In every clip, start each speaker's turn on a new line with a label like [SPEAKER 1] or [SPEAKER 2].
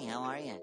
[SPEAKER 1] how are you?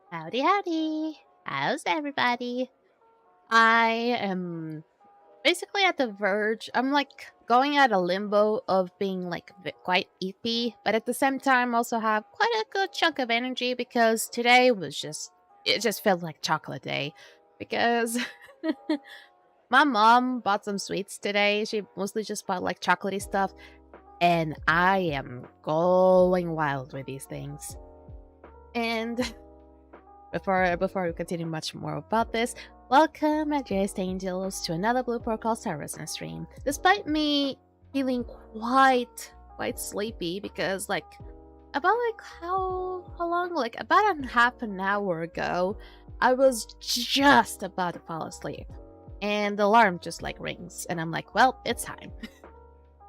[SPEAKER 2] Howdy, howdy.
[SPEAKER 1] How's everybody? I am basically at the verge. I'm like going at a limbo of being like quite eepy, but at the same time also have quite a good chunk of energy because today was it just felt like chocolate day because my mom bought some sweets today. She mostly just bought like chocolatey stuff, and I am going wild with these things. And before we continue much more about this, welcome, my dearest angels, to another Blue Protocol Service stream. Despite me feeling quite sleepy, because about how long? Like about a half an hour ago, I was just about to fall asleep, and the alarm just like rings, and I'm like, well, it's time.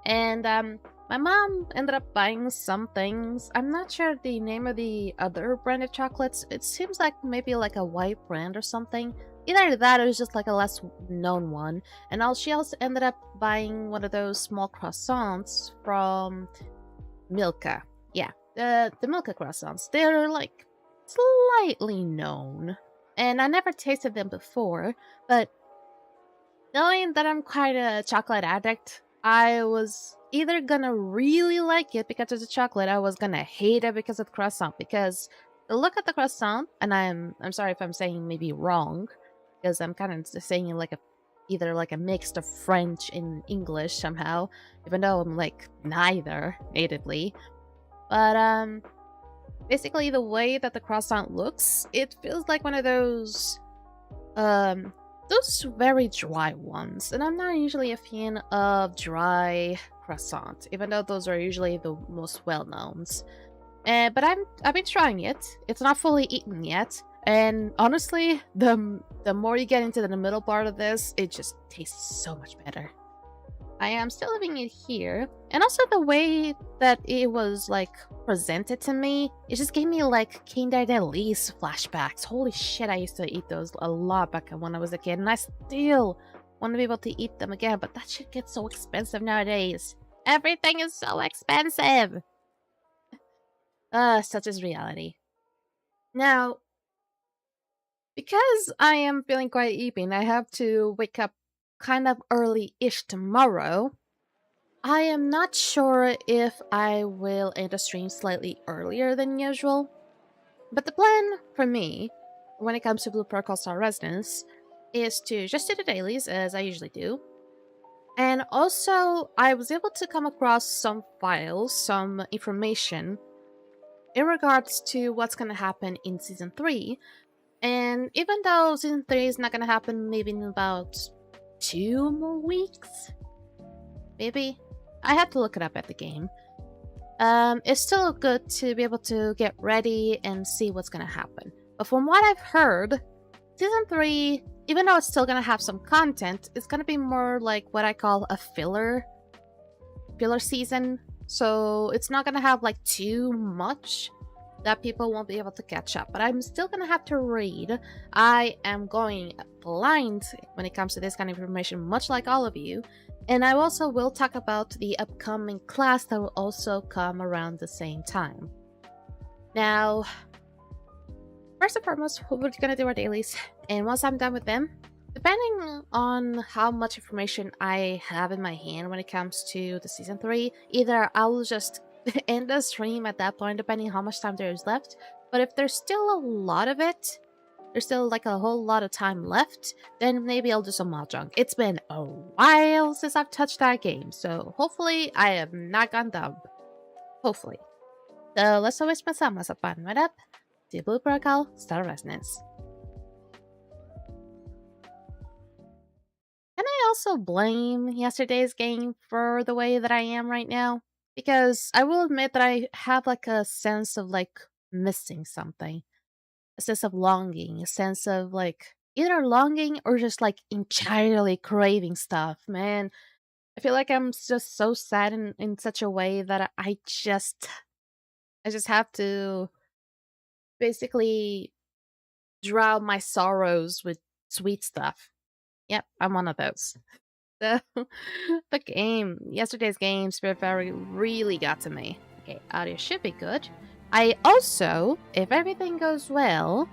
[SPEAKER 1] And my mom ended up buying some things. I'm not sure the name of the other brand of chocolates. It seems like maybe like a white brand or something. Either that or it's just like a less known one. And she also ended up buying one of those small croissants from Milka. Yeah, the Milka croissants. They're like slightly known. And I never tasted them before, but knowing that I'm quite a chocolate addict, I was either gonna really like it because it's a chocolate, I was gonna hate it because of the croissant. Because the look at the croissant, and I'm sorry if I'm saying maybe wrong, because I'm kind of saying it like either like a mix of French and English somehow, even though I'm like neither natively. But basically the way that the croissant looks, it feels like one of those very dry ones, and I'm not usually a fan of dry croissant, even though those are usually the most well-knowns. But I've been trying it. It's not fully eaten yet, and honestly, the more you get into the middle part of this, it just tastes so much better. I am still living it here, and also the way that it was like presented to me, it just gave me like Kinder Delice flashbacks. Holy shit, I used to eat those a lot back when I was a kid, and I still want to be able to eat them again, but that shit gets so expensive nowadays. Everything is so expensive! Such is reality. Now, because I am feeling quite eepy and I have to wake up kind of early-ish tomorrow, I am not sure if I will end the stream slightly earlier than usual. But the plan for me, when it comes to Blue Protocol Star Residence, is to just do the dailies as I usually do. And also, I was able to come across some files, some information in regards to what's going to happen in Season 3. And even though Season 3 is not going to happen maybe in about 2 more weeks, maybe? I had to look it up at the game. It's still good to be able to get ready and see what's gonna happen. But from what I've heard, Season 3, even though it's still gonna have some content, it's gonna be more like what I call a filler season. So it's not gonna have like too much that people won't be able to catch up. But I'm still gonna have to read. I am going blind when it comes to this kind of information, much like all of you. And I also will talk about the upcoming class that will also come around the same time. Now, first and foremost, we're going to do our dailies. And once I'm done with them, depending on how much information I have in my hand when it comes to the Season 3, either I will just end the stream at that point, depending on how much time there is left. But if there's still a lot of it, there's still like a whole lot of time left, then maybe I'll do some mahjong. It's been a while since I've touched that game, so hopefully I have not gone dumb. Hopefully. So let's always masama right up to Blue Protocol Star Resonance. Can I also blame yesterday's game for the way that I am right now? Because I will admit that I have like a sense of like missing something. A sense of longing, a sense of like either longing or just like entirely craving stuff, man. I feel like I'm just so sad in such a way that I just have to basically drown my sorrows with sweet stuff. Yep, I'm one of those. The yesterday's game, Spirit Fairy really got to me. Okay, audio should be good. I also, if everything goes well,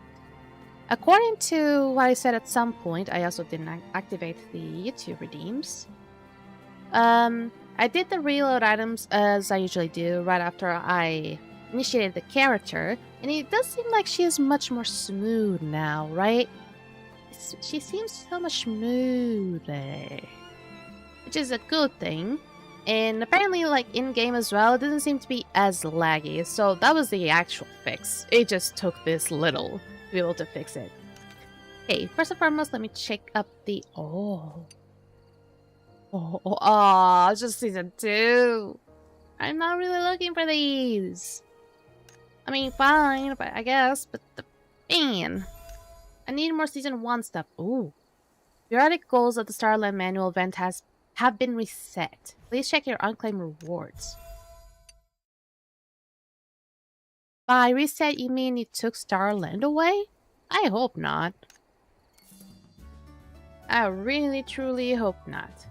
[SPEAKER 1] According to what I said at some point, I also didn't activate the YouTube redeems. I did the reload items as I usually do right after I initiated the character, and it does seem like she is much more smooth now, right? She seems so much smoother, which is a good thing. And apparently, like in-game as well, it doesn't seem to be as laggy, so that was the actual fix. It just took this little to be able to fix it. Okay, first and foremost, let me check up the... it's just season 2. I'm not really looking for these. I mean, fine, but I guess, but man, I need more season 1 stuff. Ooh. Periodic goals of the Starland Manual event have been reset. Please check your unclaimed rewards. By reset, you mean you took Starland away? I hope not. I really, truly hope not.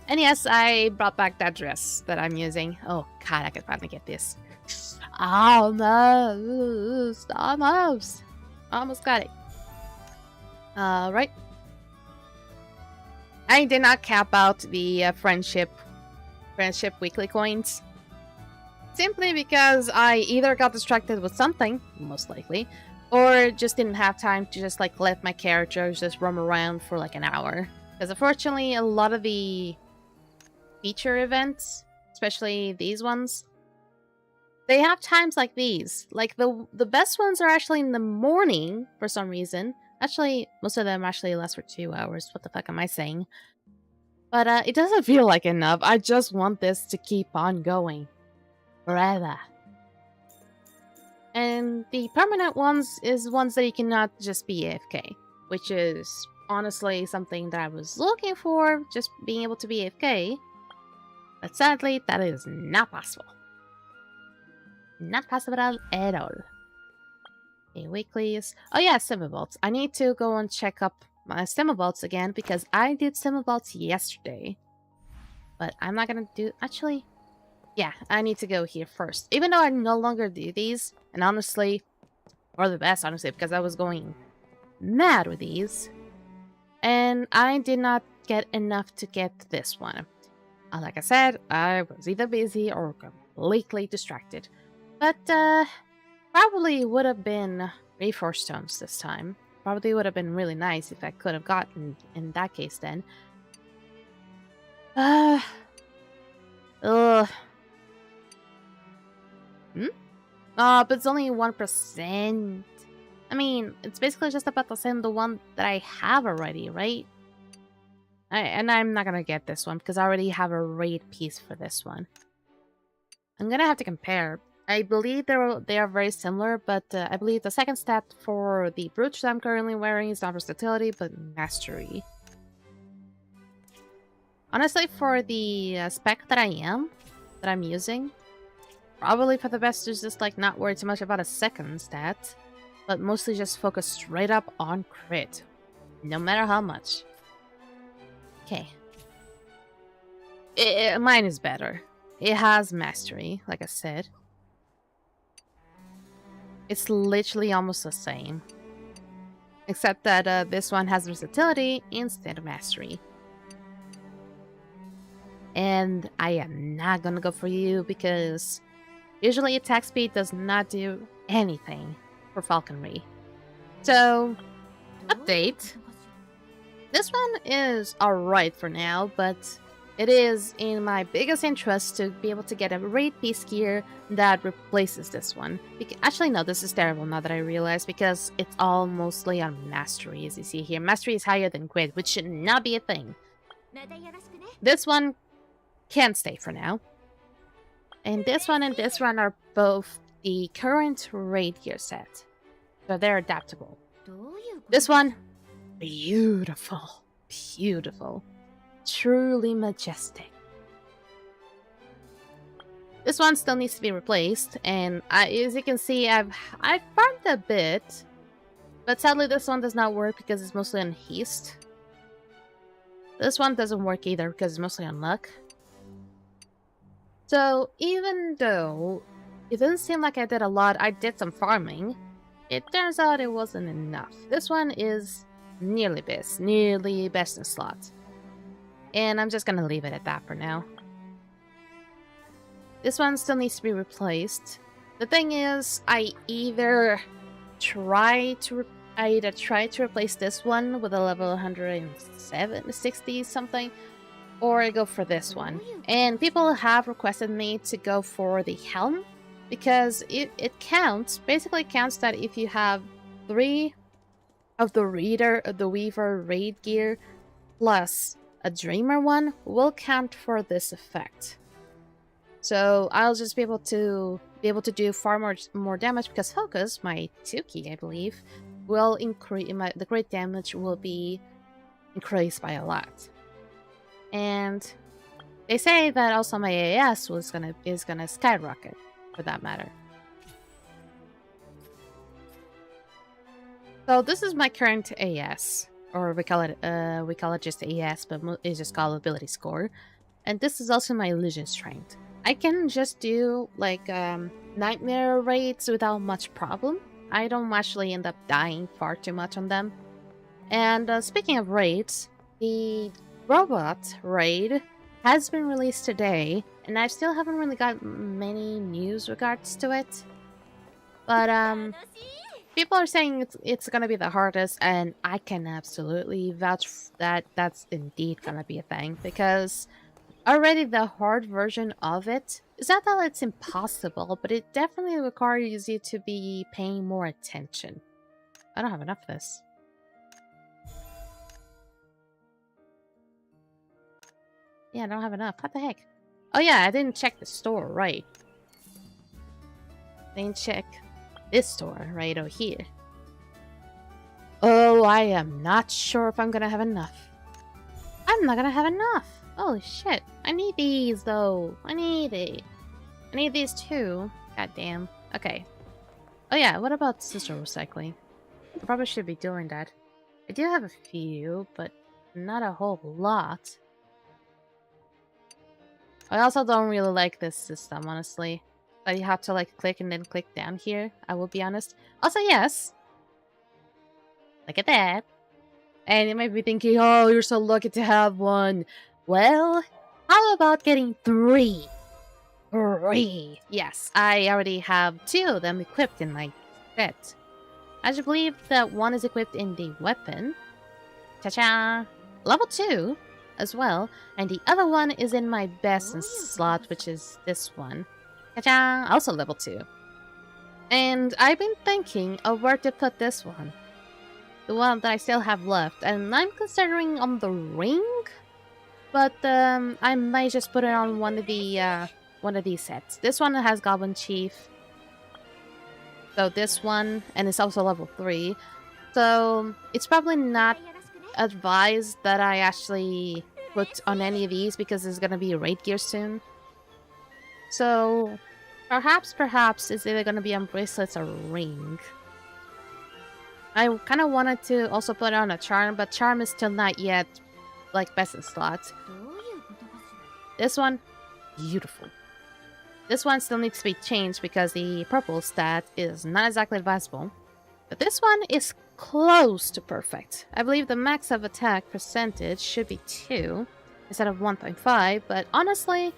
[SPEAKER 1] And yes, I brought back that dress that I'm using. Oh god, I could finally get this. Almost. Almost got it. Right. I did not cap out the friendship weekly coins. Simply because I either got distracted with something, most likely, or just didn't have time to just like let my characters just roam around for like an hour. Because unfortunately, a lot of the feature events, especially these ones, they have times like these. Like the best ones are actually in the morning for some reason. Actually, most of them actually last for 2 hours. What the fuck am I saying? But it doesn't feel like enough. I just want this to keep on going forever. And the permanent ones is ones that you cannot just be AFK, which is honestly something that I was looking for, just being able to be AFK. But sadly, that is not possible. Not possible at all. Okay, weeklies. Oh yeah, Semivolts. I need to go and check up my Semivolts again because I did Semivolts yesterday. But I'm not gonna do... Actually, yeah, I need to go here first. Even though I no longer do these, and honestly, or the best, honestly, because I was going mad with these. And I did not get enough to get this one. Like I said, I was either busy or completely distracted. But, probably would have been 3 Force Stones this time. Probably would have been really nice if I could have gotten in that case then. Ugh. But it's only 1%. I mean, it's basically just about the same the one that I have already, right? And I'm not gonna get this one because I already have a raid piece for this one. I'm gonna have to compare. I believe they are very similar, but I believe the second stat for the brooch that I'm currently wearing is not versatility, but mastery. Honestly, for the spec that I'm using, probably for the best is just like not worry too much about a second stat, but mostly just focus straight up on crit, no matter how much. Okay. Mine is better. It has mastery, like I said. It's literally almost the same. Except that this one has versatility instead of mastery. And I am not gonna go for you because usually attack speed does not do anything for falconry. So, update. This one is alright for now, but it is in my biggest interest to be able to get a raid piece gear that replaces this one. Actually, no, this is terrible now that I realize because it's all mostly on mastery, as you see here. Mastery is higher than crit, which should not be a thing. This one can stay for now. And this one are both the current raid gear set. So they're adaptable. This one, beautiful. Beautiful. Truly majestic. This one still needs to be replaced, and as you can see, I've farmed a bit, but sadly this one does not work because it's mostly on haste. This one doesn't work either because it's mostly on luck. So even though it doesn't seem like I did a lot, I did some farming. it turns out it wasn't enough. This one is nearly best in slot. And I'm just gonna leave it at that for now. This one still needs to be replaced. The thing is, I either try to replace this one with a level 160 something, or I go for this one. And people have requested me to go for the helm because it counts. Basically, counts that if you have 3 of the Weaver raid gear plus a Dreamer one, will count for this effect. So I'll just be able to do far more damage because Focus, my 2 key, I believe, will increase. The crit damage will be increased by a lot. And they say that also my AS is gonna skyrocket, for that matter. So this is my current AS, or we call it just AS, but it's just called ability score. And this is also my illusion strength. I can just do like nightmare raids without much problem. I don't actually end up dying far too much on them. And speaking of raids, the robot raid has been released today, and I still haven't really got many news regards to it. But people are saying it's gonna be the hardest, and I can absolutely vouch that that's indeed gonna be a thing, because already the hard version of it is not that it's impossible, but it definitely requires you to be paying more attention. I don't have enough of this. Yeah, I don't have enough. What the heck? Oh yeah, I didn't check the store, right. I didn't check this store right over here. Oh, I am not sure if I'm gonna have enough. I'm not gonna have enough. Holy shit. I need these, though. I need these too. God damn. Okay. Oh yeah, what about sister recycling? I probably should be doing that. I do have a few, but not a whole lot. I also don't really like this system, honestly. That you have to like click and then click down here, I will be honest. Also, yes. Look at that. And you might be thinking, oh, you're so lucky to have one. Well, how about getting 3? 3! Yes, I already have 2 of them equipped in my set. I should believe that one is equipped in the weapon. Cha-cha! Level 2 as well. And the other one is in my best slot, which is this one. Cha-cha! Also level 2. And I've been thinking of where to put this one. The one that I still have left. And I'm considering on the ring. But I might just put it on one of these sets. This one has Goblin Chief. So this one, and it's also level 3. So it's probably not advised that I actually put on any of these because there's gonna be a raid gear soon. So perhaps it's either gonna be on bracelets or ring. I kind of wanted to also put on a charm, but charm is still not yet like best in slot. This one, beautiful. This one still needs to be changed because the purple stat is not exactly advisable. But this one is close to perfect. I believe the max of attack percentage should be 2 instead of 1.5, but honestly,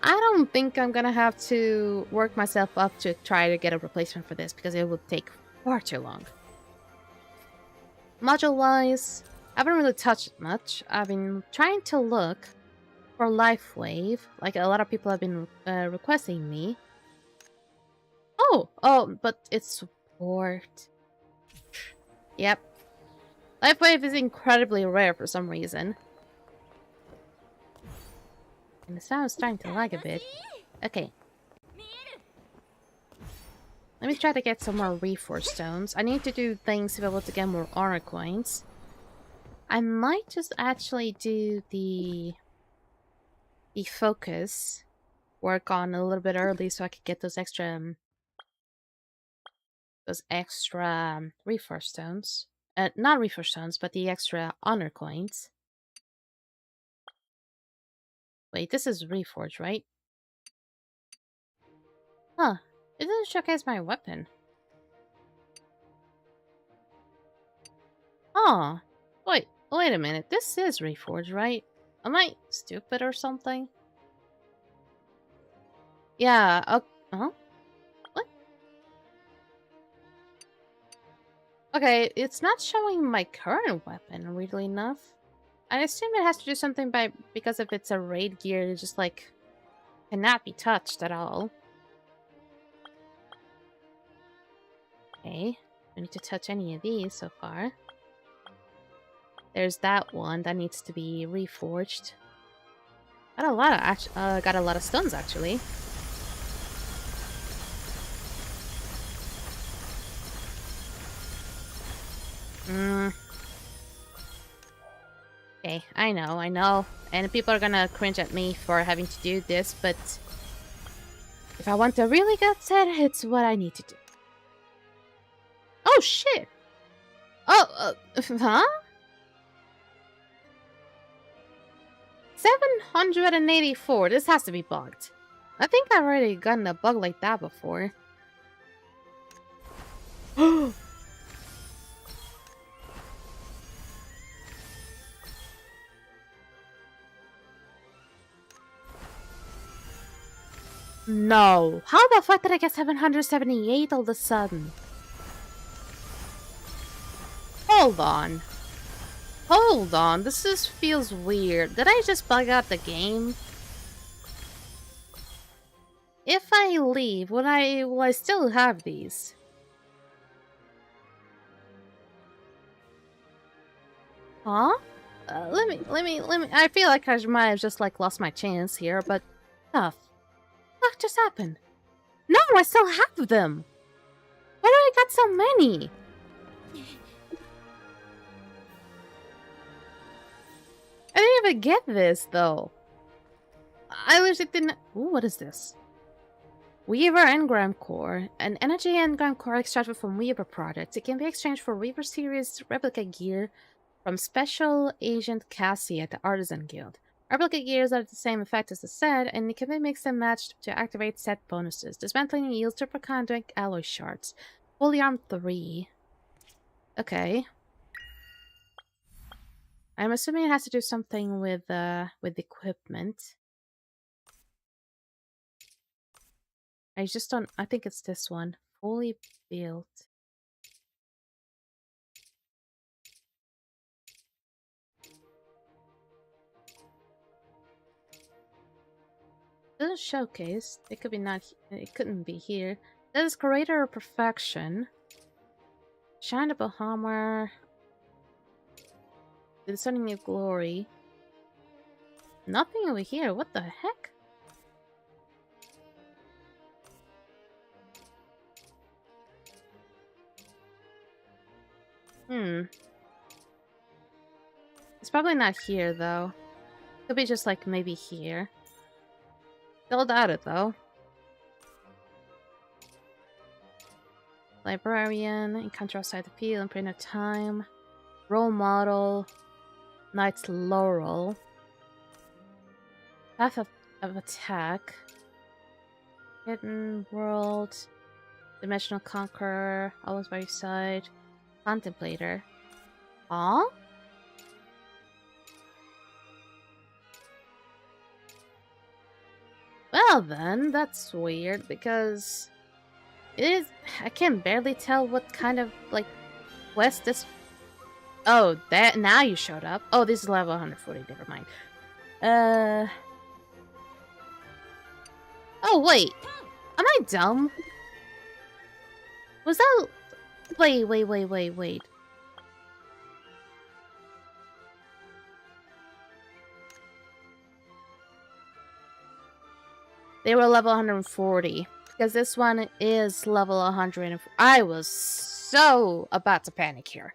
[SPEAKER 1] I don't think I'm gonna have to work myself up to try to get a replacement for this because it would take far too long. Module-wise, I haven't really touched it much. I've been trying to look for Life Wave, like a lot of people have been requesting me. Oh, but it's support. Yep. Life Wave is incredibly rare for some reason. And the sound is starting to lag a bit. Okay. Let me try to get some more Reforged Stones. I need to do things to be able to get more honor coins. I might just actually do the focus work on a little bit early so I could get those extra Reforged Stones. Not Reforged Stones, but the extra honor coins. Wait, this is Reforged, right? Huh. It doesn't showcase my weapon. Oh, wait a minute. This is Reforged, right? Am I stupid or something? Yeah, huh? What? Okay, it's not showing my current weapon, weirdly enough. I assume it has to do something because if it's a raid gear, it just like cannot be touched at all. Okay, don't need to touch any of these so far. There's that one that needs to be reforged. Got a lot of stones actually. Okay, I know. And people are gonna cringe at me for having to do this, but if I want a really good set, it's what I need to do. Oh shit! Oh, huh? 784. This has to be bugged. I think I've already gotten a bug like that before. No. How the fuck did I get 778 all of a sudden? Hold on. Hold on. This feels weird. Did I just bug out the game? If I leave, will I still have these? Huh? Let me. I feel like I might have just like lost my chance here, but tough. What just happened? No, I still have them. Why do I got so many? I didn't even get this though. I legit didn't. Ooh, what is this? Weaver Engram Core, an energy engram core extracted from Weaver products. It can be exchanged for Weaver series replica gear from Special Agent Cassie at the Artisan Guild. Replica gears are the same effect as the set, and it can be mixed and matched to activate set bonuses. Dismantling yields superconduct alloy shards. Fully armed 3. Okay. I'm assuming it has to do something with equipment. I just don't. I think it's this one. Fully built. This is showcase. It could be not. It couldn't be here. This is Creator of Perfection. Shineable Hammer. Discerning of Glory. Nothing over here. What the heck? It's probably not here, though. Could be just, like, maybe here. Still doubt it, though. Librarian, Encounter Outside the Field, Imprint of Time. Role Model. Knight's Laurel. Path of Attack. Hidden World. Dimensional Conqueror. Always by your side. Contemplator. Huh? Well then, that's weird because it is. I can barely tell what kind of like quest this. Oh, that now you showed up. Oh, this is level 140. Never mind. Oh wait, am I dumb? Was that? Wait. They were level 140. Because this one is level 100. I was so about to panic here.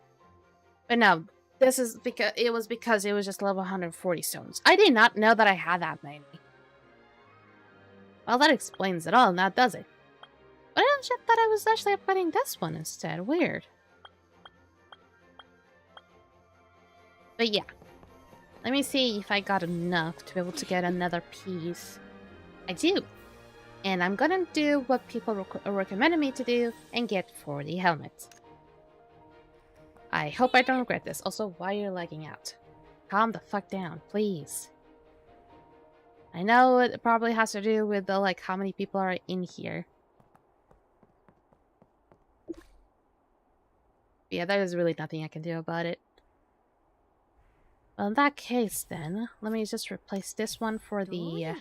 [SPEAKER 1] But no, this is because it was just level 140 stones. I did not know that I had that many. Well, that explains it all, now does it? But I just thought I was actually upgrading this one instead. Weird. But yeah. Let me see if I got enough to be able to get another piece. I do. And I'm gonna do what people recommended me to do and get 40 helmets. I hope I don't regret this. Also, why are you lagging out? Calm the fuck down, please. I know it probably has to do with the, like, how many people are in here. Yeah, there is really nothing I can do about it. Well, in that case, then, let me just replace this one for the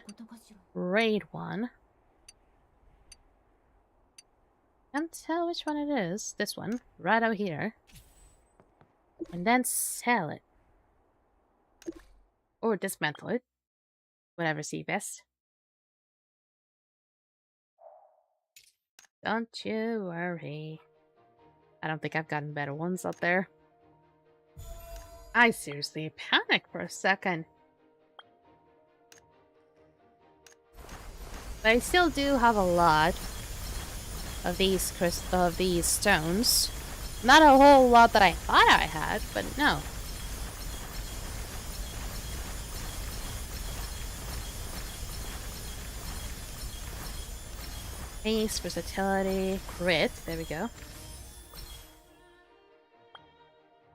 [SPEAKER 1] raid one. Can't tell which one it is. This one, right out here. And then sell it. Or dismantle it. Whatever see best. Don't you worry. I don't think I've gotten better ones out there. I seriously panicked for a second. But I still do have a lot of these stones. Not a whole lot that I thought I had, but no. Haste, versatility, crit. There we go.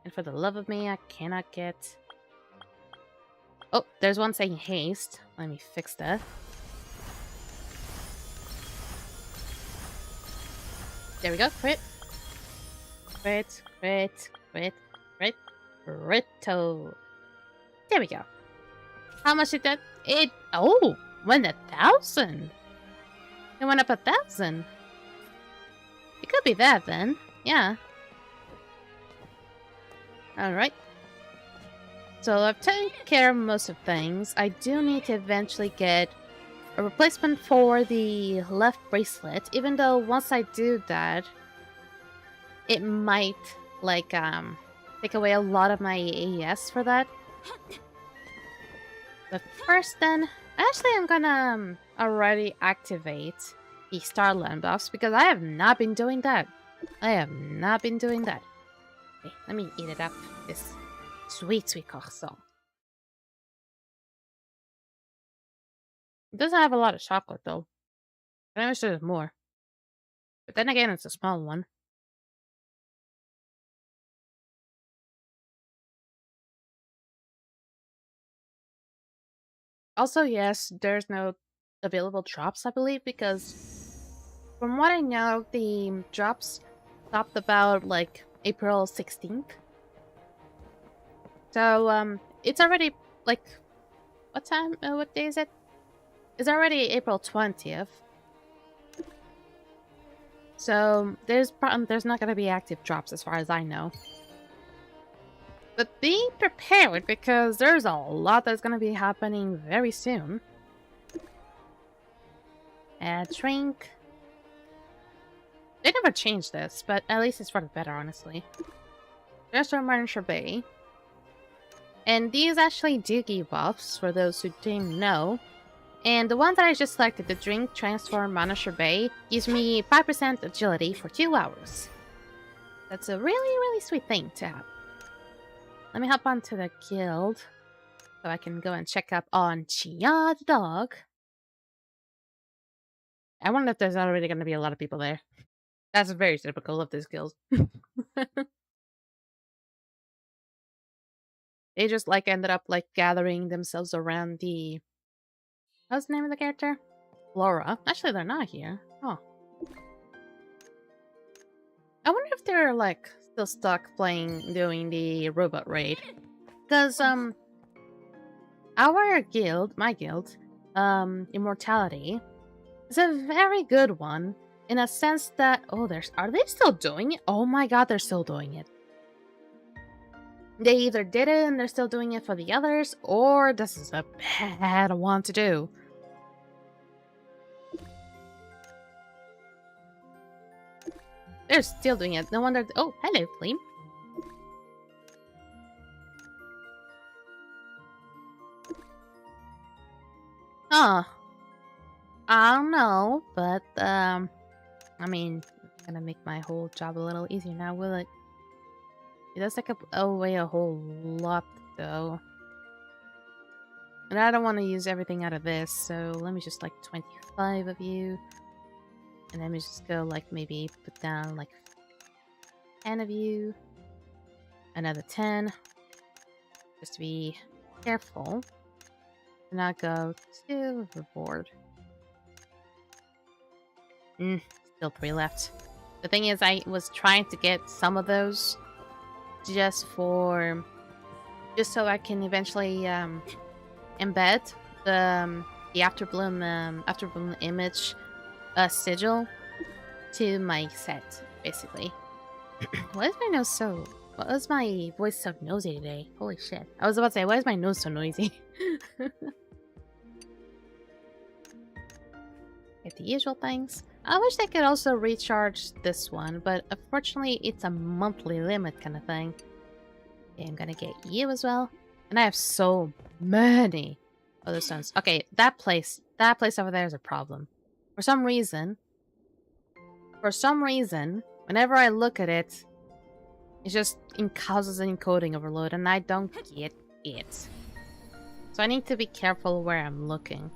[SPEAKER 1] And for the love of me, I cannot get... Oh, there's one saying haste. Let me fix that. There we go. Crit. Crit, crit, crit, crit, critto. There we go. How much did that... It... Oh! Went 1,000! It went up 1,000. It could be that then. Yeah. Alright. So I've taken care of most of things. I do need to eventually get a replacement for the left bracelet. Even though once I do that, it might, like, take away a lot of my AES for that. But first then, actually I'm gonna already activate the Starland buffs because I have not been doing that. I have not been doing that. Okay, let me eat it up. This sweet, sweet croissant. It doesn't have a lot of chocolate though. I wish there was more. But then again, it's a small one. Also, yes, there's no available drops, I believe, because from what I know, the drops stopped about, like, April 16th. So, it's already, like, what day is it? It's already April 20th. So, there's not gonna be active drops as far as I know. But be prepared, because there's a lot that's gonna be happening very soon. Drink. They never changed this, but at least it's for the better, honestly. There's our Manager Bay. And these actually do give buffs, for those who didn't know. And the one that I just selected, the Drink Transform Manager Bay, gives me 5% agility for 2 hours. That's a really, really sweet thing to have. Let me hop onto the guild, so I can go and check up on Chia the dog. I wonder if there's already going to be a lot of people there. That's very typical of this guild. They just, like, ended up, like, gathering themselves around the... What's the name of the character? Laura. Actually, they're not here. Oh. I wonder if they're, like, still stuck doing the robot raid. Because, our guild, my guild, Immortality, is a very good one. In a sense that... Oh, are they still doing it? Oh my god, they're still doing it. They either did it and they're still doing it for the others, or this is a bad one to do. They're still doing it. No wonder... Oh, hello, Flame. Huh. I don't know, but, I mean, it's gonna make my whole job a little easier now, will it? It does take up away a whole lot, though. And I don't want to use everything out of this, so let me just, like, 25 of you. And then we just go, like, maybe put down, like, 10 of you. Another 10. Just to be careful. Do not go too overboard. Still 3 left. The thing is, I was trying to get some of those just so I can eventually embed the afterbloom image sigil to my set, basically. Why is my nose so? Why is my voice so nosy today? Holy shit! I was about to say, why is my nose so noisy? Get the usual things. I wish I could also recharge this one, but unfortunately it's a monthly limit kind of thing. Okay, I'm gonna get you as well. And I have so many other stones. Okay, that place over there is a problem. For some reason, whenever I look at it, it just causes an encoding overload, and I don't get it. So I need to be careful where I'm looking.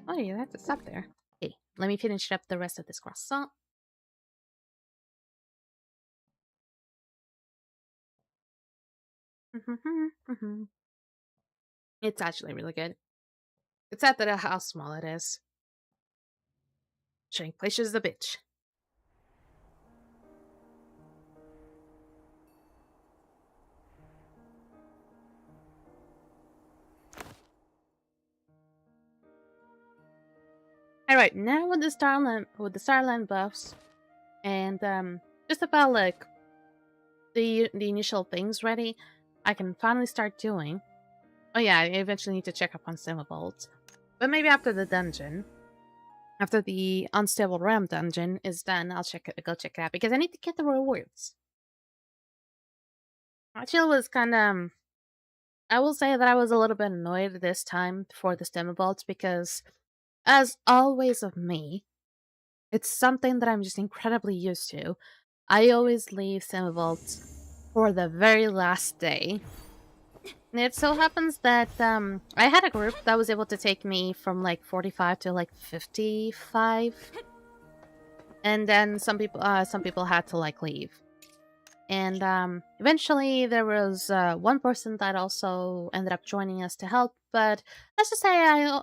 [SPEAKER 1] Oh, you have to stop there. Okay, let me finish up the rest of this croissant. It's actually really good. It's sad that how small it is. Shrinkflation is a bitch. Alright, now with the Starland buffs, and just about like the initial things ready, I can finally start doing. Oh yeah, I eventually need to check up on Semibolt. But maybe after the dungeon. After the Unstable Realm dungeon is done, I'll go check it out because I need to get the rewards. Actually, it was kind of. I will say that I was a little bit annoyed this time for the Stemmibolts because, as always of me, it's something that I'm just incredibly used to. I always leave Stemmibolts for the very last day. And it so happens that I had a group that was able to take me from like 45 to like 55. And then some people had to like leave. And eventually there was one person that also ended up joining us to help, but let's just say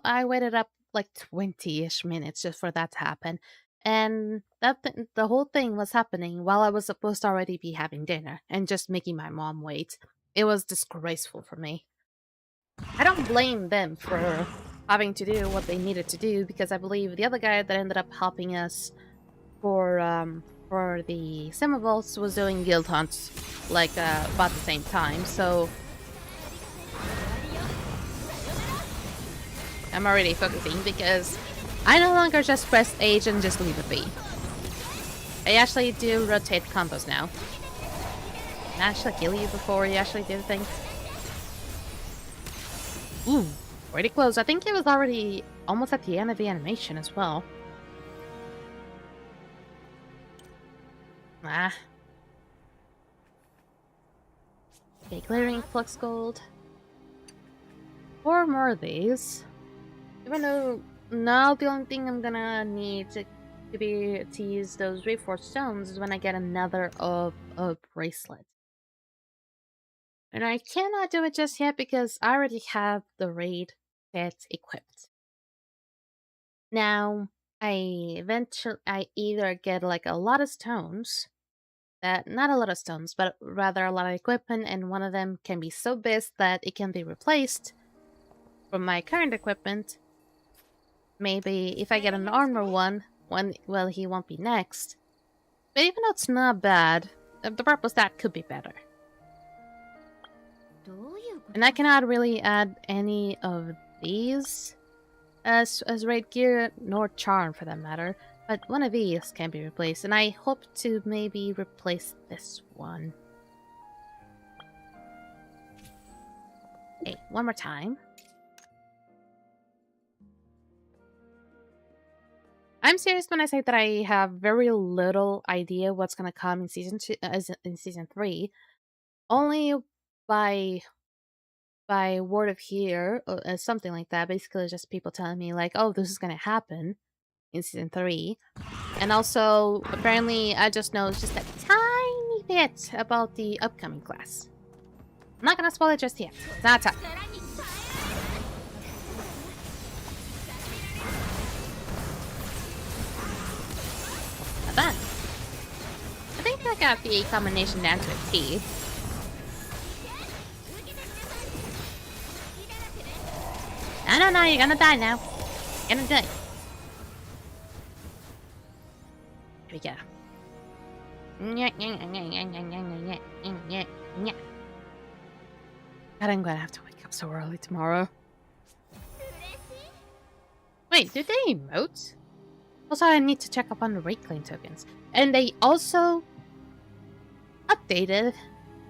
[SPEAKER 1] I waited up like 20-ish minutes just for that to happen. And the whole thing was happening while I was supposed to already be having dinner and just making my mom wait. It was disgraceful for me. I don't blame them for having to do what they needed to do because I believe the other guy that ended up helping us for the Semivolts was doing guild hunts like about the same time, so I'm already focusing because I no longer just press H and just leave it be. I actually do rotate combos now. Can I actually kill you before you actually do the thing? Ooh, pretty close. I think it was already almost at the end of the animation as well. Ah. Okay, clearing flux gold. 4 more of these. Even though now the only thing I'm gonna need to use those reinforced stones is when I get another of a bracelet. And I cannot do it just yet because I already have the raid set equipped. Now, I either get like a lot of stones, not a lot of stones, but rather a lot of equipment, and one of them can be so big that it can be replaced from my current equipment. Maybe if I get an armor one, well, he won't be next. But even though it's not bad, the purple stat could be better. And I cannot really add any of these as raid gear, nor charm for that matter. But one of these can be replaced, and I hope to maybe replace this one. Okay, one more time. I'm serious when I say that I have very little idea what's gonna come in season 3. Only by word of hear, or something like that. Basically, just people telling me like, "Oh, this is gonna happen in season 3," and also apparently I just know it's just a tiny it about the upcoming class. I'm not gonna spoil it just yet. It's not time. Not bad. I think I got the combination down to a T. No, you're gonna die now. You're gonna die. Here we go. God, I'm gonna have to wake up so early tomorrow. Wait, did they emote? Also, I need to check up on the reclaim tokens. And they also updated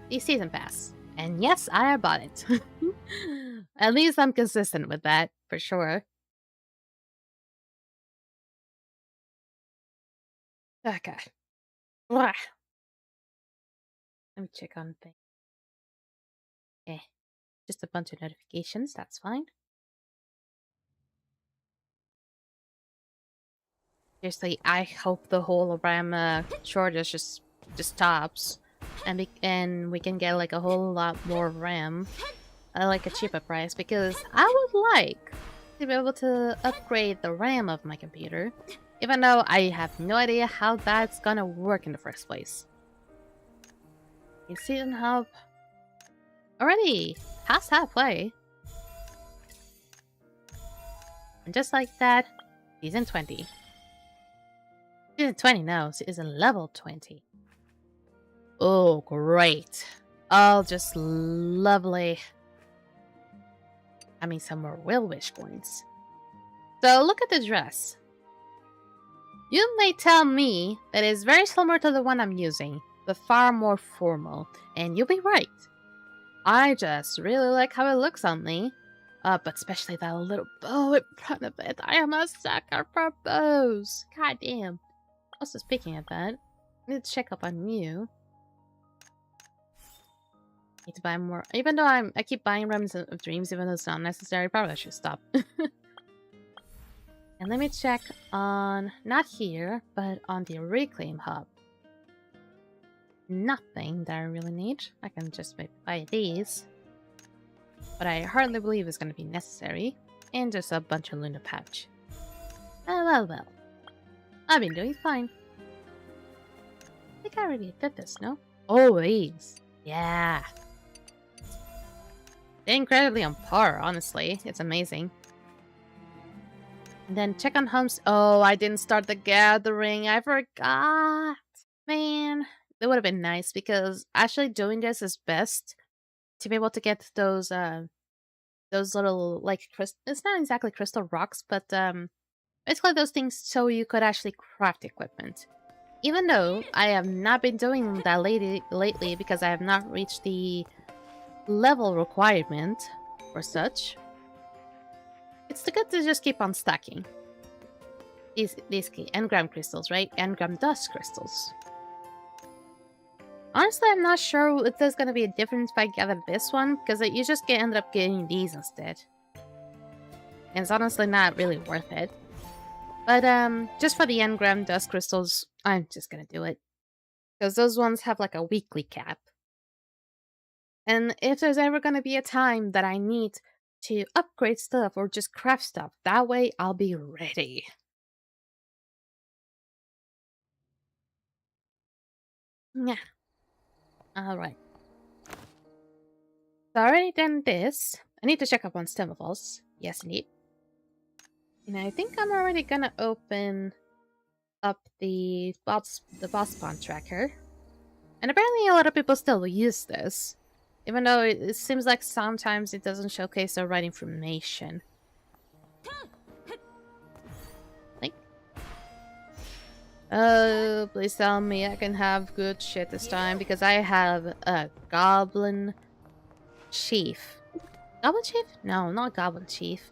[SPEAKER 1] the season pass. And yes, I bought it. At least I'm consistent with that, for sure. Okay. Let me check on things. Just a bunch of notifications, that's fine. Seriously, I hope the whole RAM shortage just stops. And we can get like a whole lot more RAM at like a cheaper price, because I would like to be able to upgrade the RAM of my computer, even though I have no idea how that's gonna work in the first place. You season hub already past halfway. And just like that, season 20. Season 20 now, season level 20. Oh, great. Oh, just lovely. I mean, some more will wish coins. So look at the dress. You may tell me that it's very similar to the one I'm using, but far more formal. And you'll be right. I just really like how it looks on me. But especially that little bow in front of it. I am a sucker for bows. God damn. Also, speaking of that, I need to check up on you. Need to buy more. Even though I keep buying Remnants of Dreams, even though it's not necessary, probably I should stop. And let me check on, not here, but on the Reclaim Hub. Nothing that I really need. I can just buy these. But I hardly believe it's going to be necessary. And just a bunch of Luna Pouch. Well. I've been doing fine. I think I already did this, no? Oh, these. Yeah. They're incredibly on par, honestly. It's amazing. And then check on homes. Oh, I didn't start the gathering. I forgot. Man, that would have been nice, because actually doing this is best to be able to get those little, like, it's not exactly crystal rocks, but basically those things so you could actually craft equipment. Even though I have not been doing that lately because I have not reached the level requirement or such, it's good to just keep on stacking these engram crystals, right? Engram dust crystals. Honestly, I'm not sure if there's gonna be a difference if I gather this one, because you just end up getting these instead. And it's honestly not really worth it. But just for the engram dust crystals, I'm just gonna do it. Because those ones have like a weekly cap. And if there's ever gonna be a time that I need to upgrade stuff or just craft stuff, that way I'll be ready. Yeah. Alright. So I already done this. I need to check up on Stemifals. Yes, indeed. And I think I'm already gonna open up the boss spawn tracker. And apparently a lot of people still use this. Even though it seems like sometimes it doesn't showcase the right information. Like, oh, please tell me I can have good shit this time, because I have a Goblin Chief. Goblin Chief? No, not Goblin Chief.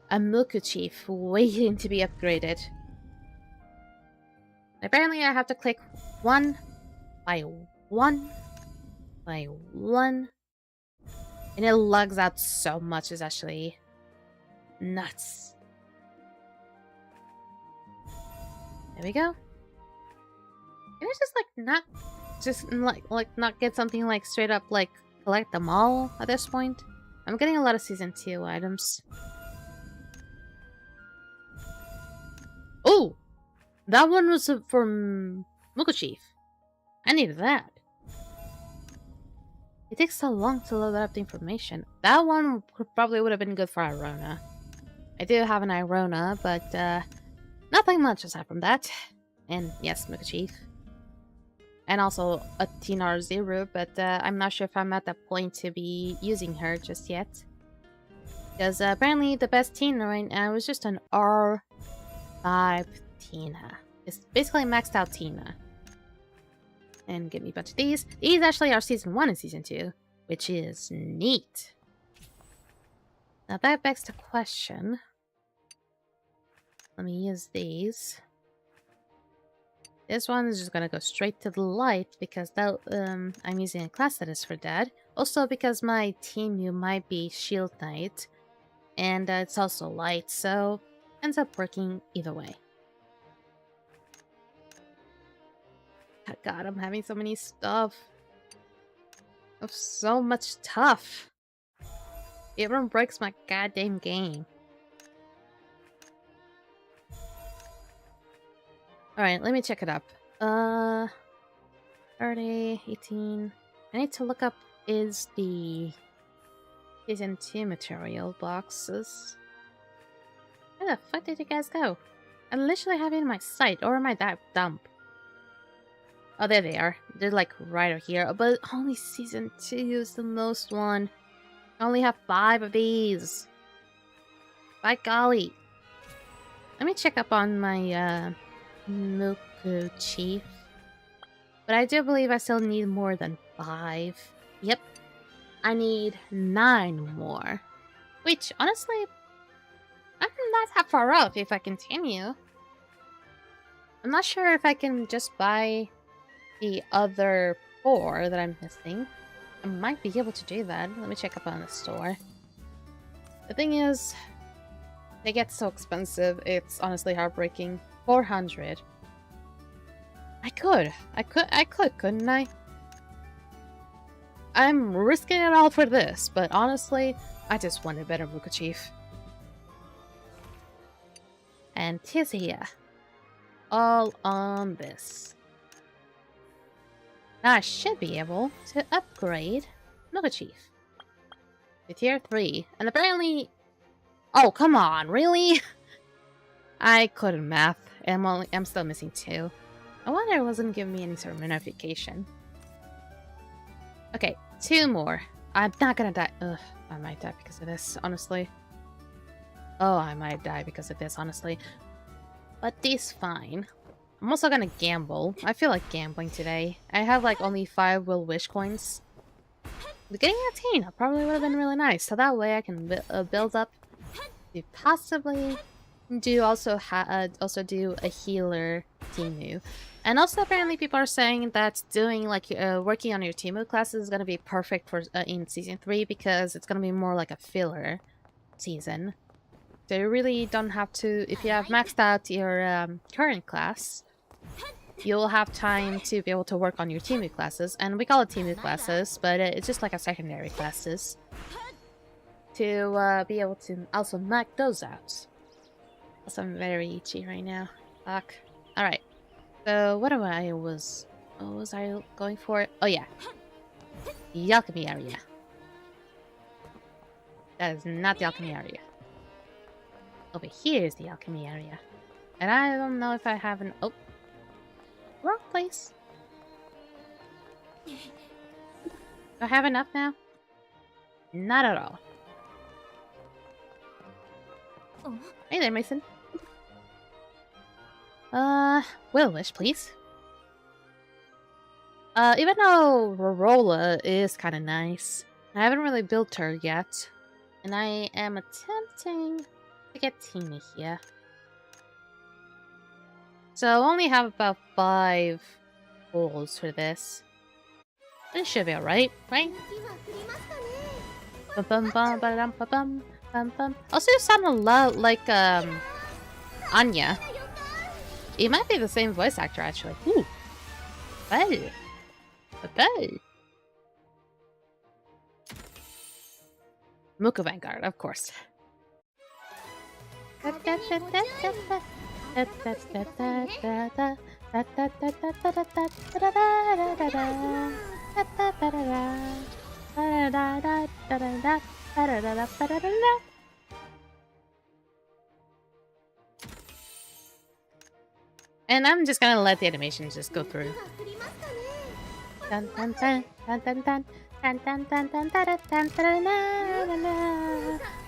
[SPEAKER 1] A Muku Chief waiting to be upgraded. Apparently I have to click one by one by one. And it lags out so much, it's actually nuts. There we go. Can I just like not just not get something like straight up like collect them all at this point? I'm getting a lot of season 2 items. Oh! That one was from Chief. I needed that. It takes so long to load up the information. That one probably would have been good for Irona. I do have an Irona, but nothing much aside from that. And yes, Chief. And also a TNR0, but I'm not sure if I'm at that point to be using her just yet. Because apparently the best Tina right now is just an R5 Tina. It's basically maxed out Tina. And give me a bunch of these. These actually are Season 1 and Season 2, which is neat. Now that begs the question. Let me use these. This one is just gonna go straight to the light because that, I'm using a class that is for that. Also because my team you might be Shield Knight. And it's also light, so ends up working either way. God, I'm having so many stuff. Of so much stuff. It even breaks my goddamn game. Alright, let me check it up. 30, 18. I need to look up is the Season 2 material boxes. Where the fuck did you guys go? I literally have it in my sight, or am I that dumb? Oh, there they are. They're like right over here. But only Season 2 is the most one. I only have 5 of these. By golly. Let me check up on my Chief. But I do believe I still need more than 5. Yep. I need 9 more. Which, honestly, I'm not that far off if I continue. I'm not sure if I can just buy the other 4 that I'm missing. I might be able to do that. Let me check up on the store. The thing is, they get so expensive, it's honestly heartbreaking. 400. I could, couldn't I? I'm risking it all for this, but honestly, I just want a better Chief. And tis here. All on this. Now I should be able to upgrade Chief to tier 3. And apparently... Oh, come on, really? I couldn't math. I'm still missing 2. I wonder it wasn't giving me any sort of notification. Okay, 2 more. I'm not gonna die. Ugh, I might die because of this, honestly. Oh, I might die because of this, honestly. But this fine. I'm also gonna gamble. I feel like gambling today. I have like only 5 Will Wish coins. But getting a 10 probably would have been really nice. So that way I can build up to possibly do also do a healer Timu. And also apparently people are saying that doing like working on your Timu classes is gonna be perfect for in Season 3 because it's gonna be more like a filler season. So you really don't have to, if you have maxed out your current class, you'll have time to be able to work on your Timu classes. And we call it Timu classes, but it's just like a secondary classes. To be able to also knock those out. Also, I'm very itchy right now. Fuck. Alright. So, what was I going for? Oh yeah. The alchemy area. That is not the alchemy area. Over here is the alchemy area. And I don't know if I have an... Oh. Wrong place. Do I have enough now? Not at all. Hey there, Mason. Will Wish, please. Even though Rorola is kind of nice, I haven't really built her yet. And I am attempting to get Tina here. So I only have about 5 goals for this. It should be alright, right? Also, you sound a lot like Anya. It might be the same voice actor, actually. Ooh. Well. Okay. Muka Vanguard, of course. And I'm just gonna let the animation just go through. Dun, dun, dun, dun, dun, dun. Dun, dun, dun, dun, dun, dun, dun, dun, dun,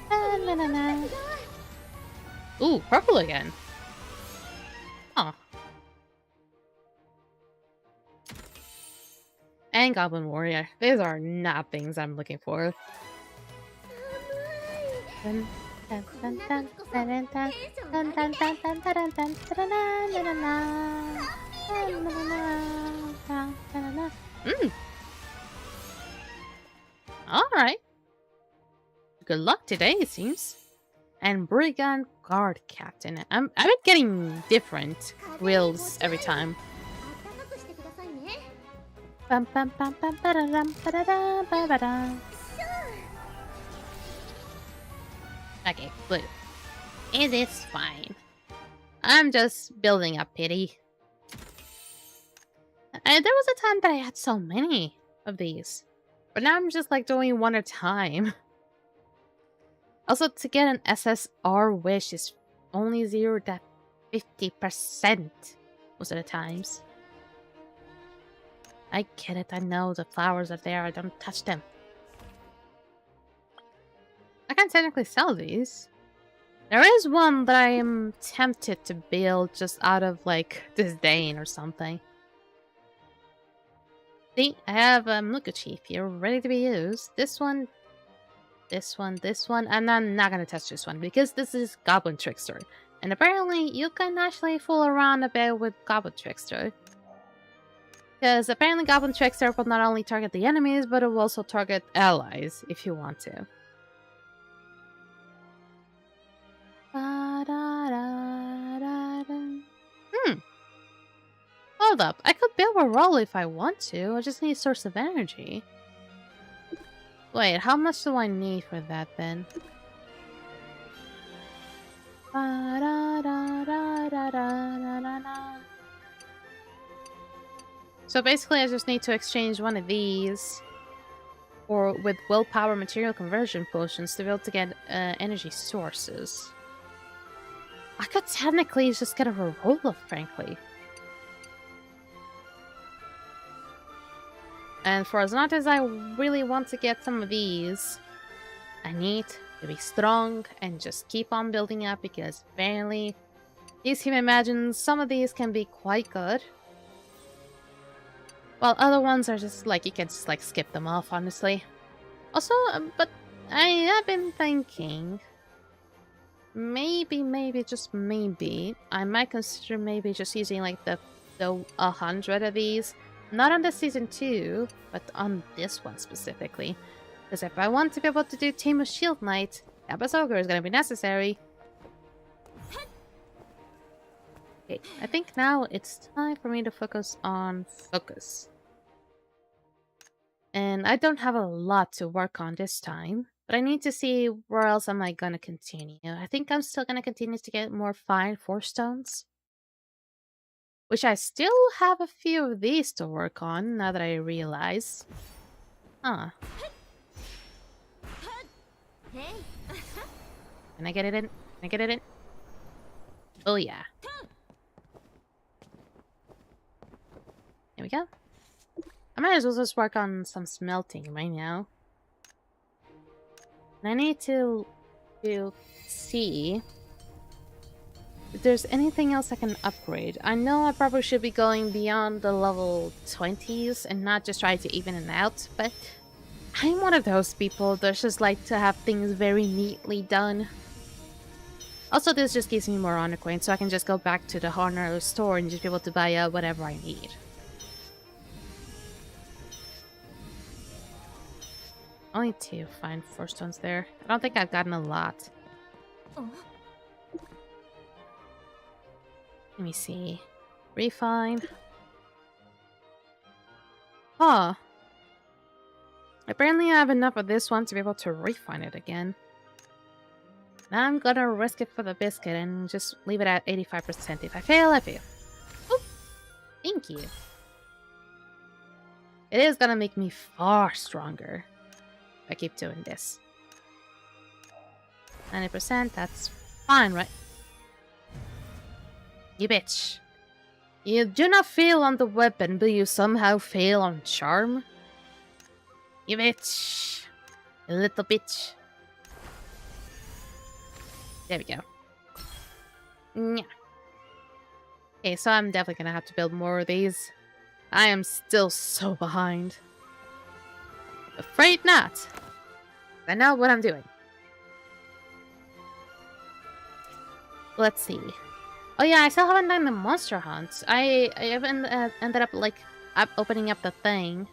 [SPEAKER 1] dun, dun, dun, dun. Ooh, purple again. Huh. And Goblin Warrior. These are not things I'm looking for. Dun, dun, dun, dun, dun, dun, dun, dun, dun, dun, dun, dun, dun, dun, dun, dun. Alright. Good luck today, it seems. And Brigand Guard Captain. I've been getting different wills every time. Bum, bum, bum, bum, ba-da-dum, ba-da-dum, ba-ba-dum. Okay, blue. It is fine. I'm just building up pity. And there was a time that I had so many of these. But now I'm just like doing one at a time. Also, to get an SSR wish is only 0 to 50% most of the times. I get it, I know the flowers are there, I don't touch them. I can technically sell these. There is one that I am tempted to build just out of, like, disdain or something. See, I have Muka Chief here, ready to be used. This one, this one, this one, and I'm not gonna touch this one because this is Goblin Trickster. And apparently, you can actually fool around a bit with Goblin Trickster. Because apparently Goblin Trickster will not only target the enemies, but it will also target allies if you want to. Hold up, I could build a roll if I want to, I just need a source of energy. Wait, how much do I need for that then? So basically I just need to exchange one of these or with willpower material conversion potions to be able to get energy sources. I could technically just get a roll, frankly. And for as much as I really want to get some of these, I need to be strong and just keep on building up because apparently, these can imagine some of these can be quite good. While other ones are just like, you can just like skip them off, honestly. Also, but I have been thinking, maybe, just maybe, I might consider maybe just using like the 100 of these. Not on the season 2, but on this one specifically. Because if I want to be able to do Team of Shield Knight, Abbas Ogre is going to be necessary. Okay, I think now it's time for me to focus on focus. And I don't have a lot to work on this time, but I need to see where else am I going to continue. I think I'm still going to continue to get more fine force stones. Which I still have a few of these to work on, now that I realize. Huh. Can I get it in? Can I get it in? Oh yeah. There we go. I might as well just work on some smelting right now. And I need to see if there's anything else I can upgrade. I know I probably should be going beyond the level 20s and not just try to even it out, but I'm one of those people that just like to have things very neatly done. Also, this just gives me more honor coins, so I can just go back to the honor store and just be able to buy whatever I need. Only 2 fine force stones there. I don't think I've gotten a lot. Let me see. Refine. Huh. Apparently I have enough of this one to be able to refine it again. Now I'm gonna risk it for the biscuit and just leave it at 85%. If I fail, I fail. Oop. Thank you. It is gonna make me far stronger if I keep doing this. 90%, that's fine, right? You bitch. You do not fail on the weapon, but you somehow fail on charm? You bitch. You little bitch. There we go. Yeah. Okay, so I'm definitely gonna have to build more of these. I am still so behind. Afraid not. I know what I'm doing. Let's see. Oh yeah, I still haven't done the monster hunt. I haven't ended up like opening up the thing.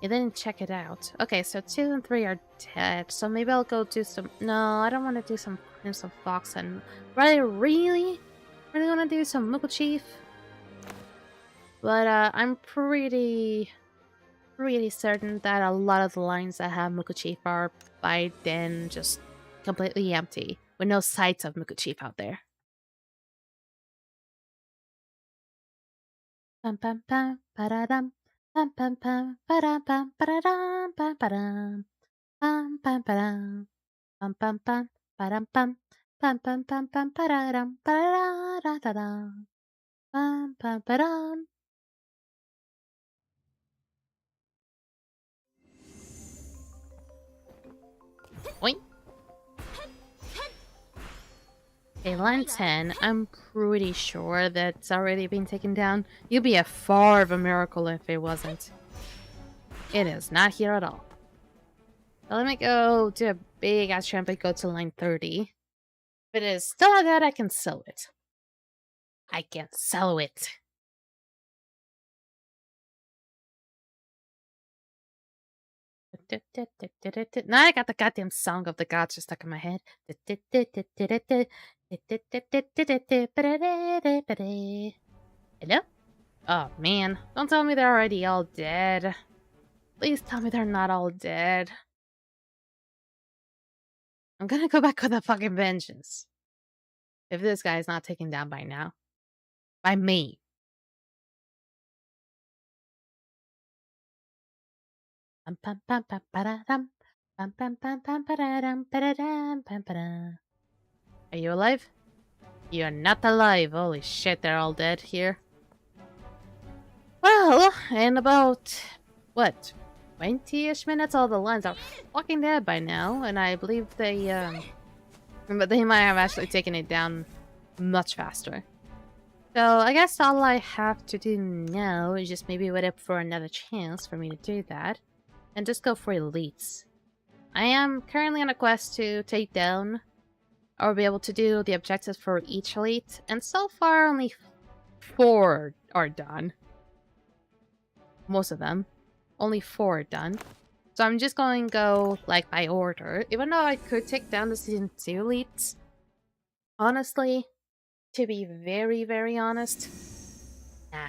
[SPEAKER 1] You didn't check it out. Okay, so 2 and 3 are dead. So maybe I'll go do some... No, I don't want to do some Crimson Fox and... Really want to do some Moogle Chief? But I'm pretty certain that a lot of the lines that have Moogle Chief are by then just completely empty. With no sights of Moogle Chief out there. Pam pam pam pa-da-dum. Pam pam pam pa-dum pam pa-da-dum pam pa-dum. Pam pam pa-dum. Pam pam pam pa-dum pam. Pam pam pam pam pa-da-dum pa-da-da-da-da-dum. Pam pam pa-dum. Oink. Okay, line 10. I'm pretty sure that's already been taken down. You'd be a far of a miracle if it wasn't. It is not here at all. So let me go do a big ass jump and go to line 30. If it is still not dead, I can sell it. I can sell it. Now I got the goddamn song of the gods just stuck in my head. Hello? Oh man, don't tell me they're already all dead. Please tell me they're not all dead. I'm gonna go back with a fucking vengeance. If this guy is not taken down by now. By me. Are you alive? You're not alive. Holy shit, they're all dead here. Well, in about, what, 20-ish minutes, all the lines are fucking dead by now, and I believe but they might have actually taken it down much faster. So I guess all I have to do now is just maybe wait up for another chance for me to do that, and just go for elites. I am currently on a quest to take down, or be able to do the objectives for each elite, and so far only 4 are done. Most of them. Only 4 are done. So I'm just going to go, like, by order. Even though I could take down the Season 2 elites. Honestly, to be very, very honest, nah.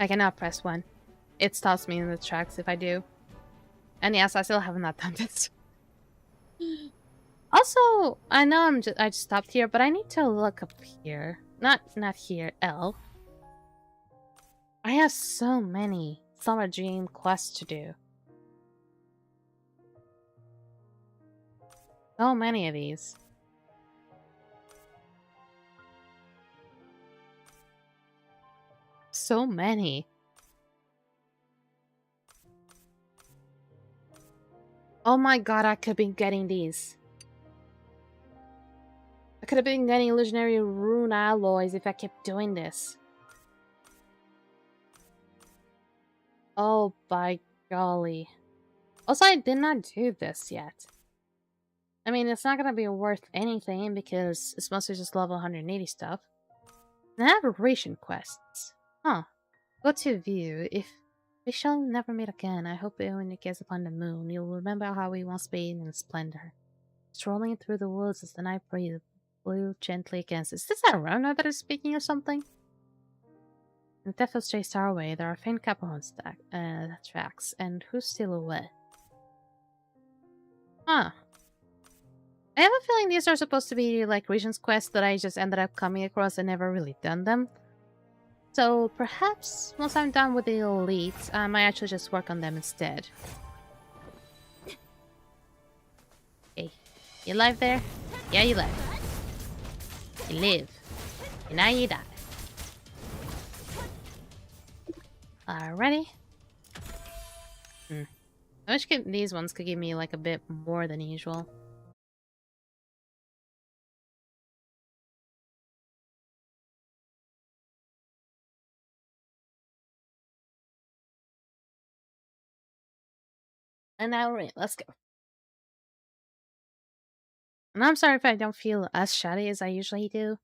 [SPEAKER 1] I cannot press 1. It stops me in the tracks if I do. And yes, I still have not done this. Also, I know I just stopped here, but I need to look up here. Not here, L. I have so many Summer Dream quests to do. So many of these. So many. Oh my god, I could be getting these. I could have been getting illusionary rune alloys if I kept doing this. Oh, by golly. Also, I did not do this yet. I mean, it's not gonna be worth anything because it's mostly just level 180 stuff. Navigation quests. Huh. Go to view. If we shall never meet again, I hope that when you gaze upon the moon, you'll remember how we once bathed in splendor. Strolling through the woods as the night breeze blew gently against. Is this a Rona that is speaking or something? The death of stray star away, there are faint Capahon tracks, and who's still away? Huh. I have a feeling these are supposed to be like regions quests that I just ended up coming across and never really done them. So perhaps once I'm done with the elites, I might actually just work on them instead. Hey, you alive there? Yeah, you live. You live. And now you die. Alrighty. I wish these ones could give me like a bit more than usual. And now we're in. Let's go. And I'm sorry if I don't feel as chatty as I usually do.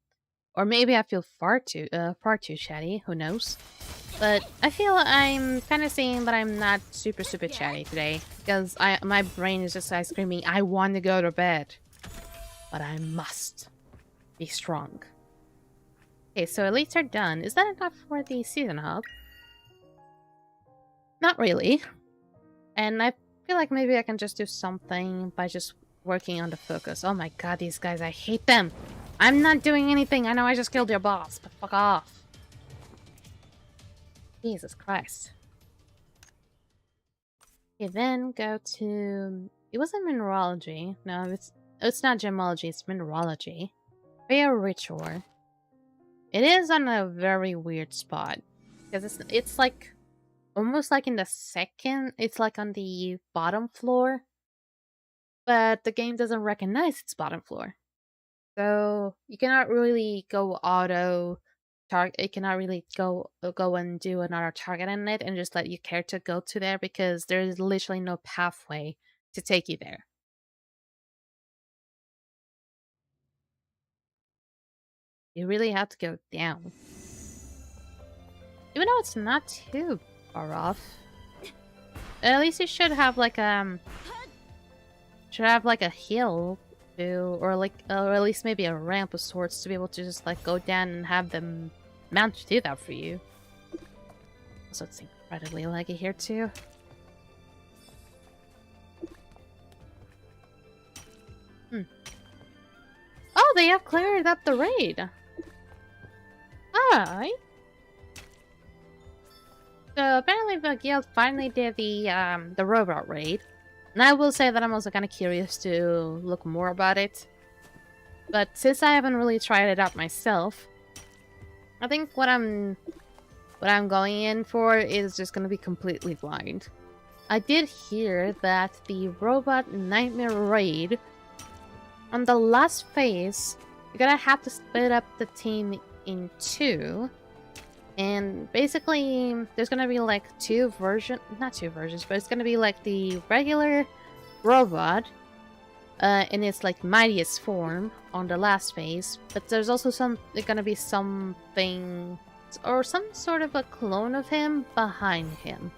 [SPEAKER 1] Or maybe I feel far too chatty, who knows. But I feel I'm kind of saying that I'm not super chatty today. Because my brain is just screaming, I want to go to bed. But I must be strong. Okay, so elites are done. Is that enough for the season hub? Not really. And I feel like maybe I can just do something by just working on the focus. Oh my god, these guys, I hate them. I'm not doing anything. I know I just killed your boss, but fuck off. Jesus Christ. Okay, then go to... It wasn't mineralogy. No, it's not gemology, it's mineralogy. Rare ritual. It is on a very weird spot. Because it's like... Almost like in the second... It's like on the bottom floor. But the game doesn't recognize its bottom floor. So you cannot really go auto target. It cannot really go and do another target in it and just let your character go to there because there is literally no pathway to take you there. You really have to go down, even though it's not too far off. At least you should have like a hill to, or at least maybe a ramp of sorts to be able to just like go down and have them mount to do that for you. Also, it's incredibly laggy here too. Oh, they have cleared up the raid. Alright. So apparently the guild finally did the robot raid. And I will say that I'm also kind of curious to look more about it. But since I haven't really tried it out myself, I think what I'm going in for is just going to be completely blind. I did hear that the robot nightmare raid, on the last phase, you're gonna have to split up the team in two. And basically, there's gonna be like not two versions, but it's gonna be like the regular robot in its like mightiest form on the last phase. But there's also gonna be something or some sort of a clone of him behind him.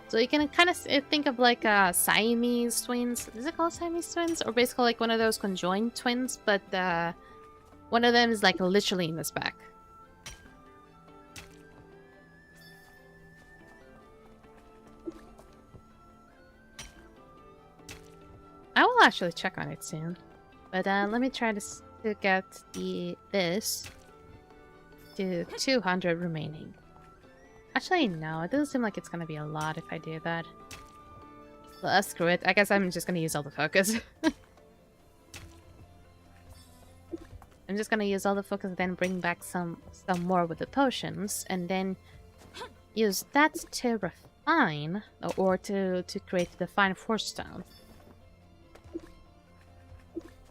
[SPEAKER 1] So you can kind of think of like Siamese twins. Is it called Siamese twins? Or basically like one of those conjoined twins, but one of them is like literally in his back. I will actually check on it soon. But let me try to get this to 200 remaining. Actually, no. It doesn't seem like it's gonna be a lot if I do that. Well, screw it. I guess I'm just gonna use all the focus. I'm just gonna use all the focus and then bring back some more with the potions. And then use that to refine, or to create the fine force stone.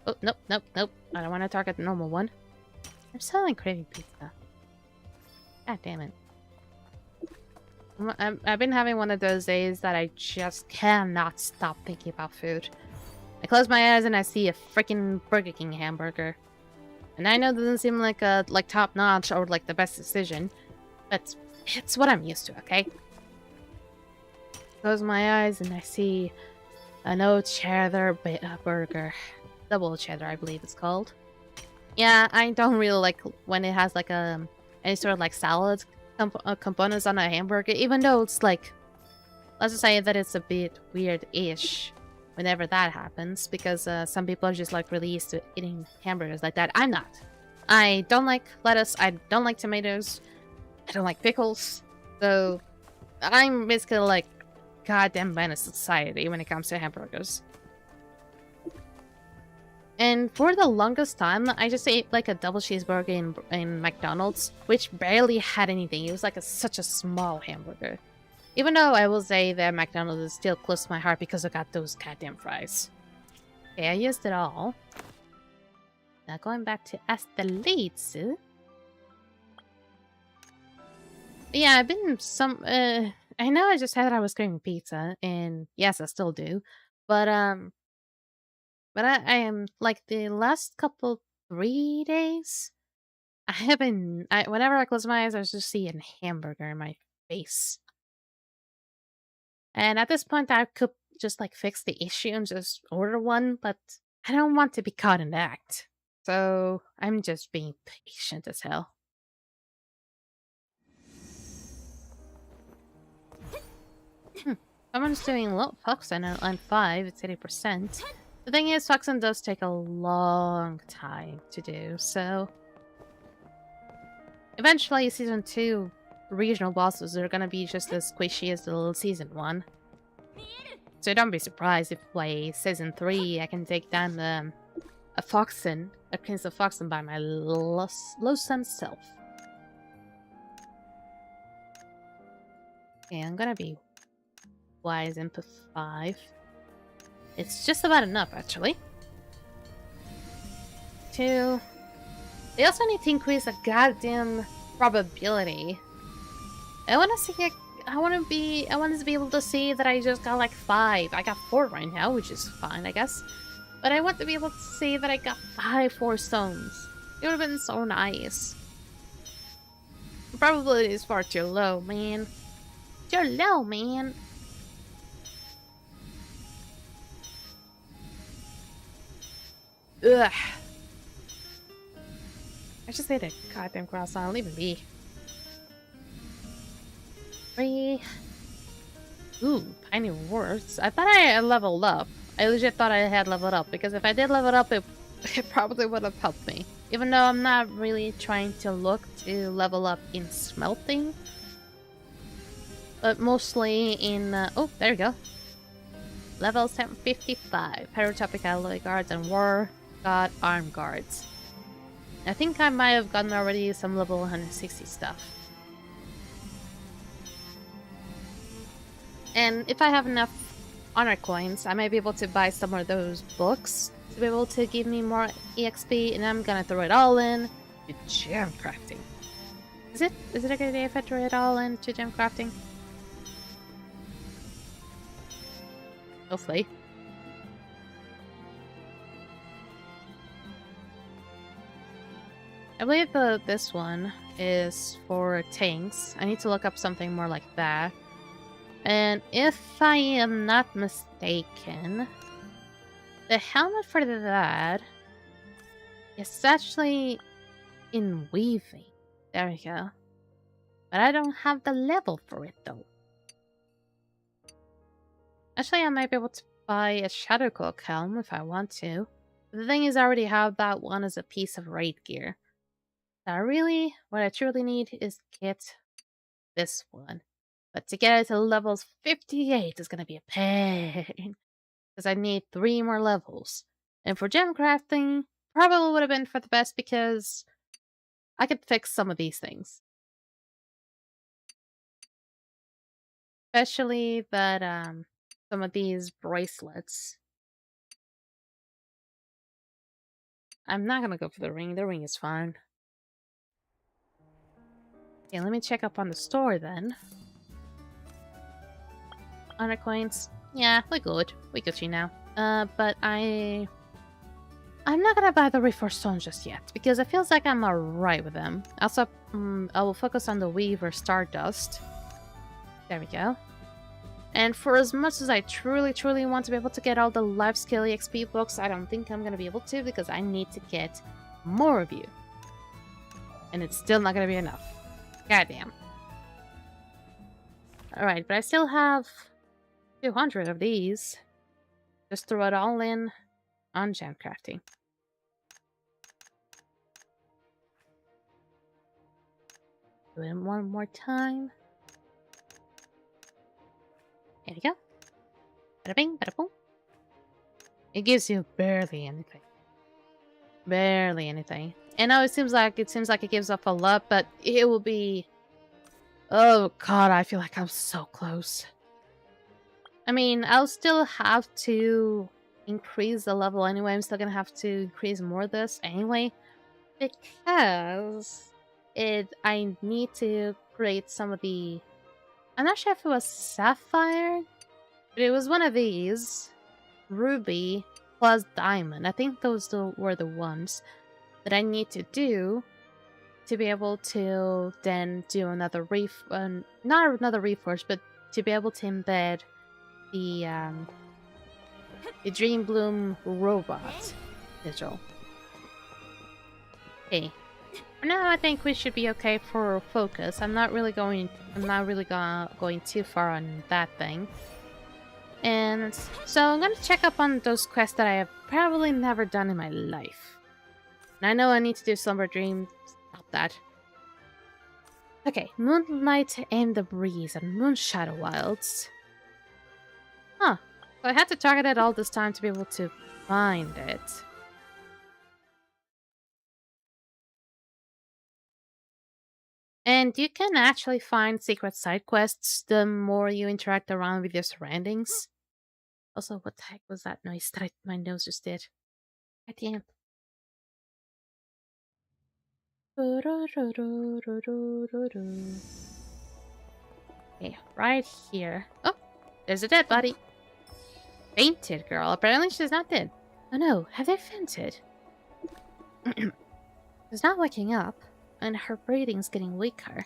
[SPEAKER 1] Oh, nope. I don't want to target the normal one. I'm selling craving pizza. God damn it. I've been having one of those days that I just cannot stop thinking about food. I close my eyes and I see a freaking Burger King hamburger. And I know it doesn't seem like top notch or like the best decision, but it's what I'm used to, okay? Close my eyes and I see an old cheddar burger. double cheddar, I believe it's called. Yeah, I don't really like when it has like any sort of like salad components on a hamburger, even though it's like, let's just say that it's a bit weird-ish whenever that happens, because some people are just like really used to eating hamburgers like that. I'm not. I don't like lettuce, I don't like tomatoes, I don't like pickles, so I'm basically like goddamn menace to society when it comes to hamburgers. And for the longest time, I just ate like a double cheeseburger in McDonald's, which barely had anything. It was like such a small hamburger. Even though I will say that McDonald's is still close to my heart because I got those goddamn fries. Okay, I used it all. Now going back to Astelitz. Yeah, I've been I know I just said I was craving pizza, and yes, I still do. But I am like the last 3 days, I haven't. Whenever I close my eyes, I just see a hamburger in my face. And at this point, I could just like fix the issue and just order one, but I don't want to be caught in the act. So I'm just being patient as hell. Someone's doing low Foxen on 5, it's 80%. The thing is, Foxen does take a long time to do, so eventually season 2 regional bosses are gonna be just as squishy as the season 1. So don't be surprised if by season 3 I can take down a Foxen, a Prince of Foxen by my loathsome self. Okay, I'm gonna be wise input 5. It's just about enough, actually. 2. They also need to increase the goddamn probability. I want to be able to see that I just got like 5. I got 4 right now, which is fine, I guess. But I want to be able to see that I got 5 4 stones. It would have been so nice. The probability is far too low, man. Too low, man. Ugh. I just ate a goddamn croissant. Leave it be. 3. Ooh, tiny words. I thought I had leveled up. I legit thought I had leveled up, because if I did level up, it probably would have helped me. Even though I'm not really trying to look to level up in smelting. But mostly in... oh, there you go. Level 755. Pyrotropic alloy guards and war god arm guards. I think I might have gotten already some level 160 stuff. And if I have enough honor coins, I might be able to buy some of those books to be able to give me more EXP, and I'm gonna throw it all in to gem crafting. Is it a good idea if I throw it all into gem crafting? Hopefully. I believe this one is for tanks. I need to look up something more like that. And if I am not mistaken, the helmet for that is actually in weaving. There we go. But I don't have the level for it though. Actually, I might be able to buy a Shadowcloak helm if I want to. The thing is, I already have that one as a piece of raid gear. Now, really, what I truly need is to get this one. But to get it to levels 58 is going to be a pain. Because I need 3 more levels. And for gem crafting, probably would have been for the best because I could fix some of these things. Especially that, some of these bracelets. I'm not going to go for the ring. The ring is fine. Okay, let me check up on the store then. Honor coins. Yeah, we're good. We're Gucci now. But I'm not gonna buy the reinforced stones just yet, because it feels like I'm alright with them. Also, I will focus on the Weaver Stardust. There we go. And for as much as I truly, truly want to be able to get all the life skill EXP books, I don't think I'm going to be able to because I need to get more of you. And it's still not going to be enough. Goddamn. Alright, but I still have 200 of these. Just throw it all in on gem crafting. Do it one more time. There we go. Bada bing, bada boom. It gives you barely anything. Barely anything. And now it seems like it gives off a lot, but it will be... Oh god, I feel like I'm so close. I mean, I'll still have to increase the level anyway. I'm still gonna have to increase more of this anyway. Because I need to create some of the... I'm not sure if it was sapphire, but it was one of these. Ruby plus diamond. I think those were the ones that I need to do to be able to then do another not another reforge, but to be able to embed the Dream Bloom robot sigil. Okay. For now, I think we should be okay for focus. I'm not really going too far on that thing. And so I'm gonna check up on those quests that I have probably never done in my life. And I know I need to do Slumber Dream. Stop that. Okay, Moonlight and the Breeze and Moonshadow Wilds. Huh. So I had to target it all this time to be able to find it. And you can actually find secret side quests the more you interact around with your surroundings. Also, what the heck was that noise that my nose just did? God damn. Okay, right here. Oh, there's a dead body. Fainted girl. Apparently she's not dead. Oh no, have they fainted? She's not waking up, and her breathing's getting weaker.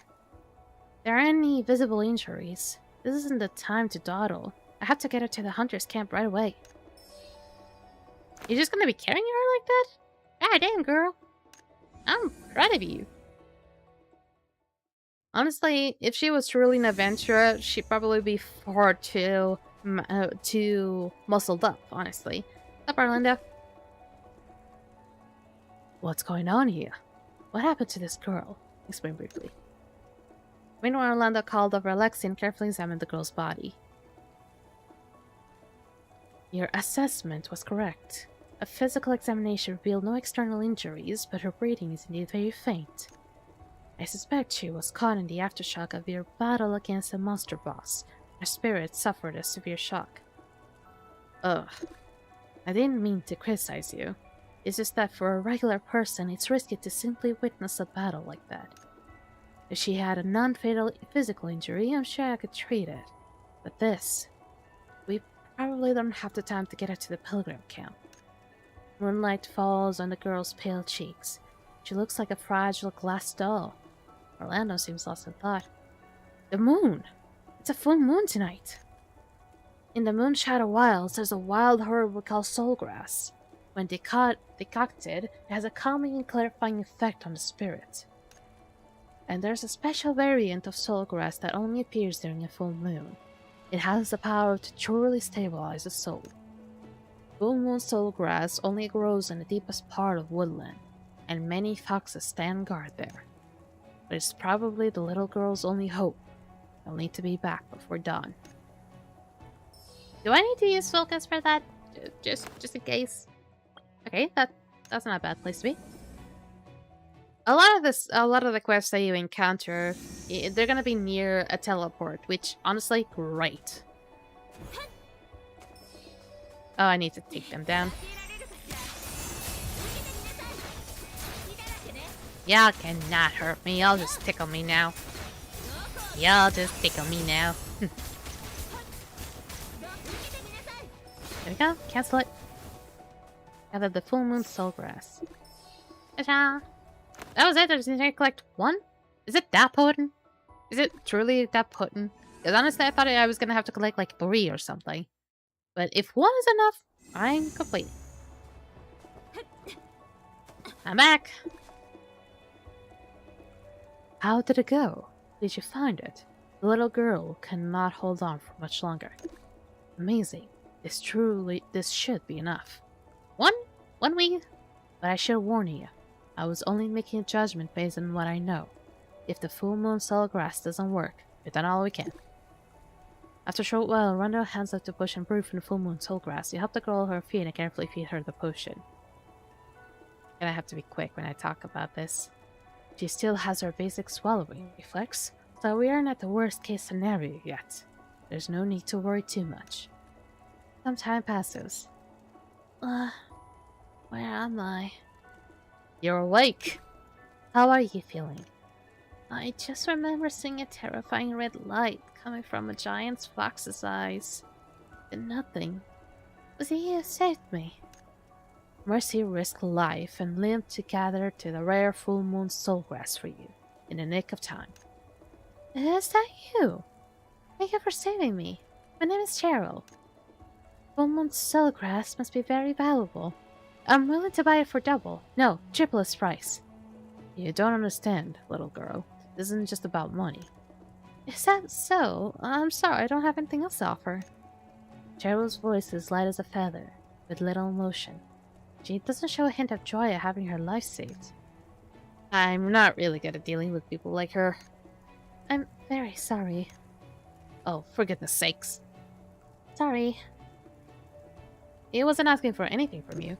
[SPEAKER 1] There aren't any visible injuries. This isn't the time to dawdle. I have to get her to the hunter's camp right away. You're just gonna be carrying her like that? God damn, girl. I'm proud of you. Honestly, if she was truly an adventurer, she'd probably be far too muscled up, honestly. What's up, Orlando? What's going on here? What happened to this girl? Explain briefly. Meanwhile, Orlando called over Alexi and carefully examined the girl's body. Your assessment was correct. A physical examination revealed no external injuries, but her breathing is indeed very faint. I suspect she was caught in the aftershock of your battle against a monster boss. Her spirit suffered a severe shock. Ugh. I didn't mean to criticize you. It's just that for a regular person, it's risky to simply witness a battle like that. If she had a non-fatal physical injury, I'm sure I could treat it. But this... we probably don't have the time to get her to the pilgrim camp. Moonlight falls on the girl's pale cheeks. She looks like a fragile glass doll. Orlando seems lost in thought. The moon! It's a full moon tonight! In the Moonshadow Wilds, there's a wild herb we call soulgrass. When decocted, it has a calming and clarifying effect on the spirit. And there's a special variant of soulgrass that only appears during a full moon. It has the power to truly stabilize the soul. Full moon soulgrass only grows in the deepest part of woodland, and many foxes stand guard there. But it's probably the little girl's only hope. They'll need to be back before dawn. Do I need to use focus for that? Just in case. Okay, that's not a bad place to be. A lot of the quests that you encounter, they're gonna be near a teleport, which honestly, great. Oh, I need to take them down. Y'all cannot hurt me. Y'all just tickle me now. Y'all just tickle me now. There we go. Cancel it. Gather the full moon soulgrass. Ta-da! That was it. I just need to collect one. Is it that potent? Is it truly that potent? Because honestly, I thought I was gonna have to collect like 3 or something. But if 1 is enough, I'm complete. I'm back! How did it go? Did you find it? The little girl cannot hold on for much longer. Amazing. This should be enough. One week? But I should warn you. I was only making a judgment based on what I know. If the full moon soul grass doesn't work, we've done all we can. After a short while, Randall hands up the potion brewed from the full moon soul grass. You help the girl her feet and carefully feed her the potion. And I have to be quick when I talk about this. She still has her basic swallowing reflex, so we aren't at the worst case scenario yet. There's no need to worry too much. Some time passes. Where am I? You're awake! How are you feeling? I just remember seeing a terrifying red light coming from a giant fox's eyes. And nothing. Was he who saved me? Mercy risked life and limb to gather to the rare full moon soulgrass for you, in the nick of time. Is that you? Thank you for saving me. My name is Cheryl. Full moon soulgrass must be very valuable. I'm willing to buy it for double, no, triple its price. You don't understand, little girl. This isn't just about money. Is that so? I'm sorry, I don't have anything else to offer. Cheryl's voice is light as a feather, with little emotion. She doesn't show a hint of joy at having her life saved. I'm not really good at dealing with people like her. I'm very sorry. Oh, for goodness sakes. Sorry. He wasn't asking for anything from you.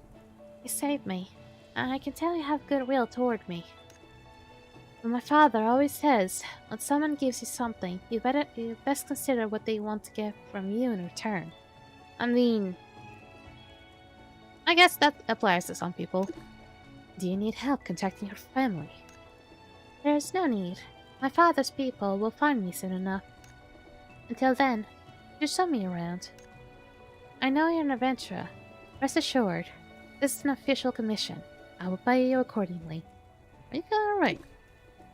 [SPEAKER 1] You saved me. I can tell you have goodwill toward me. But my father always says, when someone gives you something, you best consider what they want to get from you in return. I mean, I guess that applies to some people. Do you need help contacting your family? There is no need. My father's people will find me soon enough. Until then, you show me around. I know you're an adventurer. Rest assured, this is an official commission. I will pay you accordingly. Are you feeling alright?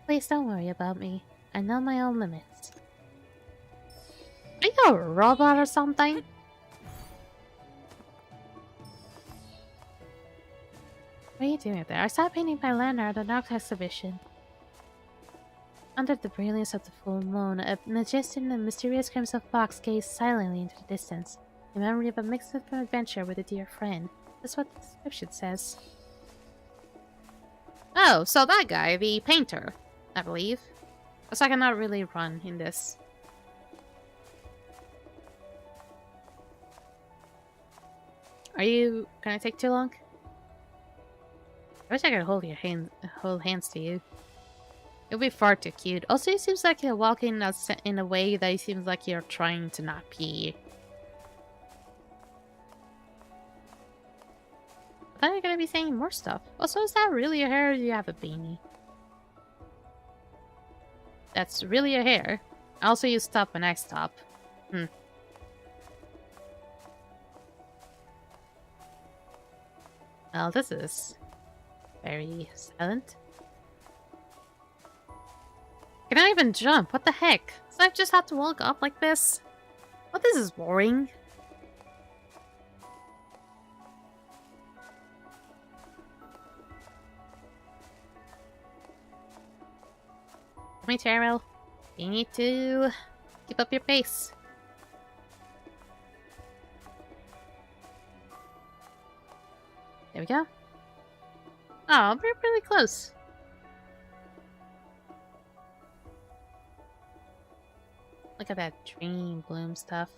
[SPEAKER 1] Please don't worry about me. I know my own limits. Are you a robot or something? What are you doing up there? I saw painting by Lana at an art exhibition. Under the brilliance of the full moon, a majestic and mysterious crimson fox gazed silently into the distance, the memory of a mixed up adventure with a dear friend. That's what the description says. Oh, so that guy, the painter, I believe. So I cannot really run in this. Are you gonna take too long? I wish I could hold hands to you. It would be far too cute. Also, it seems like you're walking in a way that it seems like you're trying to not pee. I thought you were gonna be saying more stuff. Also, is that really your hair or do you have a beanie? That's really your hair. Also, you stop when I stop. Well, this is very silent. Can I even jump? What the heck? So I just have to walk up like this? Well, this is boring. Come here, Cheryl. You need to keep up your pace. There we go. Oh, we're really close. Look at that dream bloom stuff.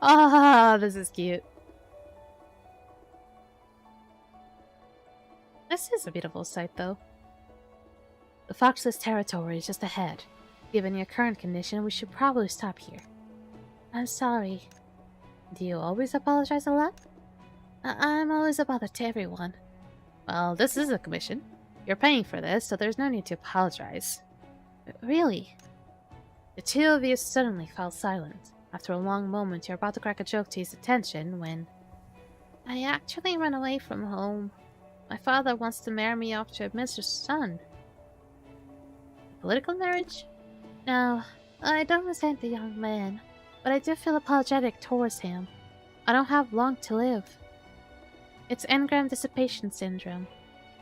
[SPEAKER 1] Ah, this is cute. This is a beautiful sight, though. The fox's territory is just ahead. Given your current condition, we should probably stop here. I'm sorry. Do you always apologize a lot? I'm always a bother to everyone. Well, this is a commission. You're paying for this, so there's no need to apologize. Really? The two of you suddenly fell silent. After a long moment, you're about to crack a joke to his attention when... I actually ran away from home. My father wants to marry me off to a minister's son. Political marriage? No, I don't resent the young man, but I do feel apologetic towards him. I don't have long to live. It's engram dissipation syndrome.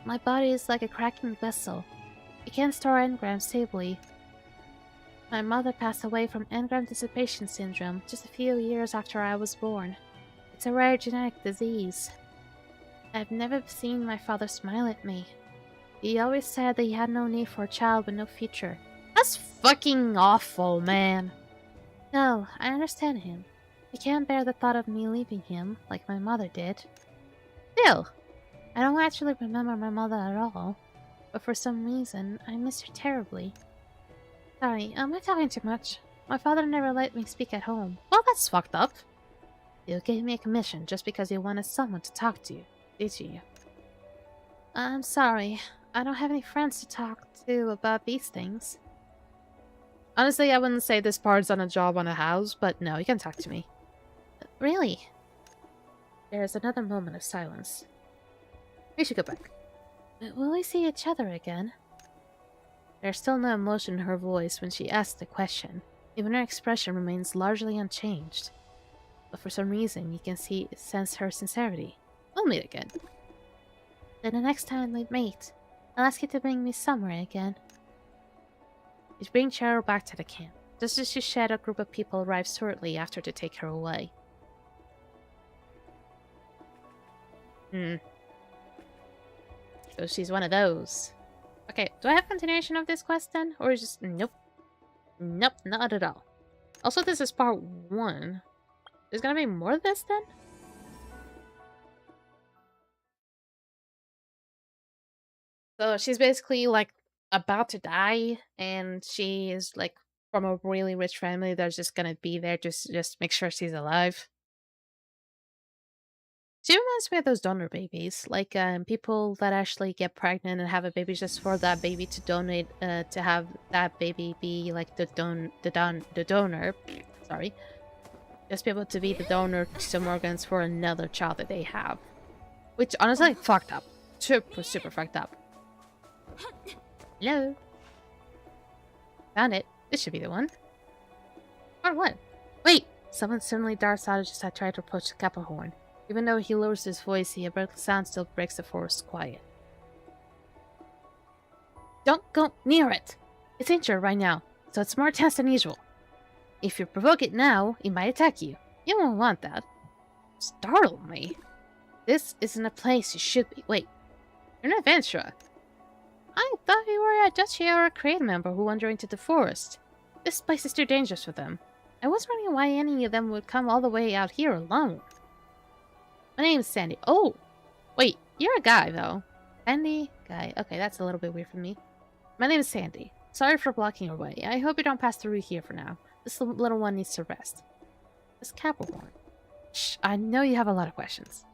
[SPEAKER 1] My body is like a cracking vessel. It can't store engrams stably. My mother passed away from engram dissipation syndrome just a few years after I was born. It's a rare genetic disease. I've never seen my father smile at me. He always said that he had no need for a child with no future. That's fucking awful, man. No, I understand him. He can't bear the thought of me leaving him, like my mother did. Still, I don't actually remember my mother at all, but for some reason, I miss her terribly. Sorry, am I talking too much? My father never let me speak at home. Well, that's fucked up. You gave me a commission just because you wanted someone to talk to, did you? I'm sorry. I don't have any friends to talk to about these things. Honestly, I wouldn't say this part's on a job on a house, but no, you can talk to me. Really? There is another moment of silence. We should go back. Will we see each other again? There's still no emotion in her voice when she asks the question. Even her expression remains largely unchanged. But for some reason, you can sense her sincerity. We'll meet again. Then the next time we meet, I'll ask you to bring me somewhere again. You bring Cheryl back to the camp. Just as she said, a group of people arrived shortly after to take her away. So she's one of those. Okay, do I have continuation of this quest then? Or is just... Nope. Nope, not at all. Also, this is part 1. There's gonna be more of this then? So she's basically like about to die, and she is like from a really rich family that's just gonna be there just make sure she's alive. She reminds me of those donor babies, like people that actually get pregnant and have a baby just for that baby to donate, to have that baby be like the donor. Sorry, just be able to be the donor to some organs for another child that they have, which honestly fucked up, super fucked up. Hello, found it. This should be the one. Or what? Wait! Someone suddenly darts out just as I try to approach the Kappa horn. Even though he lowers his voice, the abrupt sound still breaks the forest quiet. Don't go near it! It's injured right now, so it's more tense than usual. If you provoke it now, it might attack you. You won't want that. Startle me? This isn't a place you should be. Wait, you're an adventurer. I thought you were a duchy or a crane member who wandered into the forest. This place is too dangerous for them. I was wondering why any of them would come all the way out here alone. My name is Sandy. Oh! Wait, you're a guy, though. Sandy? Guy. Okay, that's a little bit weird for me. My name is Sandy. Sorry for blocking your way. I hope you don't pass through here for now. This little one needs to rest. This Capricorn. Shh, I know you have a lot of questions.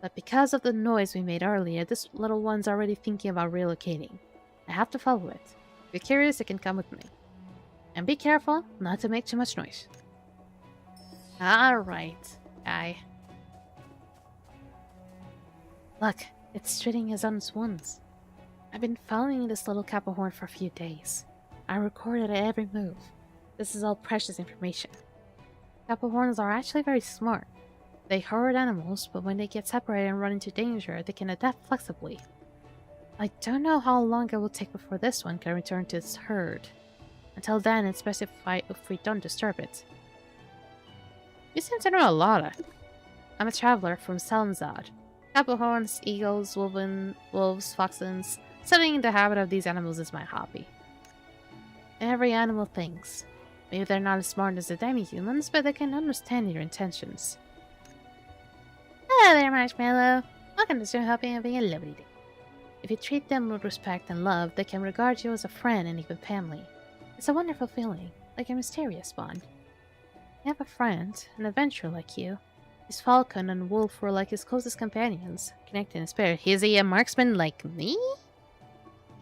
[SPEAKER 1] But because of the noise we made earlier, this little one's already thinking about relocating. I have to follow it. If you're curious, you can come with me. And be careful not to make too much noise. Alright, guy. Look, it's treating his own wounds. I've been following this little Capricorn for a few days. I recorded every move. This is all precious information. Capricorns are actually very smart. They herd animals, but when they get separated and run into danger, they can adapt flexibly. I don't know how long it will take before this one can return to its herd. Until then, it's best if we don't disturb it. You seem to know a lot. I'm a traveler from Salmzad. Capricorns, eagles, wolves, foxes. Studying the habit of these animals is my hobby. Every animal thinks. Maybe they're not as smart as the demi-humans, but they can understand your intentions. Hello there, Marshmallow. Welcome to Stream Helping and being a lovely day. If you treat them with respect and love, they can regard you as a friend and even family. It's a wonderful feeling, like a mysterious bond. You have a friend, an adventurer like you. His falcon and wolf were like his closest companions, connected in spirit. Is he a marksman like me?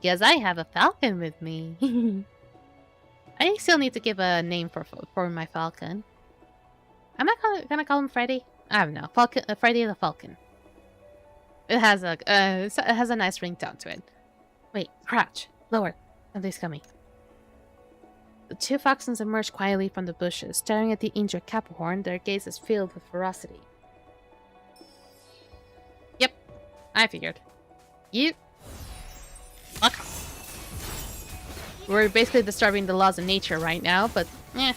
[SPEAKER 1] Because I have a falcon with me. I still need to give a name for my falcon. Am I gonna call him Freddy? I don't know. Falcon, Freddy the Falcon. It has a nice ringtone to it. Wait, crouch, lower. Something's coming. The two foxes emerge quietly from the bushes, staring at the injured Capricorn, their gazes filled with ferocity. Yep, I figured. You... Fuck off. We're basically disturbing the laws of nature right now, but eh.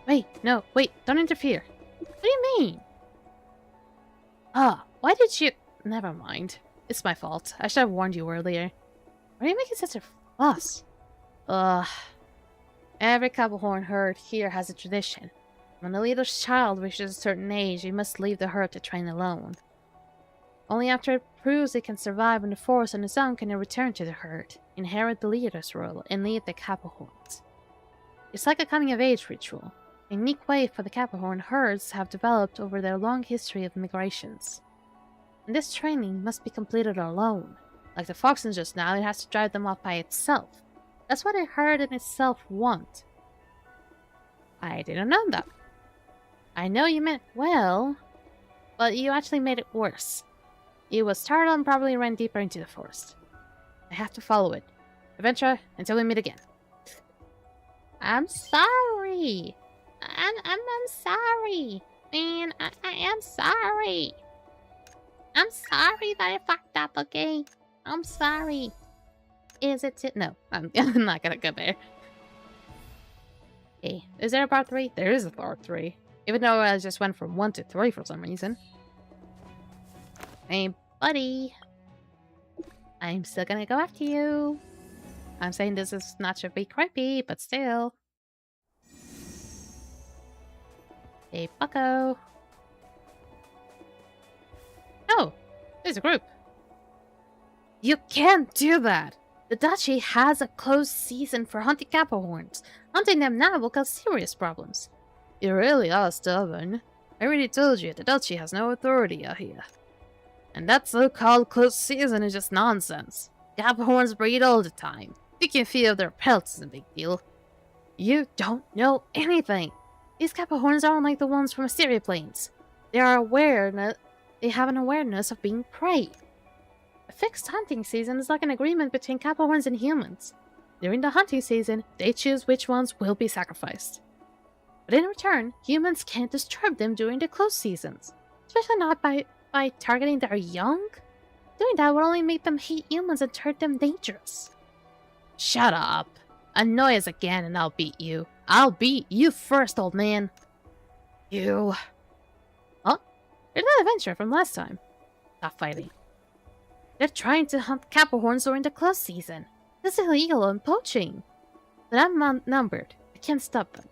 [SPEAKER 1] Wait, don't interfere. What do you mean? Why did you... Never mind. It's my fault. I should have warned you earlier. Why are you making such a fuss? Every Capricorn herd here has a tradition. When the leader's child reaches a certain age, he must leave the herd to train alone. Only after it proves it can survive in the forest on its own can it return to the herd, inherit the leader's role, and lead the Capricorns. It's like a coming-of-age ritual, a unique way for the Capricorn herds have developed over their long history of migrations. And this training must be completed alone. Like the foxes just now, it has to drive them off by itself. That's what a herd in itself want. I didn't know that. I know you meant well, but you actually made it worse. It was startled and probably ran deeper into the forest. I have to follow it. Adventure, until we meet again. I'm sorry. I'm sorry. Man, I am sorry. I'm sorry that I fucked up, okay? I'm sorry. Is it... No, I'm not gonna go there. Okay, is there a part 3? There is a part 3. Even though I just went from 1 to 3 for some reason. Hey, buddy. I'm still gonna go after you. I'm saying this is not to be creepy, but still. Hey, bucko. Oh, there's a group. You can't do that. The duchy has a closed season for hunting Capricorns. Hunting them now will cause serious problems. You really are stubborn. I already told you, the duchy has no authority out here. And that so-called closed season is just nonsense. Capricorns breed all the time. Taking fear of their pelts is a big deal. You don't know anything. These Capricorns aren't like the ones from Asteria Plains. They have an awareness of being prey. A fixed hunting season is like an agreement between Capricorns and humans. During the hunting season, they choose which ones will be sacrificed. But in return, humans can't disturb them during the closed seasons. Especially not by targeting their young. Doing that will only make them hate humans and turn them dangerous. Shut up. Annoy us again and I'll beat you. I'll beat you first, old man. You... Huh? You're that adventurer from last time. Stop fighting. They're trying to hunt Capricorns during the closed season. This is illegal and poaching. But I'm outnumbered. I can't stop them.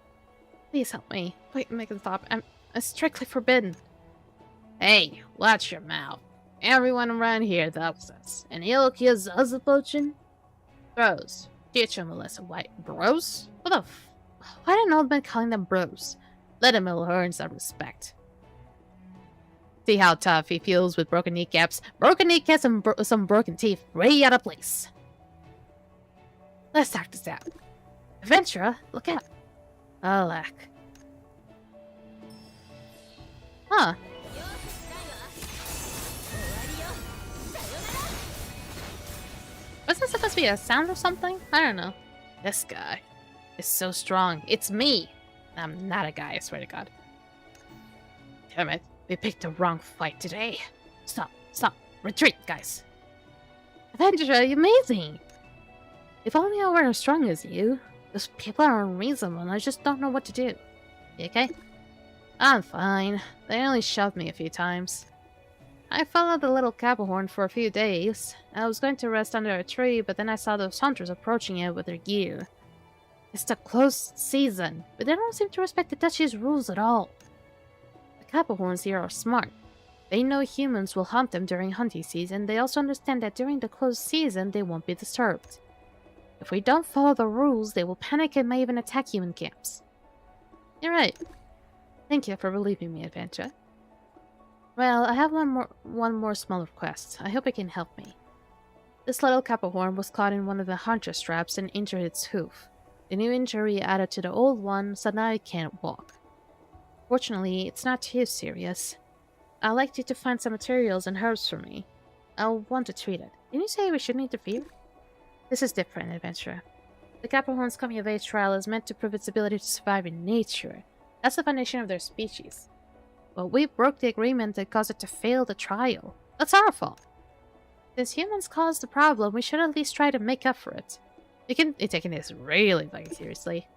[SPEAKER 1] Please help me. Please make them stop. I'm strictly forbidden. Hey, watch your mouth. Everyone around here loves us. And he'll accuse us of poaching? Bros. Teach him a lesson. White bros? What the f... Why don't old men calling them bros? Let him learn some respect. See how tough he feels with broken kneecaps. Broken kneecaps and some broken teeth. Way out of place. Let's talk this out. Adventurer, look out. Alack. Huh. Was that supposed to be a sound or something? I don't know. This guy is so strong. It's me. I'm not a guy, I swear to God. Damn it. We picked the wrong fight today. Stop. Retreat, guys. Adventurer, you're amazing. If only I were as strong as you. Those people are unreasonable and I just don't know what to do. You okay? I'm fine. They only shoved me a few times. I followed the little Capricorn for a few days. I was going to rest under a tree, but then I saw those hunters approaching it with their gear. It's the closed season, but they don't seem to respect the duchy's rules at all. The Capricorns here are smart. They know humans will hunt them during hunting season. They also understand that during the closed season, they won't be disturbed. If we don't follow the rules, they will panic and may even attack human camps. You're right. Thank you for relieving me, Avanti. Well, I have one more small request. I hope it can help me. This little Capricorn was caught in one of the hunter straps and injured its hoof. The new injury added to the old one, so now it can't walk. Fortunately, it's not too serious. I'd like you to find some materials and herbs for me. I'll want to treat it. Didn't you say we shouldn't interfere? This is different, adventurer. The Capricorn's coming-of-age trial is meant to prove its ability to survive in nature. That's the foundation of their species. But we broke the agreement that caused it to fail the trial. That's our fault. Since humans caused the problem, we should at least try to make up for it. You can be taking this really fucking seriously.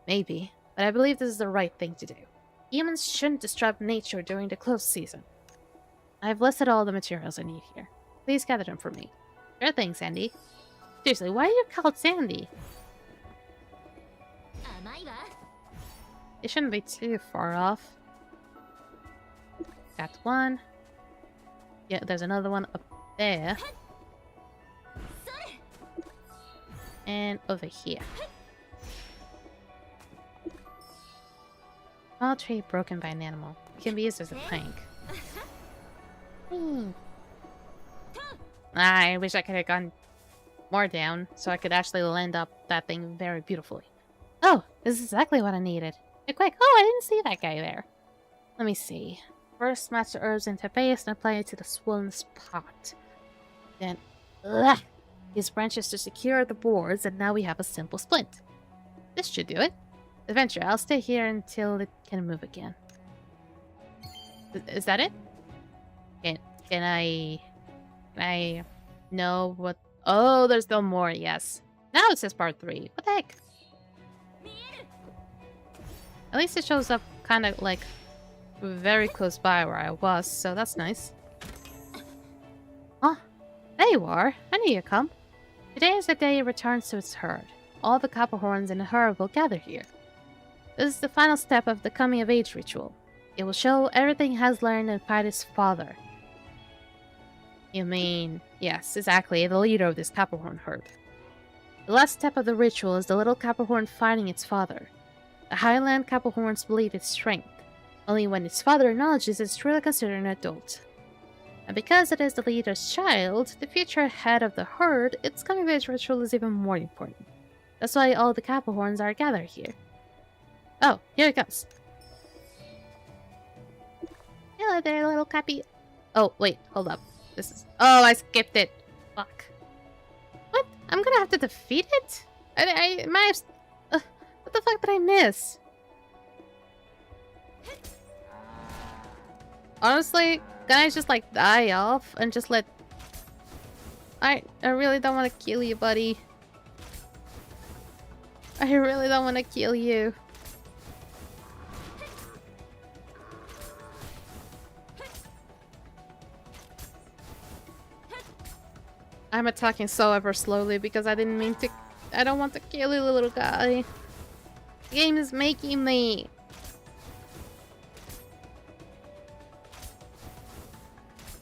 [SPEAKER 1] Maybe, but I believe this is the right thing to do. Humans shouldn't disrupt nature during the close season. I've listed all the materials I need here. Please gather them for me. Sure thing, Sandy. Seriously, why are you called Sandy? It shouldn't be too far off. Got one. Yeah, there's another one up there. And over here. Small tree broken by an animal. It can be used as a plank. I wish I could have gone more down so I could actually land up that thing very beautifully. Oh, this is exactly what I needed. Hey, quick. Oh, I didn't see that guy there. Let me see. First, smash the herbs into paste and apply it to the swollen spot. Then, use branches to secure the boards, and now we have a simple splint. This should do it. Adventure, I'll stay here until it can move again. Is that it? Can I know what... Oh, there's still more, yes. Now it says part 3. What the heck? At least it shows up kind of like very close by where I was, so that's nice. Oh, there you are. I knew you'd come. Today is the day it returns to its herd. All the Copperhorns in the herd will gather here. This is the final step of the coming-of-age ritual. It will show everything he has learned and fight his father. You mean... Yes, exactly, the leader of this Copperhorn herd. The last step of the ritual is the little Copperhorn fighting its father. The Highland Copperhorns believe its strength. Only when its father acknowledges it's truly considered an adult. And because it is the leader's child, the future head of the herd, its coming-of-age ritual is even more important. That's why all the Copperhorns are gathered here. Oh, here it comes. Hello there, little Cappy. Oh, wait, hold up. This is... Oh, I skipped it. Fuck. What? I'm gonna have to defeat it? I might have... what the fuck did I miss? Honestly, can I just like die off and just let... I really don't want to kill you, buddy. I really don't want to kill you. I'm attacking so ever slowly because I didn't mean to... I don't want to kill you, little guy. The game is making me...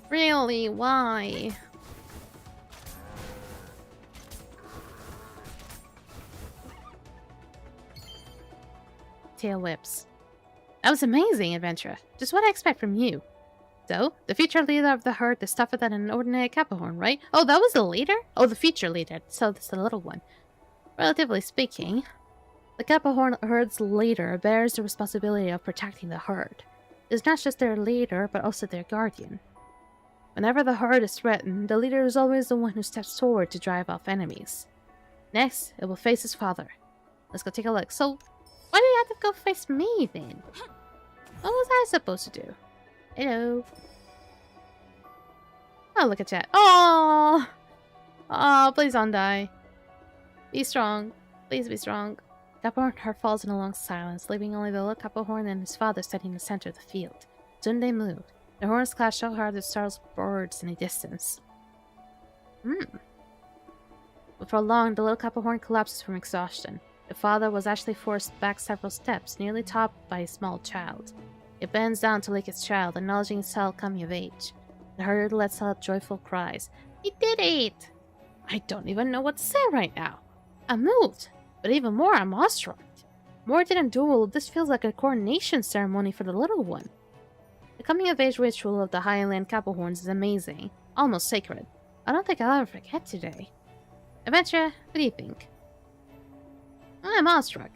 [SPEAKER 1] Really? Why? Tail whips. That was amazing, adventurer. Just what I expect from you. So, the future leader of the herd is tougher than an ordinary Copperhorn, right? Oh, that was the leader? Oh, the future leader. So, that's the little one. Relatively speaking, the Copperhorn herd's leader bears the responsibility of protecting the herd. It's not just their leader, but also their guardian. Whenever the herd is threatened, the leader is always the one who steps forward to drive off enemies. Next, it will face his father. Let's go take a look. So, why do you have to go face me, then? What was I supposed to do? Hello. Oh, look at that. Oh! Oh, please don't die. Be strong. Please be strong. Copperhorn herd falls in a long silence, leaving only the little Copperhorn and his father standing in the center of the field. Soon they move. Their horns clash so hard it startles birds in the distance. Before long, the little Copperhorn collapses from exhaustion. The father was actually forced back several steps, nearly topped by a small child. It bends down to lick its child, acknowledging its child coming of age. The herd lets out joyful cries. He did it! I don't even know what to say right now. I'm moved, but even more, I'm awestruck. More than a duel, this feels like a coronation ceremony for the little one. The coming-of-age ritual of the Highland Copperhorns is amazing, almost sacred. I don't think I'll ever forget today. Adventure, what do you think? I'm awestruck.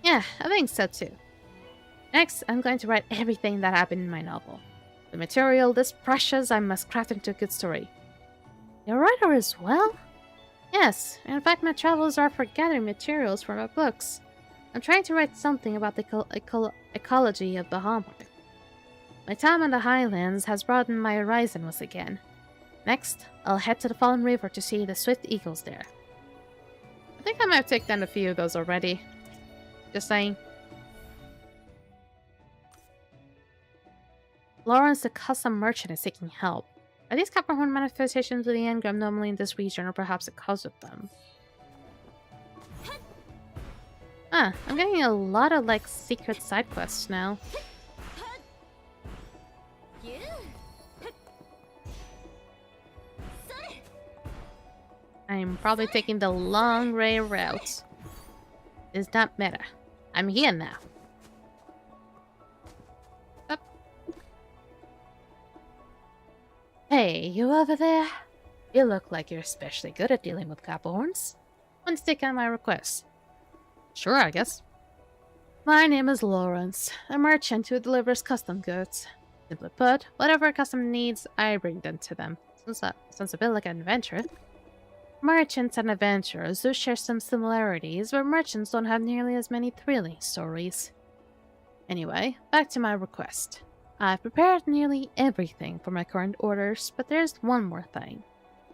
[SPEAKER 1] Yeah, I think so too. Next, I'm going to write everything that happened in my novel. The material this precious I must craft into a good story. You're a writer as well? Yes, in fact my travels are for gathering materials for my books. I'm trying to write something about the ecology of Bahamut. My time on the highlands has broadened my horizon once again. Next, I'll head to the Fallen River to see the swift eagles there. I think I might have taken down a few of those already. Just saying. Lawrence, the custom merchant, is seeking help. Are these Copperhorn manifestations of the engram normally in this region, or perhaps a cause of them? I'm getting a lot of, like, secret side quests now. I'm probably taking the long way route. It's not meta. I'm here now. Up. Hey, you over there? You look like you're especially good at dealing with Copperhorns. Want to take on my request? Sure, I guess. My name is Lawrence, a merchant who delivers custom goods. Simply put, whatever a customer needs, I bring them to them. Sounds a bit like an adventure. Merchants and adventurers do share some similarities, but merchants don't have nearly as many thrilling stories. Anyway, back to my request. I've prepared nearly everything for my current orders, but there's one more thing.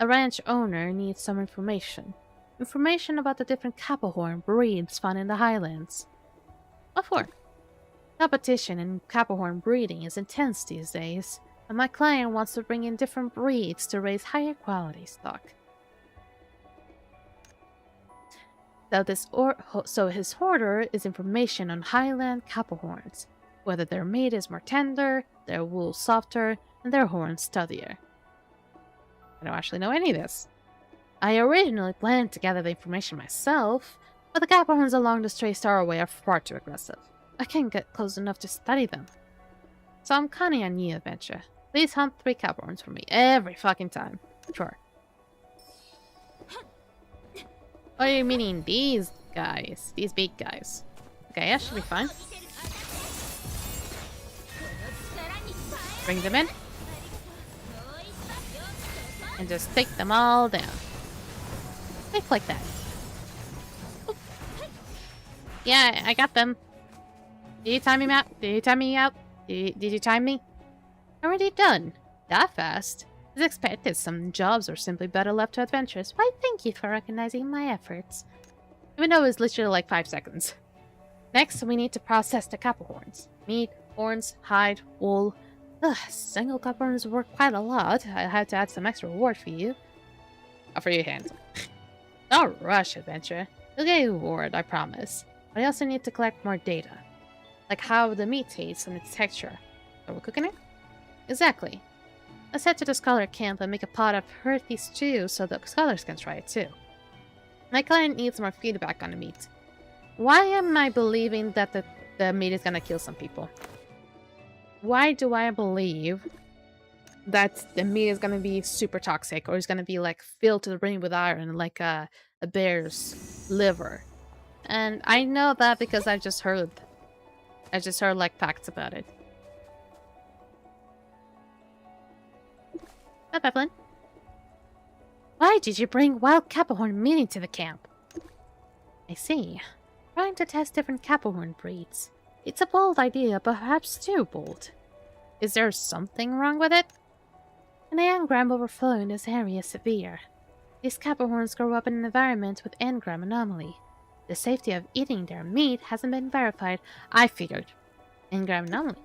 [SPEAKER 1] A ranch owner needs some information. Information about the different Copperhorn breeds found in the highlands. What for? Competition in Copperhorn breeding is intense these days, and my client wants to bring in different breeds to raise higher quality stock. So his order is information on highland Copperhorns, whether their meat is more tender, their wool softer, and their horns stuttier. I don't actually know any of this. I originally planned to gather the information myself, but the Copperhorns along the Stray Starway are far too aggressive. I can't get close enough to study them. So I'm counting on you, adventure. Please hunt 3 Copperhorns for me every fucking time. Sure. Oh, you're meaning these guys. These big guys. Okay, that should be fine. Bring them in. And just take them all down. Like that. Oop. Yeah, I got them. Did you time me out? Did you time me out? Did you time me? Already done. That fast. As expected, some jobs are simply better left to adventurers. Why, thank you for recognizing my efforts. Even though it was literally like 5 seconds. Next, we need to process the Copperhorns. Meat, horns, hide, wool. Single Copperhorns work quite a lot. I had to add some extra reward for you. I'll for your hand. No rush, adventure. You'll get a reward, I promise. But I also need to collect more data. Like how the meat tastes and its texture. Are we cooking it? Exactly. Let's head to the scholar camp and make a pot of hearty stew so the scholars can try it too. My client needs more feedback on the meat. Why am I believing that the meat is gonna kill some people? Why do I believe that the meat is gonna be super toxic or is gonna be like filled to the brim with iron like a bear's liver? And I know that because I just heard like facts about it. Hi, Evelyn. Why did you bring wild Copperhorn meat into the camp? I see. Trying to test different Copperhorn breeds. It's a bold idea, but perhaps too bold. Is there something wrong with it? An engram overflow in this area is severe. These Copperhorns grow up in an environment with engram anomaly. The safety of eating their meat hasn't been verified. I figured. Engram anomaly.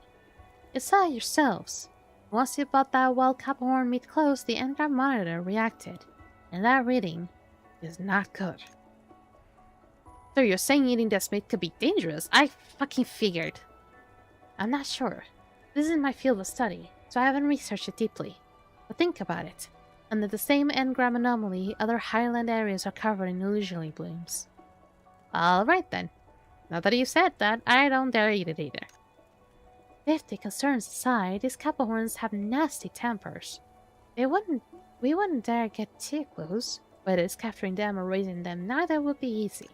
[SPEAKER 1] You saw it yourselves. Once you bought that wild Copperhorn meat close, the engram monitor reacted. And that reading is not good. So you're saying eating this meat could be dangerous? I fucking figured. I'm not sure. This isn't my field of study, so I haven't researched it deeply. But think about it. Under the same engram anomaly, other highland areas are covered in illusory blooms. Alright then. Now that you've said that, I don't dare eat it either. Safety concerns aside, these Copperhorns have nasty tempers. We wouldn't dare get too close, but it's capturing them or raising them neither would be easy.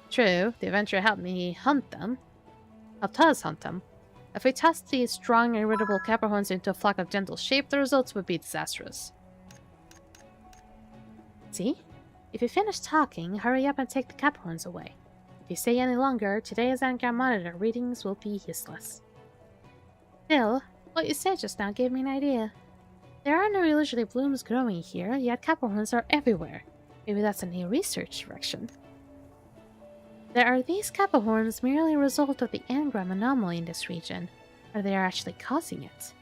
[SPEAKER 1] True, the adventurer helped us hunt them. If we tossed these strong, irritable Copperhorns into a flock of gentle sheep, the results would be disastrous. See? If you finish talking, hurry up and take the cap horns away. If you stay any longer, today's engram monitor readings will be useless. Still, what you said just now gave me an idea. There are no usually blooms growing here, yet capricorns are everywhere. Maybe that's a new research direction. Are these capricorns merely a result of the engram anomaly in this region, or they are actually causing it?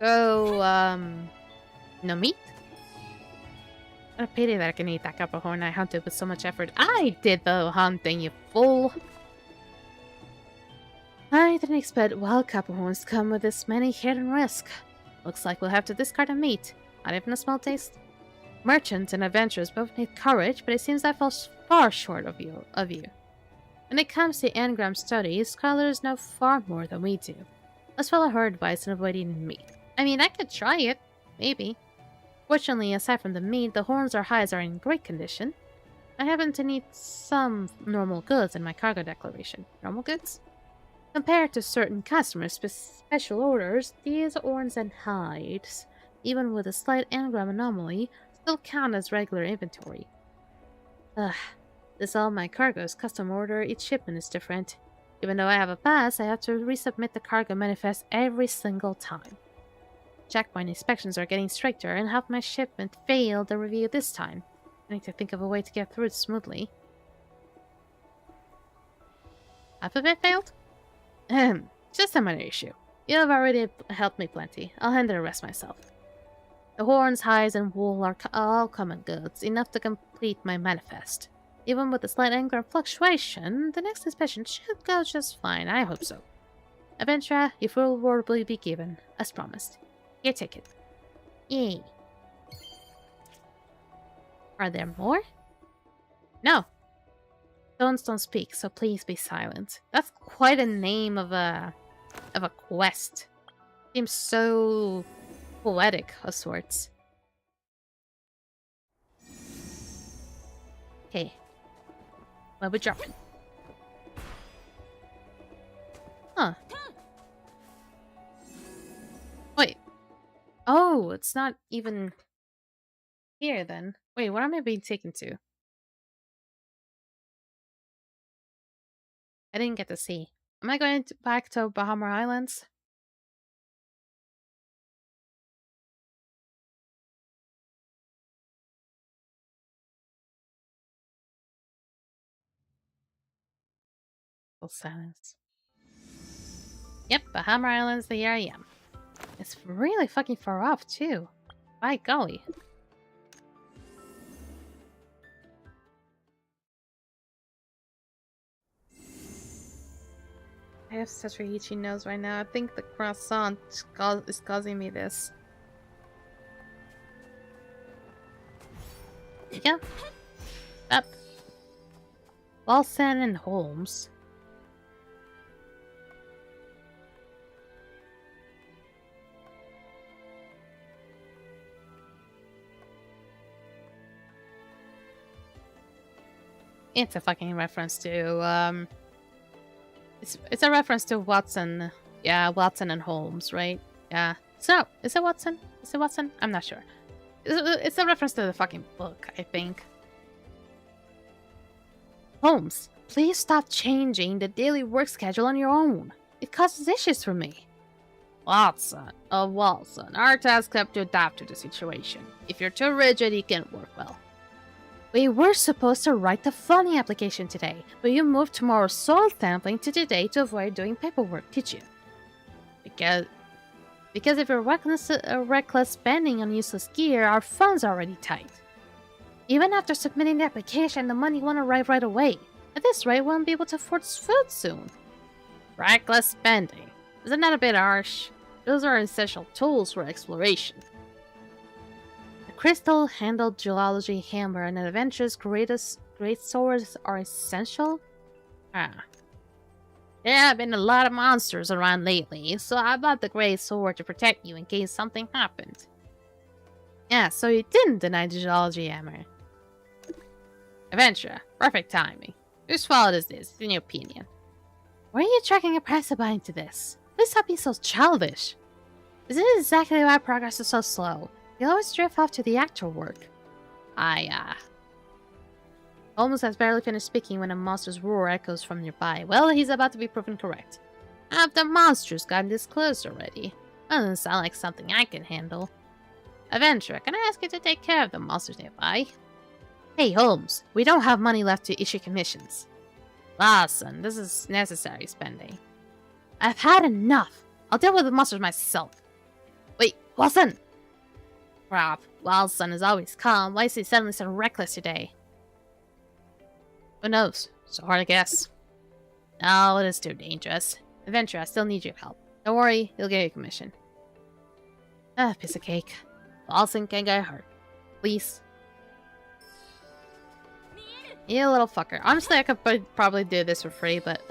[SPEAKER 1] So, no meat? What a pity that I can eat that capricorn I hunted with so much effort. I did the hunting, you fool! I didn't expect wild capricorns to come with this many hidden risks. Looks like we'll have to discard the meat. Not even a small taste. Merchants and adventurers both need courage, but it seems that falls far short of you. When it comes to engram studies, scholars know far more than we do. Let's follow her advice and avoid eating meat. I mean, I could try it. Maybe. Fortunately, aside from the meat, the horns or hides are in great condition. I happen to need some normal goods in my cargo declaration. Normal goods? Compared to certain customers' special orders, these horns and hides, even with a slight engram anomaly, still count as regular inventory. This all my cargo is custom order, each shipment is different. Even though I have a pass, I have to resubmit the cargo manifest every single time. Checkpoint inspections are getting stricter, and half my shipment failed the review this time. I need to think of a way to get through it smoothly. Half of it failed? Just a minor issue. You have already helped me plenty. I'll handle the rest myself. The horns, hides, and wool are all common goods, enough to complete my manifest. Even with a slight engram fluctuation, the next inspection should go just fine. I hope so. Aventra, your full reward will be given, as promised. Here, take it. Yay. Are there more? No. Stones don't speak, so please be silent. That's quite a name of a quest. Seems so poetic of sorts. Okay. Where we dropping? Huh. Wait. Oh, it's not even here then. Wait, what am I being taken to? I didn't get to see. Am I going back to Bahama Islands? Full silence. Yep, Bahama Islands, here I am. It's really fucking far off, too. By golly. I have such a itchy nose right now. I think the croissant is causing me this. Yeah. Up. Walson and Holmes. It's a fucking reference to, It's a reference to Watson. Yeah, Watson and Holmes, right? Yeah. So, is it Watson? Is it Watson? I'm not sure. It's a reference to the fucking book, I think. Holmes, please stop changing the daily work schedule on your own. It causes issues for me. Watson, our task have to adapt to the situation. If you're too rigid, it can't work well. We were supposed to write the funding application today, but you moved tomorrow's soil sampling to today to avoid doing paperwork, did you? Because if you're reckless spending on useless gear, our funds are already tight. Even after submitting the application, the money won't arrive right away. At this rate, we won't be able to afford food soon. Reckless spending. Isn't that a bit harsh? Those are essential tools for exploration. Crystal-handled geology hammer and an adventurer's great swords are essential? There have been a lot of monsters around lately, so I bought the great sword to protect you in case something happened. Yeah, so you didn't deny the geology hammer. Adventurer, perfect timing. Whose fault is this, in your opinion? Why are you tracking a Pratzapp into this? Please stop being so childish. This is exactly why progress is so slow. You always drift off to the actual work. Holmes has barely finished speaking when a monster's roar echoes from nearby. Well, he's about to be proven correct. Have the monsters gotten this close already? That doesn't sound like something I can handle. Adventurer, can I ask you to take care of the monsters nearby? Hey, Holmes, we don't have money left to issue commissions. Lawson, this is necessary spending. I've had enough. I'll deal with the monsters myself. Wait, Wilson! Crap, Wilson is always calm. Why is he suddenly so reckless today? Who knows? So hard to guess. No, it is too dangerous. Adventurer, I still need your help. Don't worry, you'll get your commission. Ah, piece of cake. Wilson can get hurt. Please. You little fucker. Honestly, I could probably do this for free, but,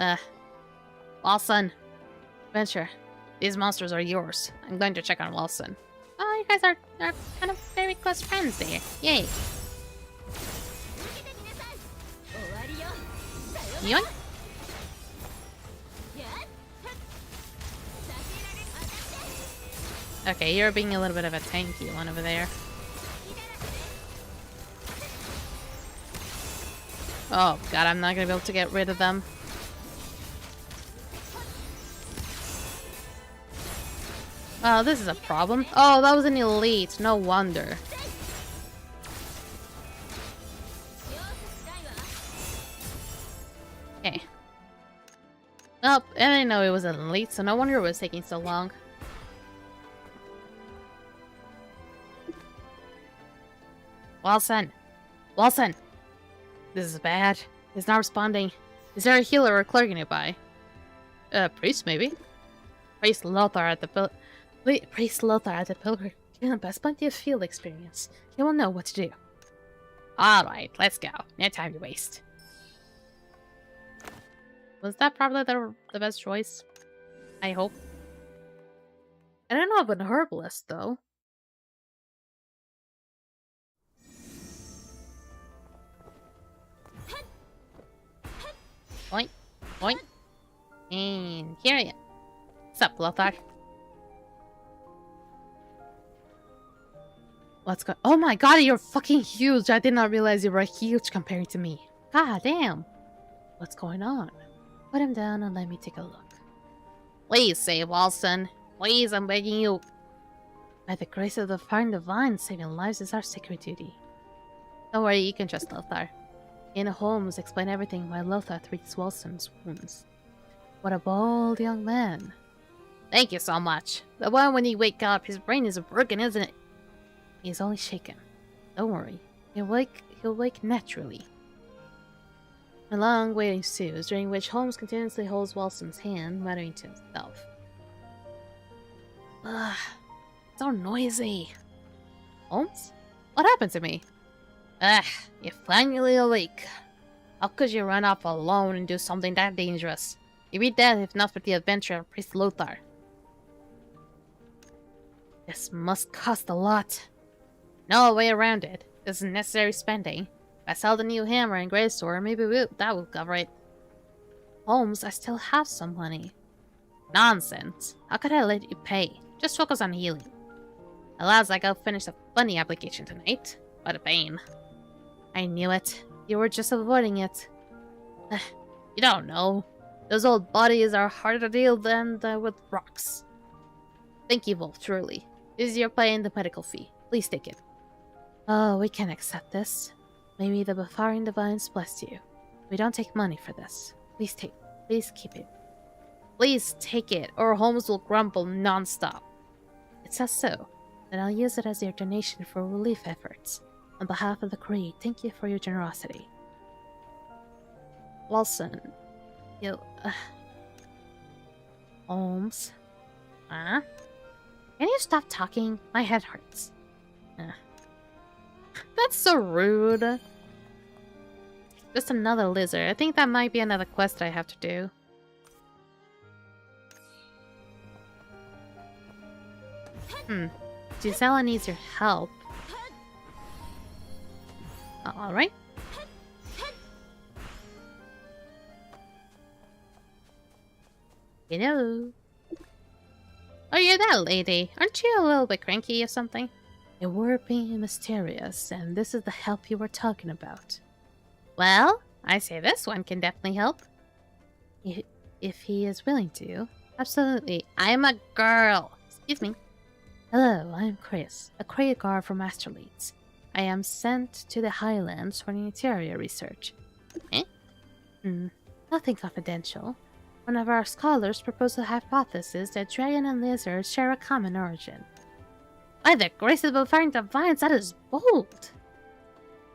[SPEAKER 1] Wilson. Adventurer, these monsters are yours. I'm going to check on Wilson. Oh, you guys are kind of very close friends there. Yay. Yoink. Okay, you're being a little bit of a tanky one over there. Oh god, I'm not gonna be able to get rid of them. Oh, this is a problem. Oh, that was an elite. No wonder. Okay. Oh, and I know it was an elite, so no wonder it was taking so long. Wilson! Wilson! This is bad. He's not responding. Is there a healer or a clerk nearby? Priest, maybe? Priest Lothar at the pilgrim. Given has plenty of field experience. He will know what to do. Alright, let's go. No time to waste. Was that probably the best choice? I hope. I don't know of an herbalist, though. Boink, boink. And here I am. What's up, Lothar? Let's go. Oh my god, you're fucking huge. I did not realize you were huge compared to me. God damn. What's going on? Put him down and let me take a look. Please save Wilson. Please, I'm begging you. By the grace of the Fire Divine, saving lives is our sacred duty. Don't worry, you can trust Lothar. In Holmes explain everything while Lothar treats Wilson's wounds. What a bold young man. Thank you so much. The one when you wake up, his brain is broken, isn't it? He's only shaken. Don't worry. He'll wake naturally. A long wait ensues, during which Holmes continuously holds Wilson's hand, muttering to himself. Ugh, so noisy. Holmes? What happened to me? Ugh, you're finally awake. How could you run off alone and do something that dangerous? You'd be dead if not for the adventure of Priest Lothar. This must cost a lot. No way around it. This is necessary spending. If I sell the new hammer and greatsword, maybe that will cover it. Holmes, I still have some money. Nonsense. How could I let you pay? Just focus on healing. Alas, I gotta finish a funny application tonight. What a pain. I knew it. You were just avoiding it. You don't know. Those old bodies are harder to deal than with rocks. Thank you both, truly. This is your pay and the medical fee. Please take it. Oh, we can't accept this. Maybe the Befarian Divines bless you. We don't take money for this. Please keep it. Please take it, or Holmes will grumble non-stop. It says so. Then I'll use it as your donation for relief efforts. On behalf of the Creed, thank you for your generosity. Wilson, you... Holmes? Huh? Can you stop talking? My head hurts. That's so rude. Just another lizard. I think that might be another quest I have to do. Gisela needs your help. Alright. Hello. Oh, you're that lady. Aren't you a little bit cranky or something? You were being mysterious, and this is the help you were talking about. Well, I say this one can definitely help. If he is willing to. Absolutely. I'm a girl. Excuse me. Hello, I'm Chris, a crate guard from Astraleads. I am sent to the Highlands for interior research. Eh? Nothing confidential. One of our scholars proposed a hypothesis that dragon and lizards share a common origin. By the grace of the Fire Divines, that is bold!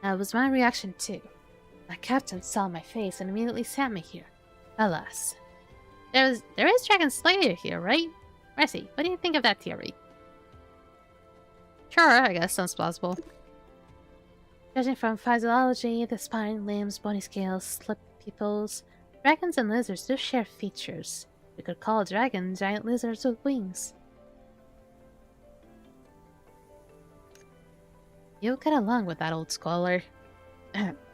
[SPEAKER 1] That was my reaction too. My captain saw my face and immediately sent me here. Alas. There is Dragon Slayer here, right? Mercy, what do you think of that theory? Sure, I guess sounds plausible. Judging from physiology, the spine, limbs, bony scales, slip pupils, dragons and lizards do share features. We could call a dragon giant lizards with wings. You'll get along with that old scholar.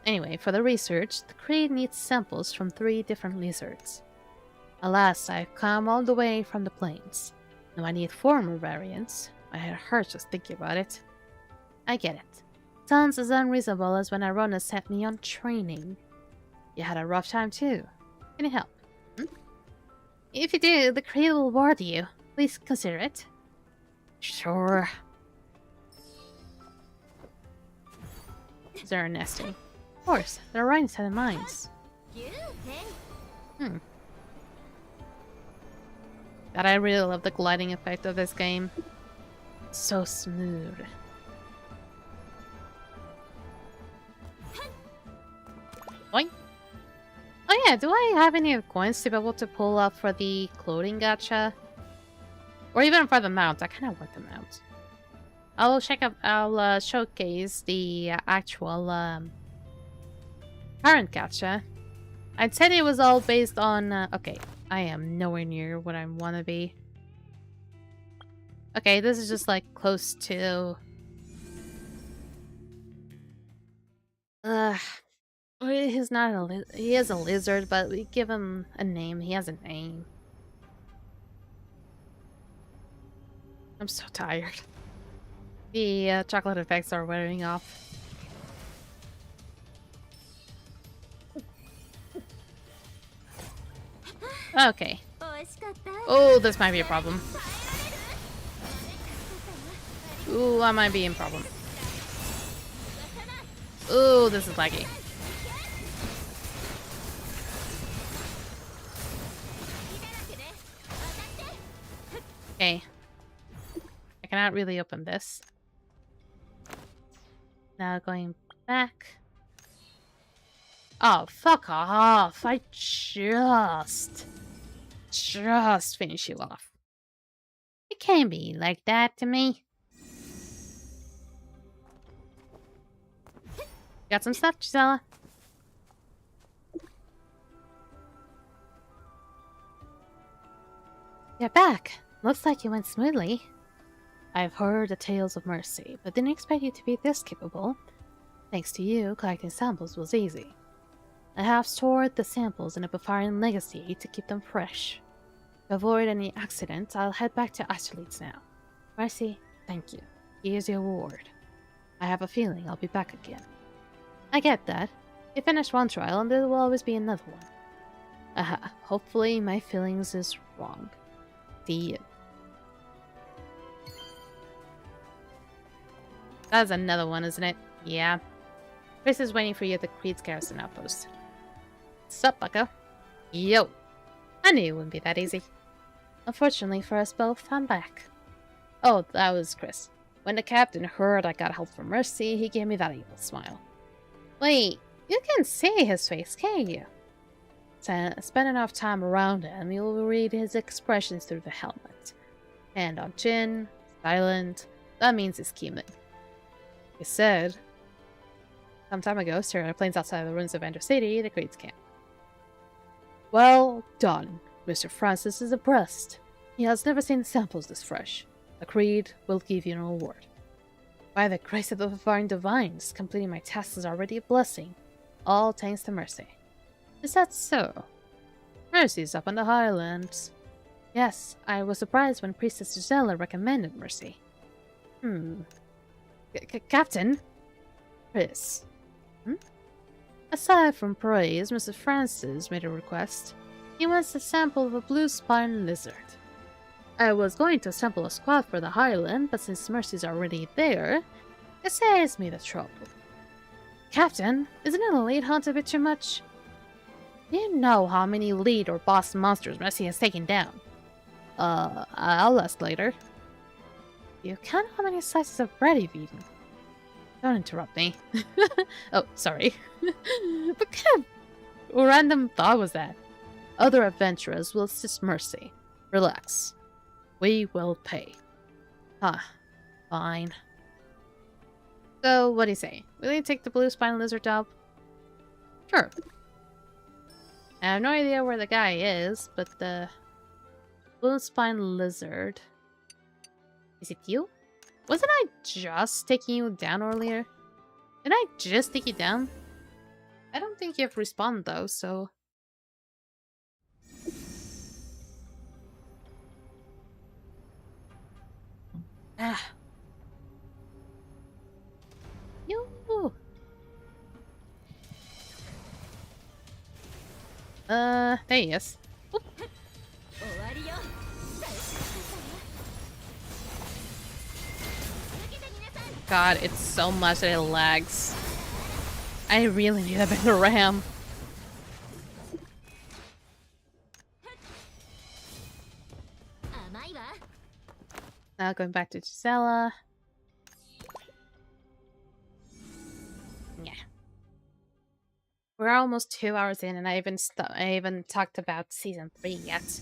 [SPEAKER 1] Anyway, for the research, the creed needs samples from 3 different lizards. Alas, I've come all the way from the plains. Now I need 4 more variants. My head hurts just thinking about it. I get it. Sounds as unreasonable as when Arona sent me on training. You had a rough time too. Can you help? If you do, the creed will reward you. Please consider it. Sure. Is there a nesting? Of course, there are right inside the mines. God, I really love the gliding effect of this game. It's so smooth. Boing. Oh yeah, do I have any coins to be able to pull up for the clothing gacha? Or even for the mount? I kind of want the mount. I'll showcase the actual current gacha. I'd said it was all based on... okay, I am nowhere near what I want to be. Okay, this is just like close to... he's not a he is a lizard, but we give him a name. He has a name. I'm so tired. The chocolate effects are wearing off. Okay. Oh, this might be a problem. Ooh, I might be in problem. Ooh, this is laggy. Okay. I cannot really open this. Now going back. Oh, fuck off. I just finish you off. It can't be like that to me. Got some stuff, Gisela? You're back. Looks like you went smoothly. I've heard the tales of Mercy, but didn't expect you to be this capable. Thanks to you, collecting samples was easy. I have stored the samples in a Bavarian legacy to keep them fresh. To avoid any accidents, I'll head back to Astraleads now. Mercy, thank you. Here's your reward. I have a feeling I'll be back again. I get that. You finished one trial and there will always be another one. Aha, hopefully my feelings is wrong. See you. That's another one, isn't it? Yeah. Chris is waiting for you at the Creed's garrison outpost. Sup, bucko? Yo! I knew it wouldn't be that easy. Unfortunately for us both, I'm back. Oh, that was Chris. When the captain heard I got help from Mercy, he gave me that evil smile. Wait, you can see his face, can't you? Spend enough time around him, you'll read his expressions through the helmet. Hand on chin, silent, that means he's scheming. He said, some time ago, staring at planes outside the ruins of Ender City, the Creed's camp. Well done. Mr. Francis is impressed. He has never seen samples this fresh. The Creed will give you an reward. By the grace of the Bavarian Divines, completing my task is already a blessing. All thanks to Mercy. Is that so? Mercy's up in the Highlands. Yes, I was surprised when Priestess Gisela recommended Mercy. Captain? Chris. Hmm? Aside from praise, Mr. Francis made a request. He wants a sample of a blue-spine lizard. I was going to sample a squad for the Highland, but since Mercy's already there, it saves me the trouble. Captain, isn't an elite hunt a bit too much? Do you know how many elite or boss monsters Mercy has taken down? I'll ask later. You count how many slices of bread you've eaten? Don't interrupt me. Oh, sorry. What kind of random thought was that? Other adventurers will assist Mercy. Relax. We will pay. Fine. So, what do you say? Will you take the blue spine lizard job? Sure. I have no idea where the guy is, but the blue spine lizard... Is it you? Wasn't I just taking you down earlier? Did I just take you down? I don't think you've respawned though, so... Ah. Yoo! There he is. Oop. God, it's so much that it lags. I really need a better RAM. Now going back to Gisela. Yeah. We're almost 2 hours in and I haven't talked about season 3 yet.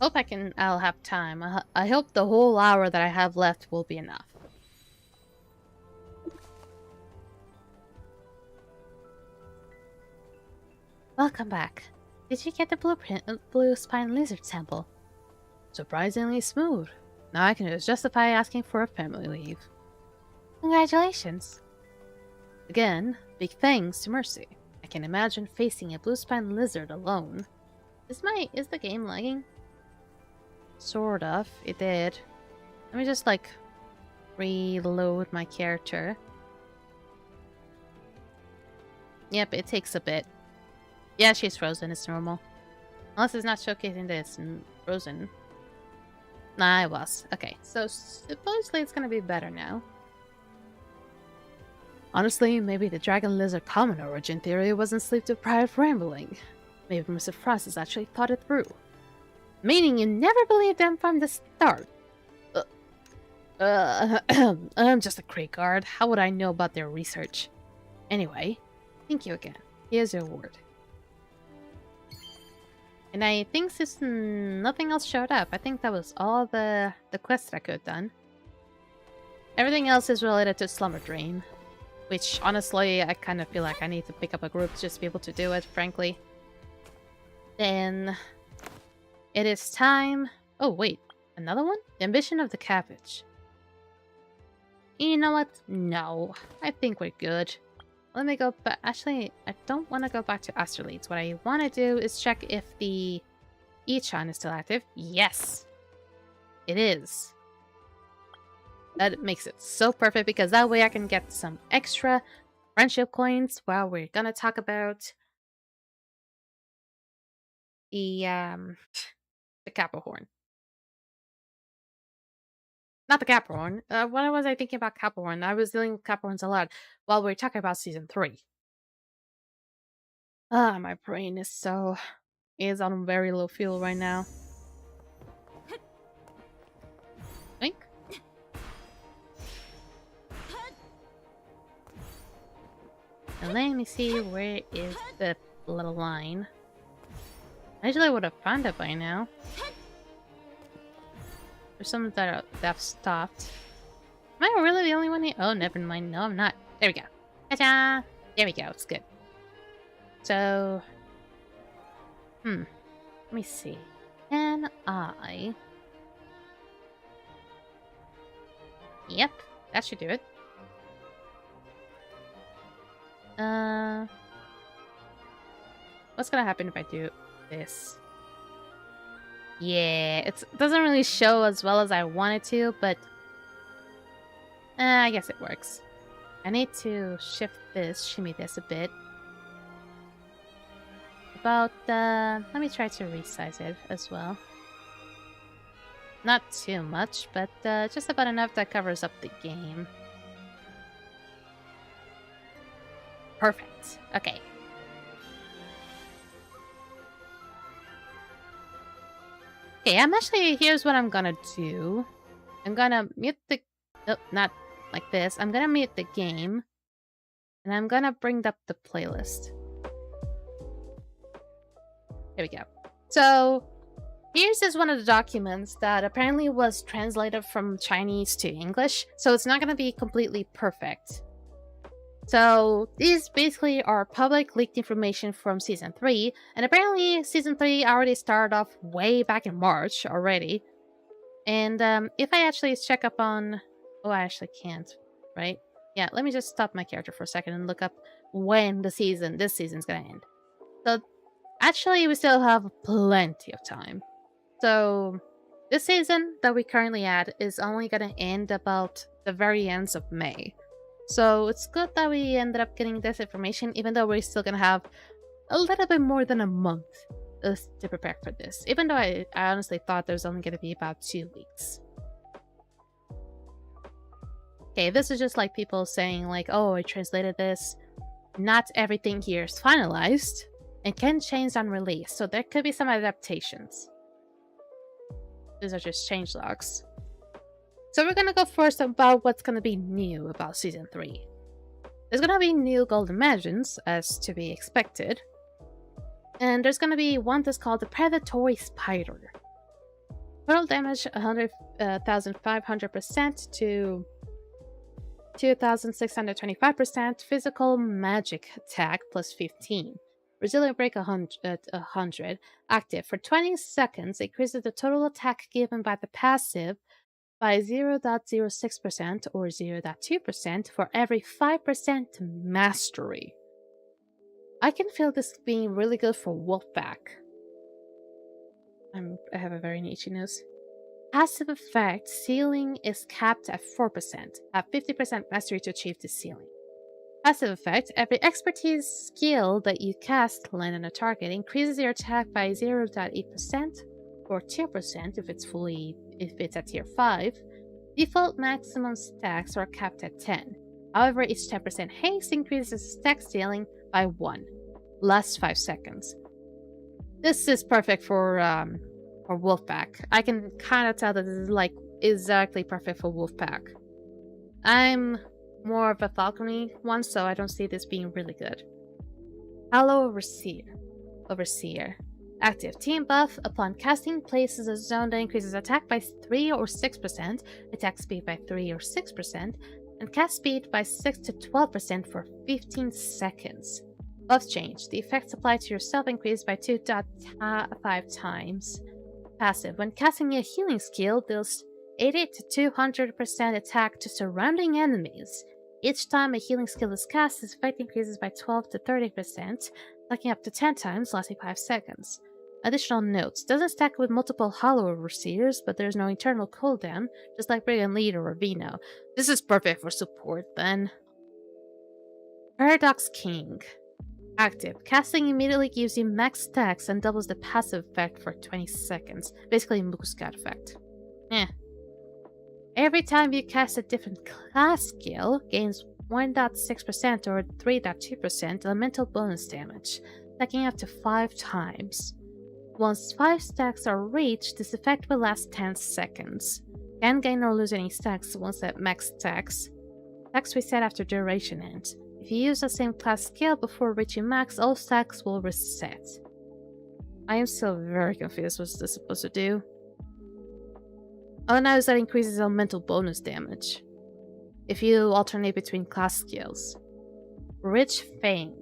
[SPEAKER 1] I'll have time. I hope the whole hour that I have left will be enough. Welcome back. Did you get the blueprint blue spine lizard sample? Surprisingly smooth. Now I can just justify asking for a family leave. Congratulations. Again, big thanks to Mercy. I can imagine facing a blue spine lizard alone. Is the game lagging? Sort of. It did. Let me just like reload my character. Yep, it takes a bit. Yeah, she's frozen. It's normal. Unless it's not showcasing this and frozen. Nah, it was. Okay, so supposedly it's gonna be better now. Honestly, maybe the dragon lizard common origin theory wasn't sleep-deprived rambling. Maybe Mr. Francis actually thought it through. Meaning you never believed them from the start. I'm just a crate guard. How would I know about their research? Anyway, thank you again. Here's your award. And I think since nothing else showed up, I think that was all the quests I could have done. Everything else is related to Slumber Dream. Which, honestly, I kind of feel like I need to pick up a group just to be able to do it, frankly. Then... it is time... Oh, wait. Another one? The Ambition of the Cabbage. You know what? No. I think we're good. Let me go back. Actually, I don't want to go back to Astraleads. What I want to do is check if the Echan is still active. Yes! It is. That makes it so perfect because that way I can get some extra friendship coins while we're gonna talk about the Capricorn. Not the Capricorn. What was I thinking about Capricorn? I was dealing with Capricorns a lot while we were talking about season 3. My brain is on very low fuel right now. Think. And let me see, where is the little line? I usually would have found it by now. There's some that have stopped. Am I really the only one here? Oh, never mind. No, I'm not. There we go. Ta-da! There we go. It's good. So... let me see. Can I... Yep. That should do it. What's gonna happen if I do this? Yeah, it doesn't really show as well as I want it to, but I guess it works. I need to shift this, shimmy this a bit. Let me try to resize it as well. Not too much, but just about enough that covers up the game. Perfect. Okay. Okay, here's what I'm gonna do. I'm gonna mute the... Nope, not like this. I'm gonna mute the game. And I'm gonna bring up the playlist. Here we go. So, here's is one of the documents that apparently was translated from Chinese to English. So it's not gonna be completely perfect. So these basically are public leaked information from Season 3, and apparently Season 3 already started off way back in March already. And if I actually check up on... Oh, I actually can't, right? Yeah, let me just stop my character for a second and look up when this season's gonna end. So actually we still have plenty of time. So this season that we currently at is only gonna end about the very ends of May. So it's good that we ended up getting this information, even though we're still gonna have a little bit more than a month to prepare for this. Even though I honestly thought there was only gonna be about 2 weeks. Okay, this is just like people saying like, oh, I translated this. Not everything here is finalized and can change on release, so there could be some adaptations. These are just changelogs. So we're gonna go first about what's gonna be new about Season 3. There's gonna be new golden magions, as to be expected. And there's gonna be one that's called the Predatory Spider. Total damage 100,500% to 2,625%. Physical magic attack plus 15. Resilient break 100. Active for 20 seconds. Increases the total attack given by the passive by 0.06% or 0.2% for every 5% mastery. I can feel this being really good for Wolfpack. I have a very niche nose. Passive effect, ceiling is capped at 4%. Have 50% mastery to achieve the ceiling. Passive effect, every expertise skill that you cast land on a target increases your attack by 0.8% or 2% if it's at tier 5. Default maximum stacks are capped at 10. However, each 10% haste increases stack ceiling by 1. Lasts 5 seconds. This is perfect for Wolfpack. I can kind of tell that this is like exactly perfect for Wolfpack. I'm more of a falconry one, so I don't see this being really good. Hollow Overseer. Active team buff. Upon casting, places a zone that increases attack by 3 or 6%, attack speed by 3 or 6%, and cast speed by 6 to 12% for 15 seconds. Buff change. The effects applied to yourself increase by 2.5 times. Passive. When casting a healing skill, deals 80 to 200% attack to surrounding enemies. Each time a healing skill is cast, this effect increases by 12 to 30%, stacking up to 10 times, lasting 5 seconds. Additional notes. Doesn't stack with multiple Hollow Overseers, but there's no internal cooldown, just like Brigand Leader or Vino. This is perfect for support, then. Paradox King. Active. Casting immediately gives you max stacks and doubles the passive effect for 20 seconds. Basically, Muscat effect. Every time you cast a different class skill, gains 1.6% or 3.2% elemental bonus damage, stacking up to 5 times. Once 5 stacks are reached, this effect will last 10 seconds. Can't gain or lose any stacks once at max stacks. Stacks reset after duration ends. If you use the same class skill before reaching max, all stacks will reset. I am still very confused what this is supposed to do. All I know is that increases elemental bonus damage if you alternate between class skills. Rich Fang.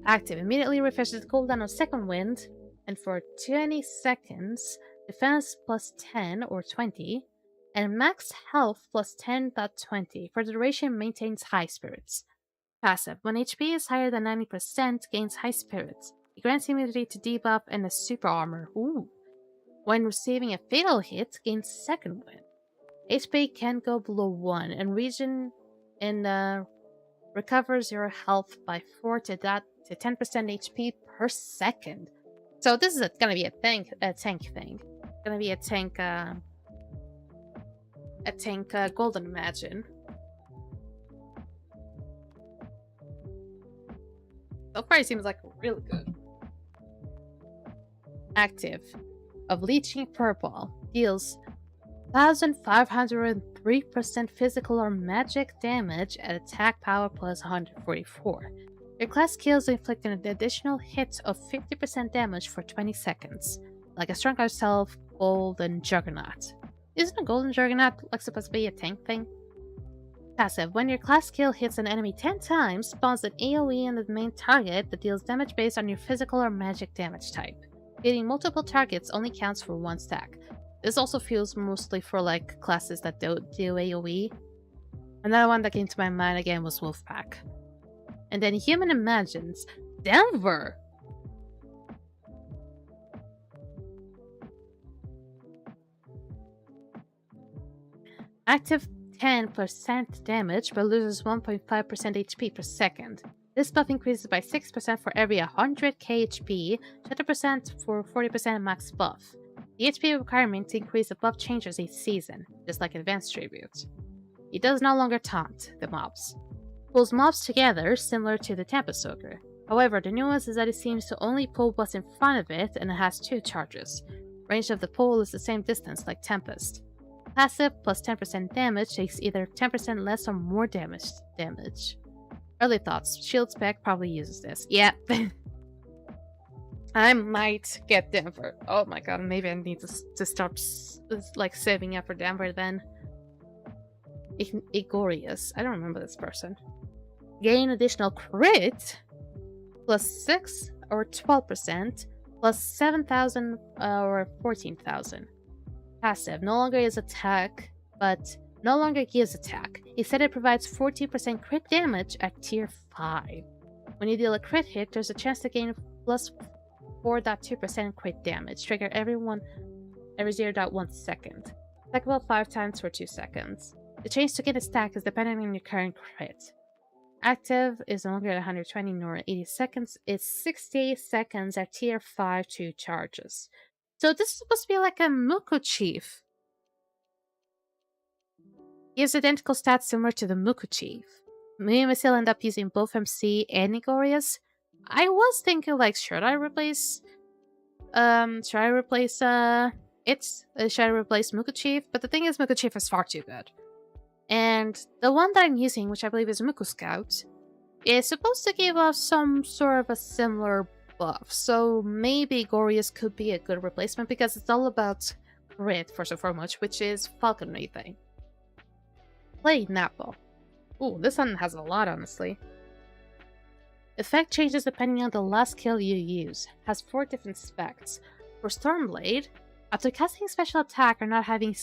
[SPEAKER 1] Active. Immediately refreshes the cooldown of Second Wind, and for 20 seconds, defense plus 10 or 20, and max health plus 10.20. For the duration, maintains high spirits. Passive. When HP is higher than 90%, gains high spirits. It grants immunity to debuff and a super armor. Ooh. When receiving a fatal hit, gains Second Wind. HP can go below 1, and region and recovers your health by 4 to 10% HP per second. So this is gonna be a tank thing. Gonna be a tank golden imagine. So far it seems like really good. Active of Leeching Purple deals 1503% physical or magic damage at attack power plus 144. Your class skills inflict an additional hit of 50% damage for 20 seconds, like a Strong Self Golden Juggernaut. Isn't a Golden Juggernaut like supposed to be a tank thing? Passive. When your class skill hits an enemy 10 times, spawns an AoE on the main target that deals damage based on your physical or magic damage type. Hitting multiple targets only counts for 1 stack. This also feels mostly for like classes that don't do AoE. Another one that came to my mind again was Wolfpack. And then Human Imagines Denver! Active 10% damage but loses 1.5% HP per second. This buff increases by 6% for every 100k HP, 20% for 40% max buff. The HP requirement to increase the buff changes each season, just like Advanced Tribute. It does no longer taunt the mobs. Pulls mobs together, similar to the Tempest Ogre. However, the nuance is that it seems to only pull what's in front of it and it has 2 charges. Range of the pull is the same distance like Tempest. Passive plus 10% damage takes either 10% less or more damage. Early thoughts. Shield spec probably uses this. Yeah. I might get Denver. Oh my god, maybe I need to start like saving up for Denver then. Igorius. I don't remember this person. Gain additional crit plus 6 or 12% plus 7,000 or 14,000. Passive. No longer is attack, but no longer gives attack. Instead, it provides 14% crit damage at tier 5. When you deal a crit hit, there's a chance to gain plus 4.2% crit damage. Trigger every 0.1 second. Stackable 5 times for 2 seconds. The change to get a stack is dependent on your current crit. Active is no longer at 120 nor 80 seconds. It's 68 seconds at tier 5 2 charges. So this is supposed to be like a Muku Chief. Gives identical stats similar to the Muku Chief. Me and Vasil end up using both MC and Igorius. I was thinking like, should I replace Muku Chief? But the thing is, Muku Chief is far too good. And the one that I'm using, which I believe is Muku Scout, is supposed to give off some sort of a similar buff. So maybe Igorius could be a good replacement because it's all about crit first and foremost, which is falconry thing. Play Napo. Ooh, this one has a lot, honestly. Effect changes depending on the last skill you use. Has 4 different specs. For Stormblade, after casting special attack or not having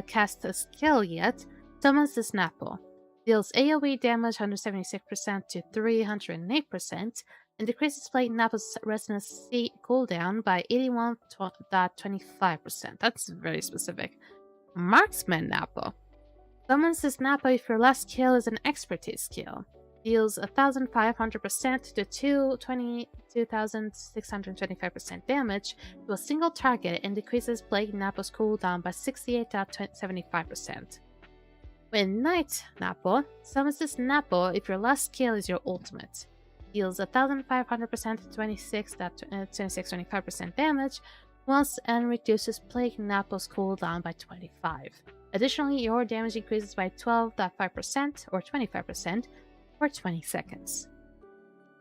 [SPEAKER 1] cast a skill yet, summons this Napo. Deals AoE damage 176% to 308%, and decreases Plate Napo's Resonance cooldown by 81.25%. That's very specific. Marksman Napo. Summons this Napo if your last skill is an expertise skill. Deals 1,500% to 22,625% damage to a single target and decreases Plague Napo's cooldown by 68.75%. When Knight Napo, summons this Napo if your last skill is your ultimate. Deals 1,500% to 26.25% damage once and reduces Plague Napo's cooldown by 25. Additionally, your damage increases by 12.5% or 25% for 20 seconds.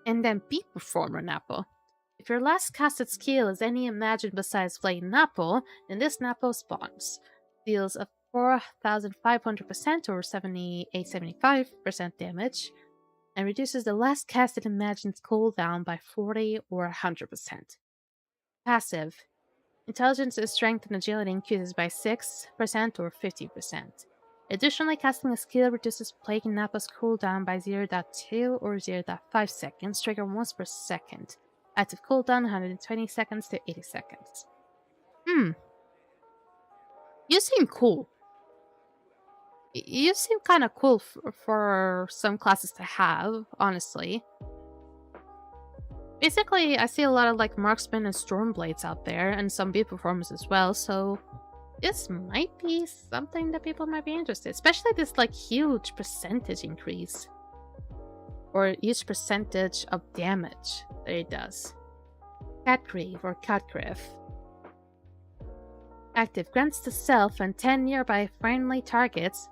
[SPEAKER 1] And then Beat Performer Napo. If your last casted skill is any imagined besides Plague Napo, then this Napo spawns. Deals a 4,500% or 75% damage, and reduces the last casted imagined cooldown by 40 or 100%. Passive. Intelligence, strength, and agility increases by 6% or 50%. Additionally, casting a skill reduces Plague Napo's cooldown by 0.2 or 0.5 seconds, trigger once per second. Active cooldown 120 seconds to 80 seconds. You seem cool. You seem kind of cool for some classes to have, honestly. Basically, I see a lot of like marksmen and stormblades out there, and some beat performers as well, so this might be something that people might be interested, especially this like huge percentage increase. Or huge percentage of damage that it does. Catgreave or Catgriff. Active grants the self and 10 nearby friendly targets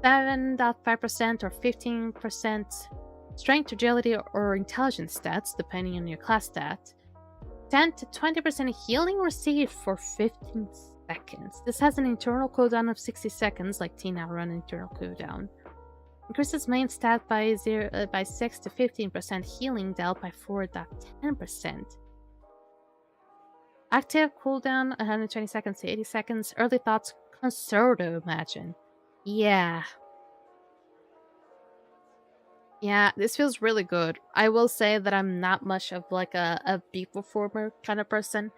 [SPEAKER 1] 7.5% or 15% strength, agility, or intelligence stats, depending on your class stat. 10 to 20% healing received for 15 seconds. This has an internal cooldown of 60 seconds, like Tina run internal cooldown. Increases main stat by 6 to 15%, healing dealt by 4.10%. Active cooldown 120 seconds to 80 seconds. Early thoughts concerto imagine. Yeah, this feels really good. I will say that I'm not much of like a beat performer kind of person,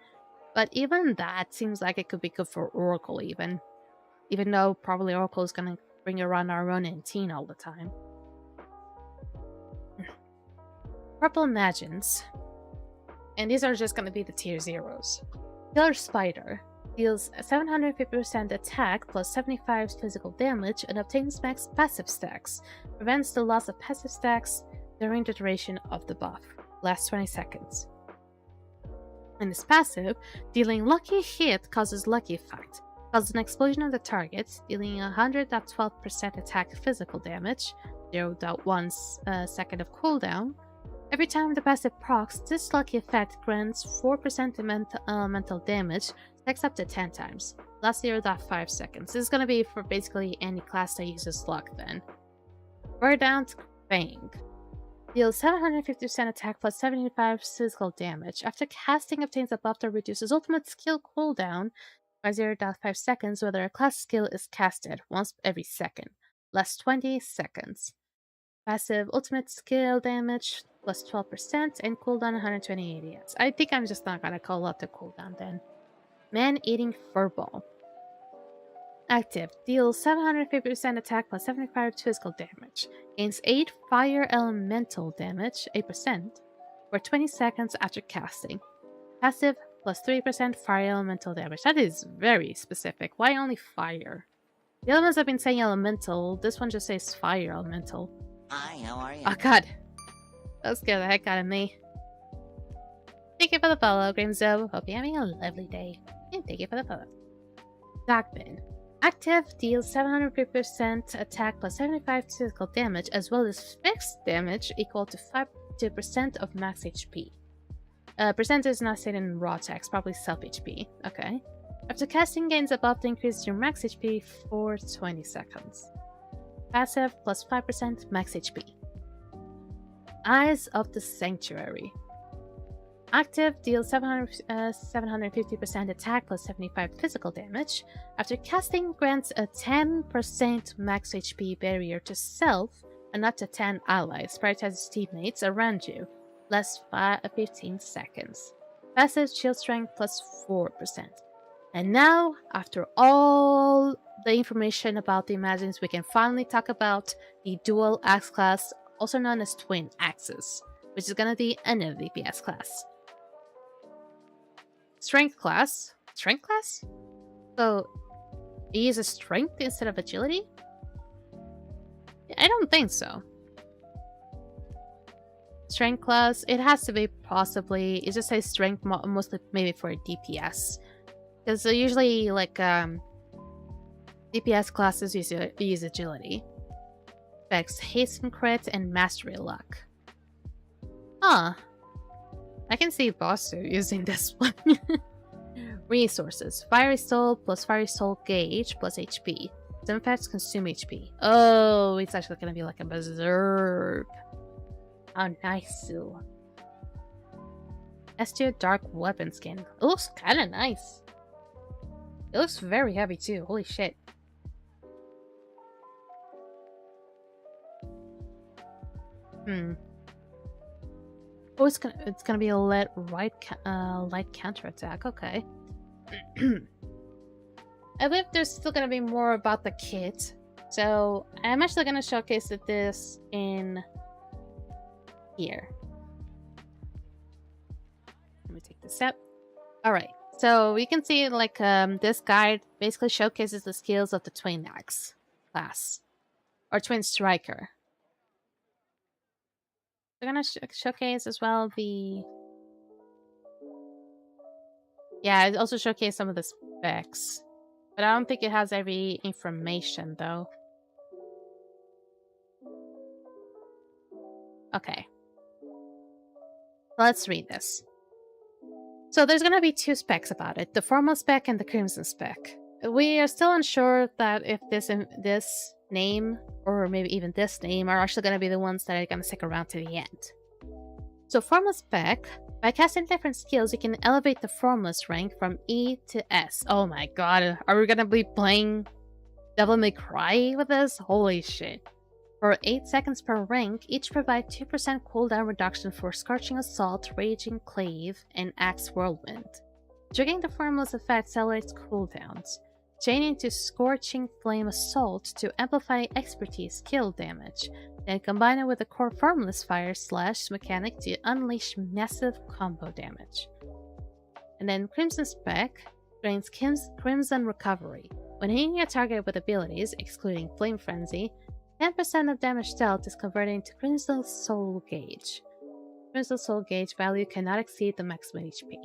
[SPEAKER 1] but even that seems like it could be good for Oracle even though probably Oracle is gonna bring around our own and Teen all the time. Purple imagines, and these are just gonna be the tier 0s. Killer Spider deals 750% attack plus 75 physical damage and obtains max passive stacks. Prevents the loss of passive stacks during the duration of the buff. Lasts 20 seconds. And this passive, dealing lucky hit causes lucky effect. Causes an explosion of the target, dealing 100.12% attack physical damage, 0.1 second of cooldown. Every time the passive procs, this lucky effect grants 4% elemental damage, stacks up to 10 times. Lasts 0.5 seconds. This is gonna be for basically any class that uses luck then. Verdant Fang. Deals 750% attack plus 75 physical damage. After casting, obtains a buff that reduces ultimate skill cooldown by 0.5 seconds whether a class skill is casted once every second. Lasts 20 seconds. Passive ultimate skill damage plus 12% and cooldown 120 ADS. I think I'm just not gonna call out the cooldown then. Man-Eating Furball. Active. Deals 750% attack plus 75 physical damage. Gains 8 fire elemental damage, 8%, for 20 seconds after casting. Passive plus 3% fire elemental damage. That is very specific. Why only fire? The other ones have been saying elemental. This one just says fire elemental.
[SPEAKER 2] Hi, how are you?
[SPEAKER 1] Oh god. That scared the heck out of me. Thank you for the follow, Grimzo. Hope you're having a lovely day. And thank you for the follow. Darkbin. Active deals 750% attack plus 75 physical damage, as well as fixed damage equal to 5% of max HP. Percent is not stated in raw text, probably self HP. Okay. After casting, gains a buff to increase your max HP for 20 seconds. Passive plus 5% max HP. Eyes of the Sanctuary. Active deals 750% attack plus 75 physical damage. After casting, grants a 10% max HP barrier to self and up to 10 allies. Prioritizes teammates around you. Lasts 15 seconds. Passive shield strength plus 4%. And now, after all the information about the Imagines, we can finally talk about the Dual Axe class, also known as Twin Axes, which is gonna be another DPS class. Strength class? Strength class? So, it uses strength instead of agility? I don't think so. Strength class, it has to be possibly, it just says strength mostly maybe for a DPS. Because usually, like, DPS classes use agility. Effects hasten crit and mastery luck. Huh. I can see Bossu using this one. Resources. Fiery Soul plus Fiery Soul gauge plus HP. Some effects consume HP. Oh, it's actually gonna be like a berserk. How nice. S-tier dark weapon skin. It looks kinda nice. It looks very heavy too. Holy shit. Oh, it's gonna be a light counterattack. Okay. I believe there's still gonna be more about the kit So I'm actually going to showcase this in here. Let me take this out. All right. So we can see like this guide basically showcases the skills of the Twin Axe class or Twin Striker. We're going to showcase as well the... Yeah, it also showcased some of the specs. But I don't think it has every information though. Okay. Let's read this. So there's going to be two specs about it, the formal spec and the crimson spec. We are still unsure that if this name, or maybe even this name, are actually going to be the ones that are going to stick around to the end. So formal spec, by casting different skills, you can elevate the formalist rank from E to S. Oh my god, are we going to be playing Devil May Cry with this? Holy shit. For 8 seconds per rank, each provide 2% cooldown reduction for Scorching Assault, Raging Clave, and Axe Whirlwind. Triggering the formula's effect accelerates cooldowns, chaining to Scorching Flame Assault to amplify expertise skill damage, then combine it with the core formula's Fire Slash mechanic to unleash massive combo damage. And then Crimson Spec grants Crimson Recovery. When hitting a target with abilities, excluding Flame Frenzy, 10% of damage dealt is converted into Crimson Soul Gauge. Crimson Soul Gauge value cannot exceed the maximum HP.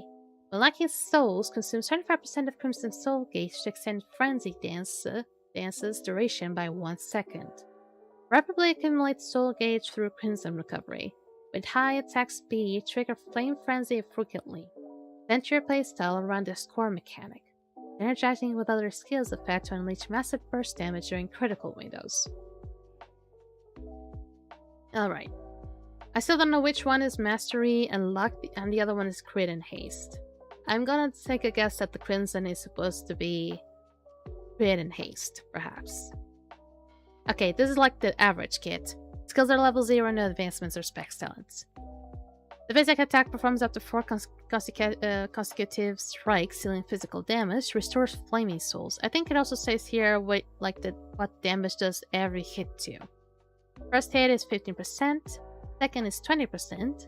[SPEAKER 1] When lacking souls, consume 75% of Crimson Soul Gauge to extend Frenzy Dance's duration by 1 second. Rapidly accumulate Soul Gauge through Crimson Recovery. With high attack speed, trigger Flame Frenzy frequently. Center your playstyle around this core mechanic, energizing with other skills effect to unleash massive burst damage during critical windows. Alright. I still don't know which one is Mastery and Luck, and the other one is Crit and Haste. I'm gonna take a guess that the Crimson is supposed to be Crit and Haste, perhaps. Okay, this is like the average kit. Skills are level 0, no advancements or specs talents. The basic attack performs up to 4 consecutive strikes, dealing physical damage, restores flaming souls. I think it also says here what damage does every hit to. First hit is 15%, second is 20%,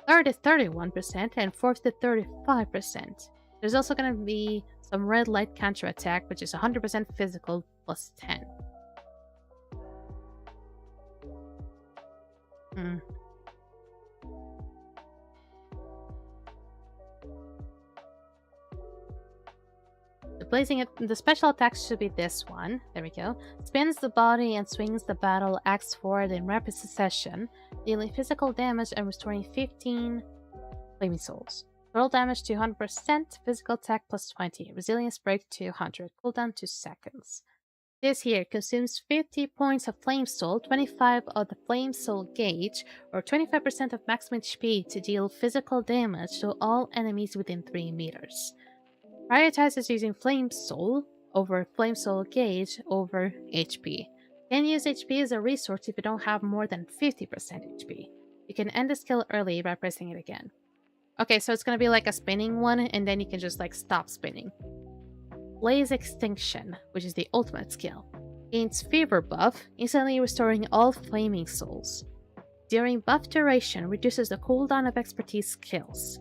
[SPEAKER 1] third is 31%, and fourth is 35%. There's also going to be some red light counter attack, which is 100% physical plus 10. The special attack should be this one. There we go. Spins the body and swings the battle axe forward in rapid succession, dealing physical damage and restoring 15 flaming souls. Total damage 200%, physical attack plus 20, resilience break 200, cooldown 2 seconds. This here consumes 50 points of flame soul, 25 of the flame soul gauge, or 25% of maximum HP to deal physical damage to all enemies within 3 meters. Prioritizes using Flame Soul over Flame Soul Gauge over HP. Can use HP as a resource if you don't have more than 50% HP. You can end the skill early by pressing it again. Okay, so it's gonna be like a spinning one, and then you can just like stop spinning. Blaze Extinction, which is the ultimate skill. Gains Fever buff, instantly restoring all flaming souls. During buff duration, reduces the cooldown of expertise skills.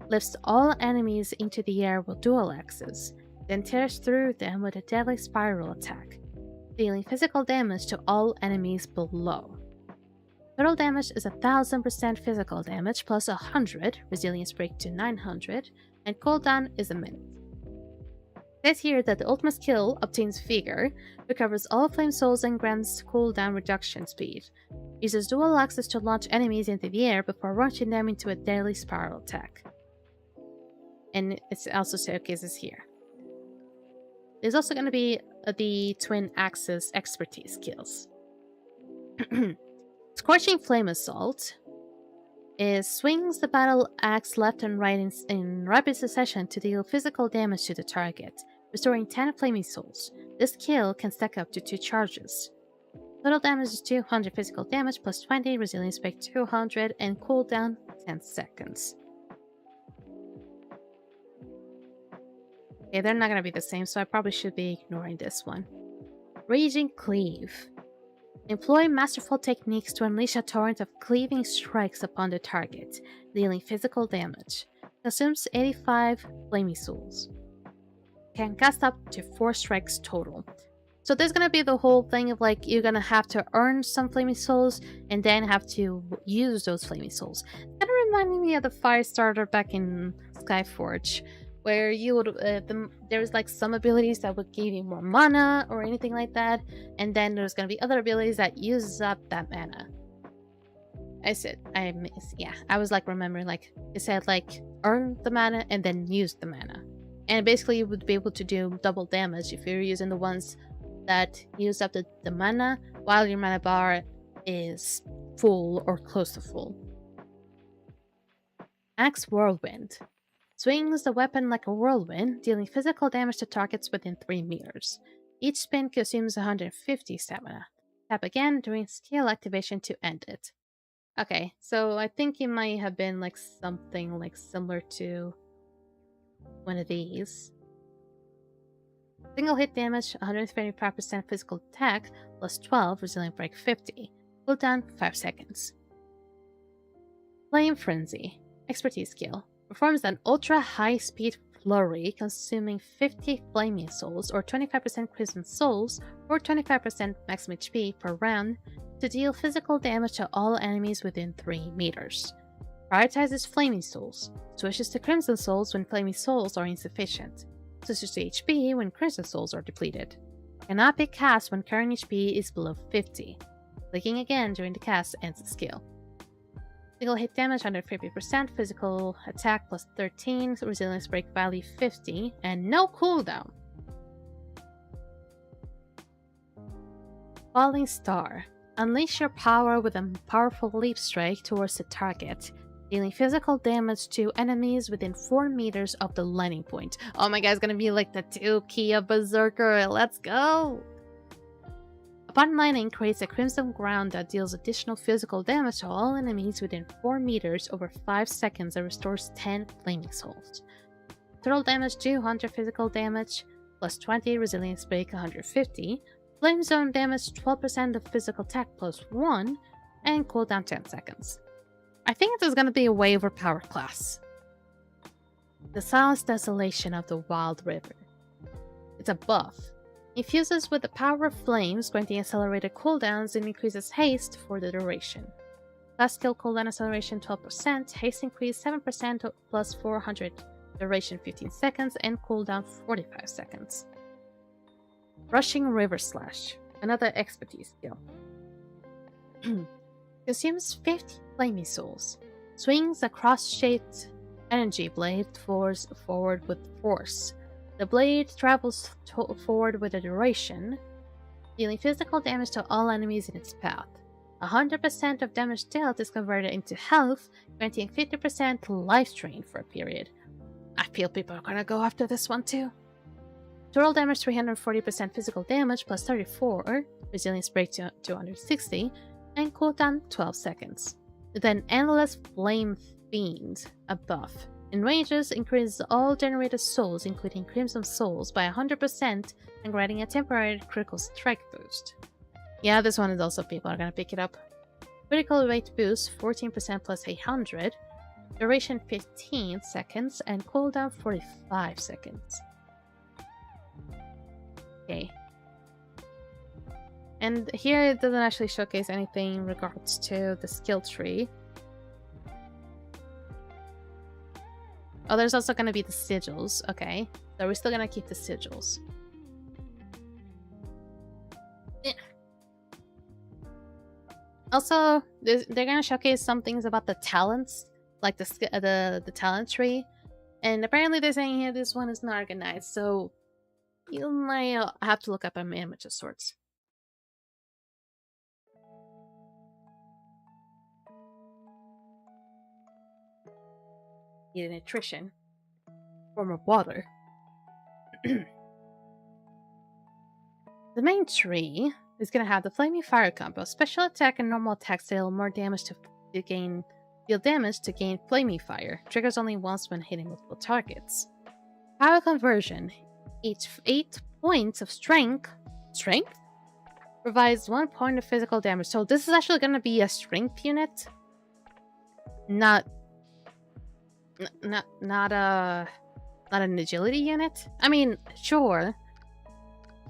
[SPEAKER 1] Lifts all enemies into the air with dual axes, then tears through them with a deadly spiral attack, dealing physical damage to all enemies below. Total damage is 1000% physical damage plus 100, resilience break to 900, and cooldown is a minute. It says here that the ultimate skill obtains Vigor, recovers all flame souls and grants cooldown reduction speed. Uses dual axes to launch enemies into the air before launching them into a deadly spiral attack. And it also showcases here. There's also going to be the Twin Axes expertise skills. Scorching Flame Assault swings the battle axe left and right in rapid succession to deal physical damage to the target, restoring 10 flaming souls. This kill can stack up to 2 charges. Total damage is 200 physical damage plus 20, resilience break 200, and cooldown 10 seconds. Okay, they're not going to be the same, so I probably should be ignoring this one. Raging Cleave. Employ masterful techniques to unleash a torrent of cleaving strikes upon the target, dealing physical damage. Consumes 85 flaming souls. Can cast up to 4 strikes total. So there's gonna be the whole thing of like you're gonna have to earn some flaming souls and then have to use those flaming souls. Kind of reminding me of the Firestarter back in Skyforge, where you would there's like some abilities that would give you more mana or anything like that, and then there's gonna be other abilities that uses up that mana. I was like remembering like it said like earn the mana and then use the mana, and basically you would be able to do double damage if you're using the ones that use up the mana while your mana bar is full or close to full. Axe Whirlwind. Swings the weapon like a whirlwind, dealing physical damage to targets within 3 meters. Each spin consumes 150 stamina. Tap again during skill activation to end it. Okay, so I think it might have been like something like similar to one of these. Single hit damage, 135% physical attack, plus 12, resilient break 50. Cooldown 5 seconds. Flame Frenzy. Expertise skill. Performs an ultra high speed flurry, consuming 50 flaming souls, or 25% crimson souls, or 25% maximum HP per round, to deal physical damage to all enemies within 3 meters. Prioritizes flaming souls. Switches to crimson souls when flaming souls are insufficient. Switches to HP when crimson souls are depleted. Cannot be cast when current HP is below 50. Clicking again during the cast ends the skill. Single hit damage under 50%, physical attack plus 13, resilience break value 50, and no cooldown. Falling Star. Unleash your power with a powerful leap strike towards the target, dealing physical damage to enemies within 4 meters of the landing point. Oh my god, it's gonna be like the 2 Kia Berserker. Let's go! Upon landing, creates a crimson ground that deals additional physical damage to all enemies within 4 meters over 5 seconds and restores 10 flaming souls. Total damage 200 physical damage, plus 20 resilience break 150, flame zone damage 12% of physical attack plus 1, and cooldown 10 seconds. I think this is going to be a way overpowered class. The Silence Desolation of the Wild River. It's a buff. Infuses with the power of flames, granting accelerated cooldowns and increases haste for the duration. Class skill cooldown acceleration 12%, haste increase 7% plus 400, duration 15 seconds, and cooldown 45 seconds. Rushing River Slash, another expertise skill. Consumes 50 flaming souls. Swings a cross-shaped energy blade forward with force. The blade travels forward with a duration, dealing physical damage to all enemies in its path. 100% of damage dealt is converted into health, granting 50% life drain for a period. I feel people are gonna go after this one too. Total damage 340% physical damage plus 34, resilience break to 260, and cooldown 12 seconds. Then Endless Flame Fiend, a buff. Enrages increases all generated souls, including Crimson Souls, by 100% and granting a temporary critical strike boost. Yeah, this one is also people are gonna pick it up. Critical rate boost 14% plus 800, duration 15 seconds, and cooldown 45 seconds. Okay. And here it doesn't actually showcase anything in regards to the skill tree. Oh, there's also going to be the sigils. Okay. So we're still going to keep the sigils. Yeah. Also, they're going to showcase some things about the talents, like the talent tree. And apparently they're saying here this one is not organized, so you might have to look up an image of sorts. Need nutrition. Form of water. The main tree is going to have the Flaming Fire combo. Special attack and normal attack deal more damage to deal damage to gain Flaming Fire. Triggers only once when hitting multiple targets. Power conversion. Each 8 points of strength Provides 1 point of physical damage. So this is actually going to be a strength unit, not an agility unit. I mean, sure,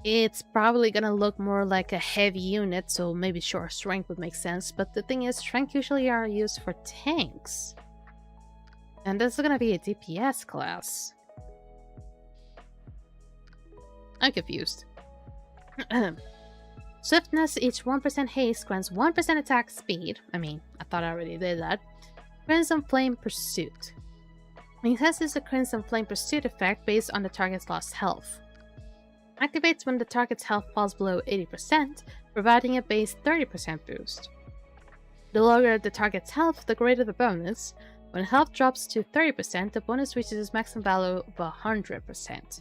[SPEAKER 1] it's probably gonna look more like a heavy unit, so maybe sure, strength would make sense. But the thing is, strength usually are used for tanks, and this is gonna be a DPS class. I'm confused. Swiftness, each 1% haste grants 1% attack speed. I mean, I thought I already did that. Crimson Flame Pursuit. Enhances the Crimson Flame Pursuit effect based on the target's lost health. Activates when the target's health falls below 80%, providing a base 30% boost. The lower the target's health, the greater the bonus. When health drops to 30%, the bonus reaches its maximum value of 100%.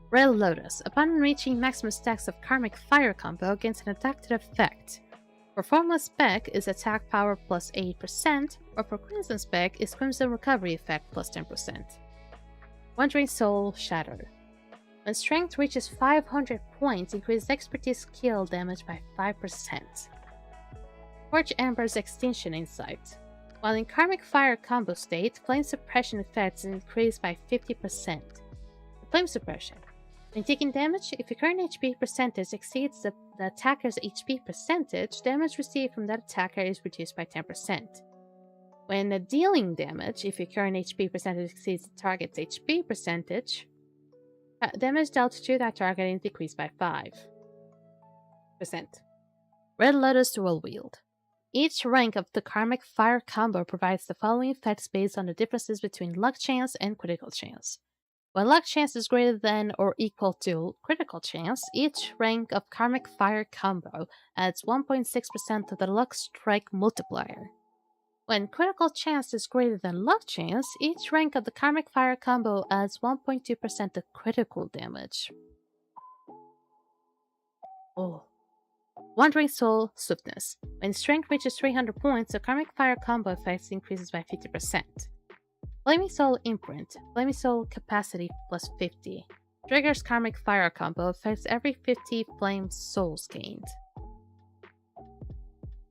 [SPEAKER 1] Red Lotus. Upon reaching maximum stacks of Karmic Fire combo, gains an attack to the effect. For Formless Spec is attack power plus 8%, or for Crimson Spec is Crimson Recovery effect plus 10%. Wandering Soul Shatter. When strength reaches 500 points, increases expertise skill damage by 5%. Torch Ember's Extinction Insight. While in Karmic Fire combo state, flame suppression effects increase by 50%. Flame Suppression. When taking damage, if your current HP percentage exceeds the attacker's HP percentage, damage received from that attacker is reduced by 10%. When dealing damage, if your current HP percentage exceeds the target's HP percentage, damage dealt to that target is decreased by 5%. Red Lotus Dual Wield. Each rank of the Karmic Fire combo provides the following effects based on the differences between luck chance and critical chance. When luck chance is greater than or equal to critical chance, each rank of Karmic Fire combo adds 1.6% to the luck strike multiplier. When critical chance is greater than luck chance, each rank of the Karmic Fire combo adds 1.2% to critical damage. Oh. Wandering Soul Swiftness. When strength reaches 300 points, the Karmic Fire combo effects increases by 50%. Flaming Soul Imprint. Flaming Soul Capacity plus 50. Triggers Karmic Fire combo, affects every 50 Flame Souls gained.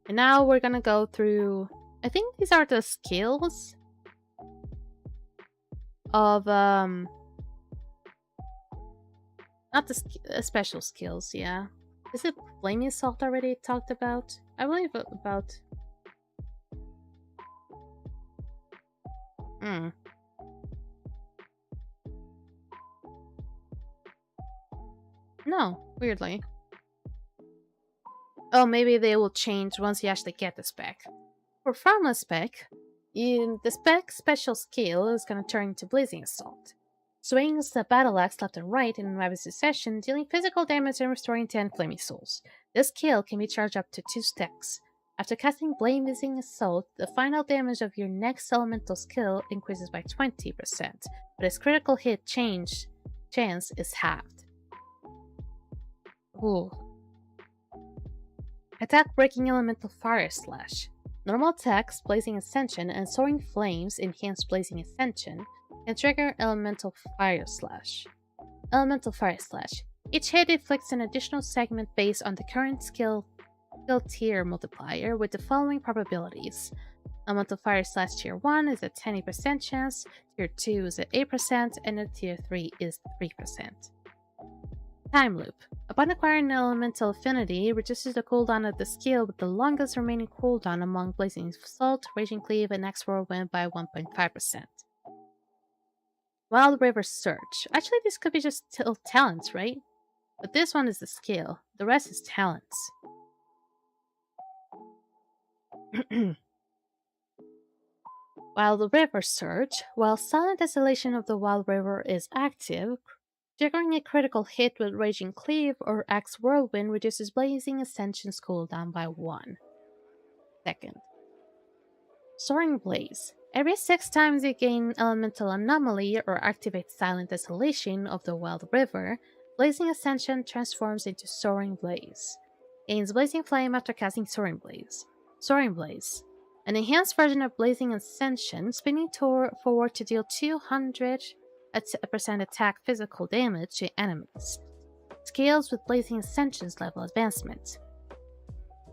[SPEAKER 1] And now we're gonna go through... I think these are the skills of... not the special skills, yeah. Is it Flaming Assault already talked about? I believe about... No, weirdly. Oh, maybe they will change once you actually get the spec. For Formless Spec, the special skill is gonna turn into Blazing Assault. Swings the battle axe left and right in rapid succession, dealing physical damage and restoring 10 Flaming Souls. This skill can be charged up to 2 stacks. After casting Blazing Assault, the final damage of your next elemental skill increases by 20%, but its critical hit chance is halved. Ooh. Attack Breaking Elemental Fire Slash. Normal attacks, Blazing Ascension, and Soaring Flames, Enhanced Blazing Ascension, can trigger Elemental Fire Slash. Elemental Fire Slash. Each hit inflicts an additional segment based on the current skill tier multiplier with the following probabilities. Elemental Fire Slash Tier 1 is a 10% chance, Tier 2 is at 8%, and a Tier 3 is 3%. Time Loop. Upon acquiring an elemental affinity, it reduces the cooldown of the skill with the longest remaining cooldown among Blazing Assault, Raging Cleave, and Axe Whirlwind by 1.5%. Wild River Surge. Actually, this could be just talents, right? But this one is the skill. The rest is talents. Wild River Surge. While Silent Desolation of the Wild River is active, triggering a critical hit with Raging Cleave or Axe Whirlwind reduces Blazing Ascension's cooldown by 1 second. Soaring Blaze. Every 6 times you gain Elemental Anomaly or activate Silent Desolation of the Wild River, Blazing Ascension transforms into Soaring Blaze. Gains Blazing Flame after casting Soaring Blaze. Soaring Blaze. An enhanced version of Blazing Ascension, spinning forward to deal 200% attack physical damage to enemies. Scales with Blazing Ascension's level advancement.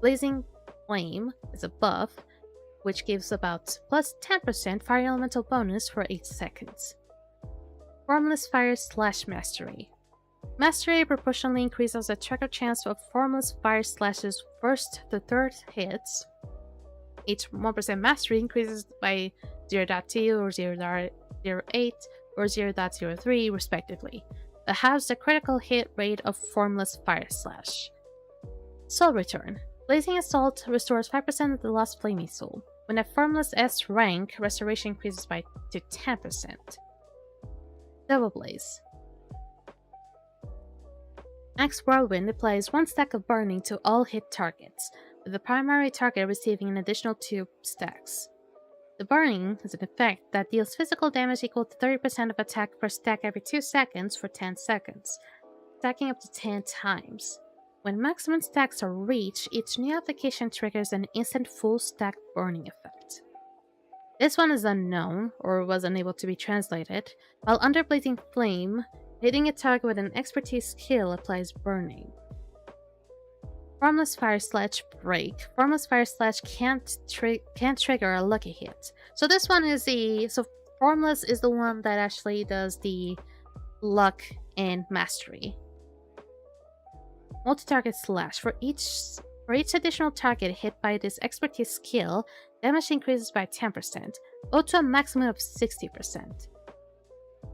[SPEAKER 1] Blazing Flame is a buff, which gives about plus 10% fire elemental bonus for 8 seconds. Formless Fire / Mastery. Mastery proportionally increases the tracker chance of Formless Fire Slash's first to third hits. Each 1% mastery increases by 0.2 or 0.08 or 0.03 respectively, that halves the critical hit rate of Formless Fire Slash. Soul Return. Blazing Assault restores 5% of the lost Flaming Soul. When at Formless S rank, restoration increases to 10%. Double Blaze. Axe Whirlwind applies 1 stack of burning to all hit targets, with the primary target receiving an additional 2 stacks. The burning is an effect that deals physical damage equal to 30% of attack per stack every 2 seconds for 10 seconds, stacking up to 10 times. When maximum stacks are reached, each new application triggers an instant full stack burning effect. This one is unknown, or was unable to be translated, while under Blazing Flame, hitting a target with an expertise skill applies burning. Formless Fire / Break. Formless Fire / can't trigger a lucky hit. So this one is Formless is the one that actually does the luck and mastery. Multi-target slash. For each additional target hit by this expertise skill, damage increases by 10%, up to a maximum of 60%.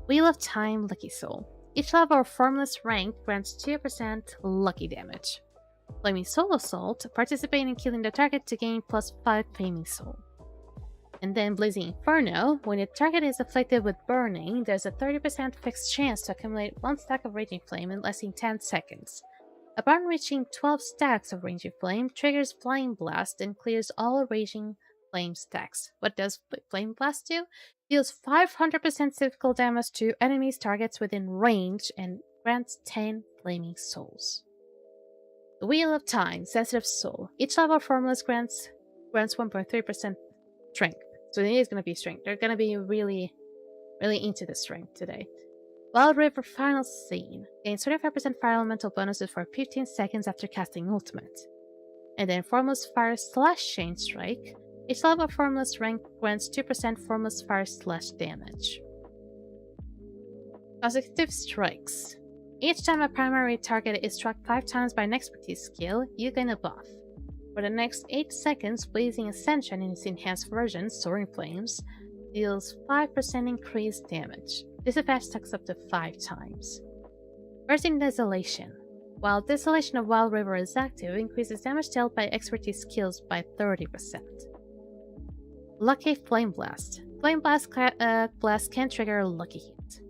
[SPEAKER 1] Wheel of Time Lucky Soul. Each level of Formless rank grants 2% lucky damage. Flaming Soul Assault. Participate in killing the target to gain plus 5 Flaming Soul. And then Blazing Inferno. When a target is afflicted with burning, there's a 30% fixed chance to accumulate 1 stack of Raging Flame in less than 10 seconds. Upon reaching 12 stacks of Raging Flame, triggers Flame Blast and clears all Raging Flame stacks. What does Flame Blast do? Deals 500% physical damage to enemies' targets within range and grants 10 Flaming Souls. The Wheel of Time, Sensitive Soul. Each level of Formless grants 1.3% strength. So it is going to be strength. They're going to be really into the strength today. Wild River Final Scene. Gains 35% fire elemental bonuses for 15 seconds after casting ultimate. And then Formless Fire / Chain Strike. Each level of Formless rank grants 2% Formless Fire / damage. Consecutive Strikes. Each time a primary target is struck 5 times by an expertise skill, you gain a buff. For the next 8 seconds, Blazing Ascension in its enhanced version, Soaring Flames, deals 5% increased damage. This effect stacks up to 5 times. Bursting Desolation. While Desolation of Wild River is active, increases damage dealt by expertise skills by 30%. Lucky Flame Blast. Flame Blast can trigger a lucky hit.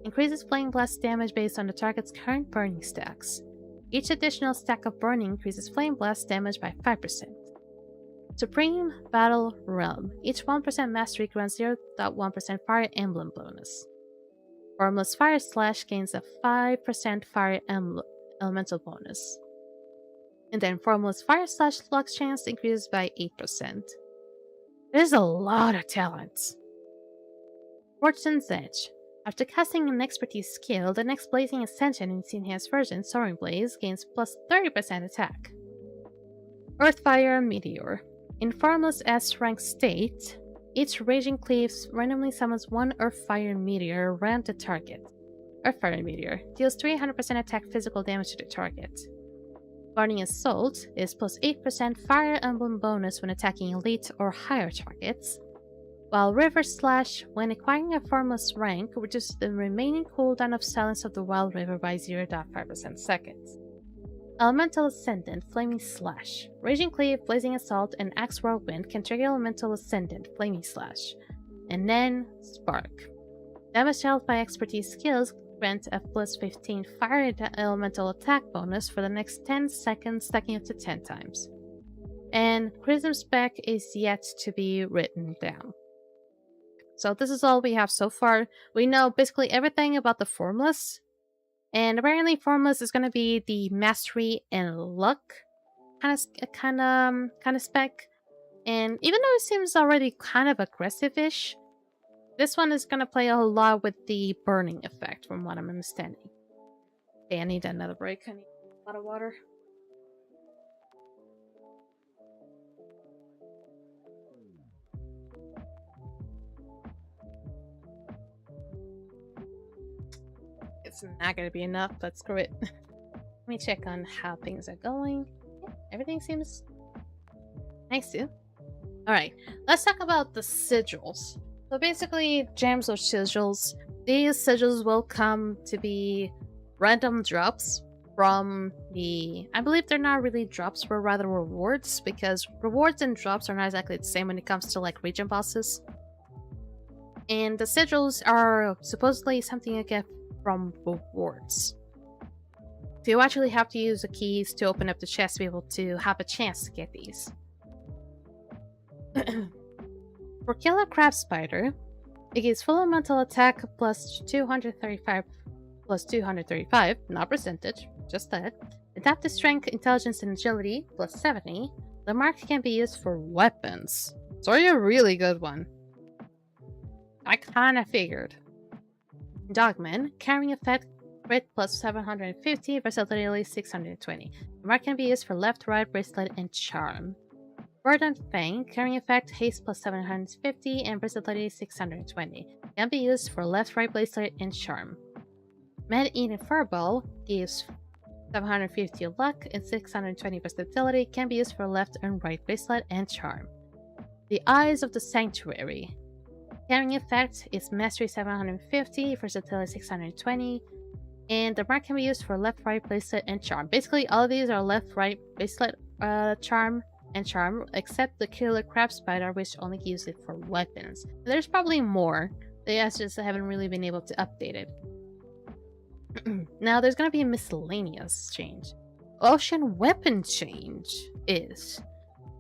[SPEAKER 1] Increases Flame Blast damage based on the target's current burning stacks. Each additional stack of burning increases Flame Blast damage by 5%. Supreme Battle Realm. Each 1% mastery grants 0.1% Fire Emblem bonus. Formless Fire / gains a 5% Fire Elemental bonus. And then Formless Fire / luck chance increases by 8%. There's a lot of talents. Fortune's Edge. After casting an expertise skill, the next Blazing Ascension in its enhanced version, Soaring Blaze, gains plus 30% attack. Earthfire Meteor. In Formless S rank state, each Raging Cleave randomly summons 1 Earthfire Meteor around the target. Earthfire Meteor deals 300% attack physical damage to the target. Burning Assault is plus 8% Fire Emblem bonus when attacking elite or higher targets, while River Slash, when acquiring a Formless rank, reduces the remaining cooldown of Silence of the Wild River by 0.5% seconds. Elemental Ascendant, Flaming Slash. Raging Cleave, Blazing Assault, and Axe Whirlwind can trigger Elemental Ascendant, Flaming Slash. And then, Spark. Damage dealt by expertise skills grant a plus 15 Fire Elemental attack bonus for the next 10 seconds, stacking up to 10 times. And Chrism Spec is yet to be written down. So this is all we have so far. We know basically everything about the Formless. And apparently Formless is going to be the Mastery and Luck kind of spec. And even though it seems already kind of aggressive-ish, this one is going to play a lot with the burning effect from what I'm understanding. Okay, I need another break. I need a lot of water. It's not gonna be enough, but screw it. Let me check on how things are going. Yeah, everything seems nice too. Alright, let's talk about the sigils. So basically, gems or sigils, these sigils will come to be random drops from the... I believe they're not really drops, but rather rewards, because rewards and drops are not exactly the same when it comes to like region bosses. And the sigils are supposedly something you get from rewards. So you actually have to use the keys to open up the chest to be able to have a chance to get these. For Killer Crab Spider, it gives full elemental attack plus 235 plus 235, not percentage, just that. Adaptive strength, intelligence, and agility plus 70. The mark can be used for weapons. So you're a really good one. I kinda figured. Dogman, carrying effect, crit plus 750, versatility 620. The mark can be used for left, right, bracelet, and charm. Verdant Fang, carrying effect, haste plus 750, and versatility 620. Can be used for left, right, bracelet, and charm. Man-Eating Furball gives 750 luck and 620 versatility. Can be used for left and right bracelet and charm. The Eyes of the Sanctuary. Carrying effect is mastery 750, versatility 620, and the mark can be used for left, right, bracelet, and charm. Basically, all of these are left, right, bracelet, charm, and charm, except the Killer Crab Spider, which only uses it for weapons. There's probably more. They just haven't really been able to update it. Now, there's gonna be a miscellaneous change. Ocean weapon change is...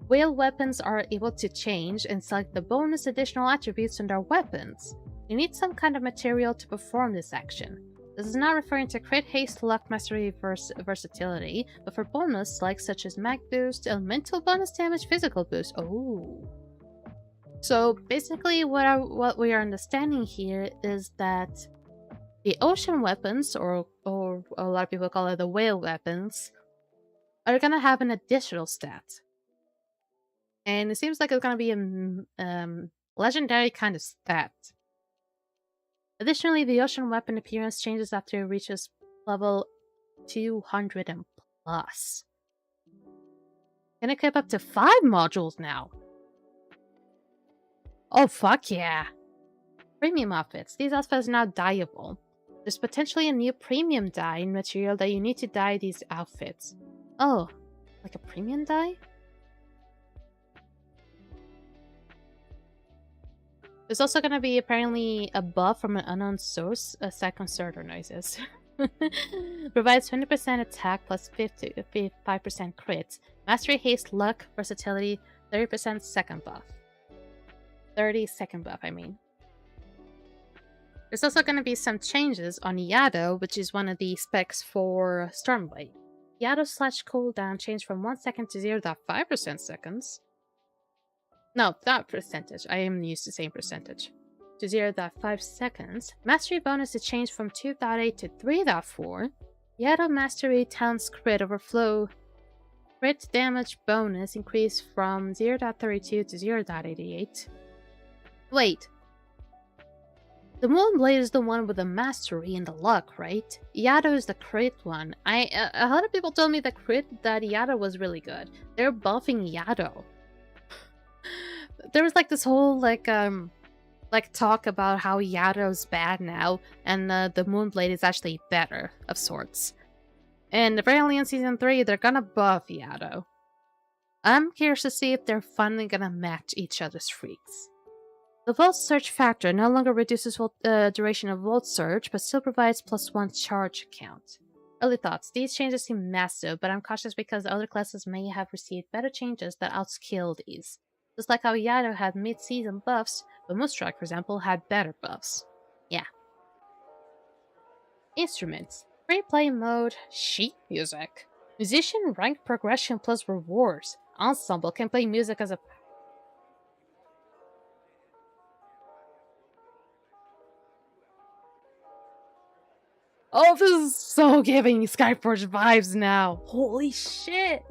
[SPEAKER 1] Whale weapons are able to change and select the bonus additional attributes on their weapons. You need some kind of material to perform this action. This is not referring to crit, haste, luck, mastery, versatility, but for bonus like such as mag boost, elemental bonus damage, physical boost. Oh. So basically what we are understanding here is that the ocean weapons, or a lot of people call it the whale weapons, are gonna have an additional stat. And it seems like it's gonna be a legendary kind of stat. Additionally, the ocean weapon appearance changes after it reaches level 200 and plus. Can equip up to 5 modules now. Oh, fuck yeah. Premium outfits. These outfits are now dyeable. There's potentially a new premium dye material that you need to dye these outfits. Oh, like a premium dye? There's also going to be apparently a buff from an unknown source, aside concerto noises. Provides 20% attack plus 5% crit. Mastery, haste, luck, versatility, 30% second buff. 30-second buff, I mean. There's also going to be some changes on Yado, which is one of the specs for Stormblade. Yado's slash cooldown changed from 1 second to 0.5% seconds. No, not percentage. I am used to saying percentage. To 0.5 seconds. Mastery bonus is changed from 2.8 to 3.4. Yado Mastery Town's Crit Overflow. Crit damage bonus increased from 0.32 to 0.88. Wait. The Moonblade is the one with the mastery and the luck, right? Yado is the crit one. A lot of people told me that Yado was really good. They're buffing Yado. There was like this whole like talk about how Yado's bad now, and the Moonblade is actually better of sorts. And apparently in season 3, they're gonna buff Yado. I'm curious to see if they're finally gonna match each other's freaks. The Volt Surge factor no longer reduces duration of Volt Surge, but still provides +1 charge count. Early thoughts. These changes seem massive, but I'm cautious because other classes may have received better changes that outskill these. Just like how Yado had mid-season buffs, but Moonstrike, for example, had better buffs. Yeah. Instruments. Free play mode, sheet music. Musician rank progression plus rewards. Ensemble can play music as a... Oh, this is so giving Skyforge vibes now. Holy shit.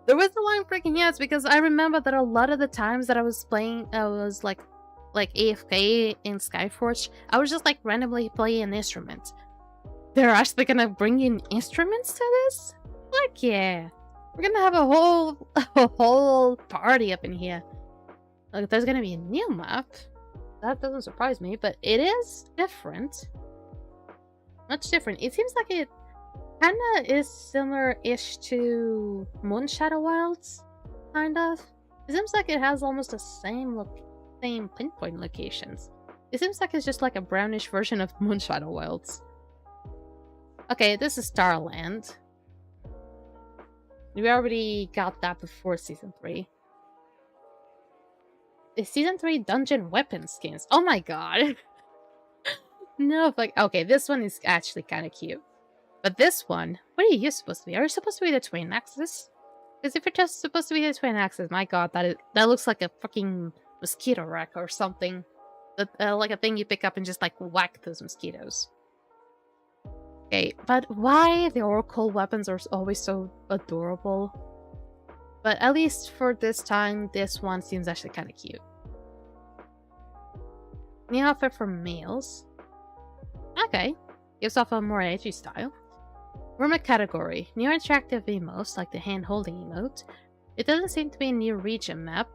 [SPEAKER 1] The reason why I'm freaking out is because I remember that a lot of the times that I was playing, I was like AFK in Skyforge, I was just like randomly playing an instrument. They're actually gonna bring in instruments to this? Fuck yeah. We're gonna have a whole party up in here. Like, there's gonna be a new map. That doesn't surprise me, but it is different. Much different. It seems like it kinda is similar-ish to Moonshadow Wilds, kind of. It seems like it has almost the same pinpoint locations. It seems like it's just like a brownish version of Moonshadow Wilds. Okay, this is Starland. We already got that before Season 3. The Season 3 dungeon weapon skins. Oh my god. No, like, okay, this one is actually kind of cute. But this one, what are you supposed to be? Are you supposed to be the twin axis? Because if you're just supposed to be the twin axis, my god, that looks like a fucking mosquito rack or something. Like a thing you pick up and just like whack those mosquitoes. Okay, but why the Oracle weapons are always so adorable? But at least for this time, this one seems actually kind of cute. New outfit for males. Okay, gives off a more edgy style. Rumor category. New interactive emotes, like the hand-holding emote. It doesn't seem to be a new region map,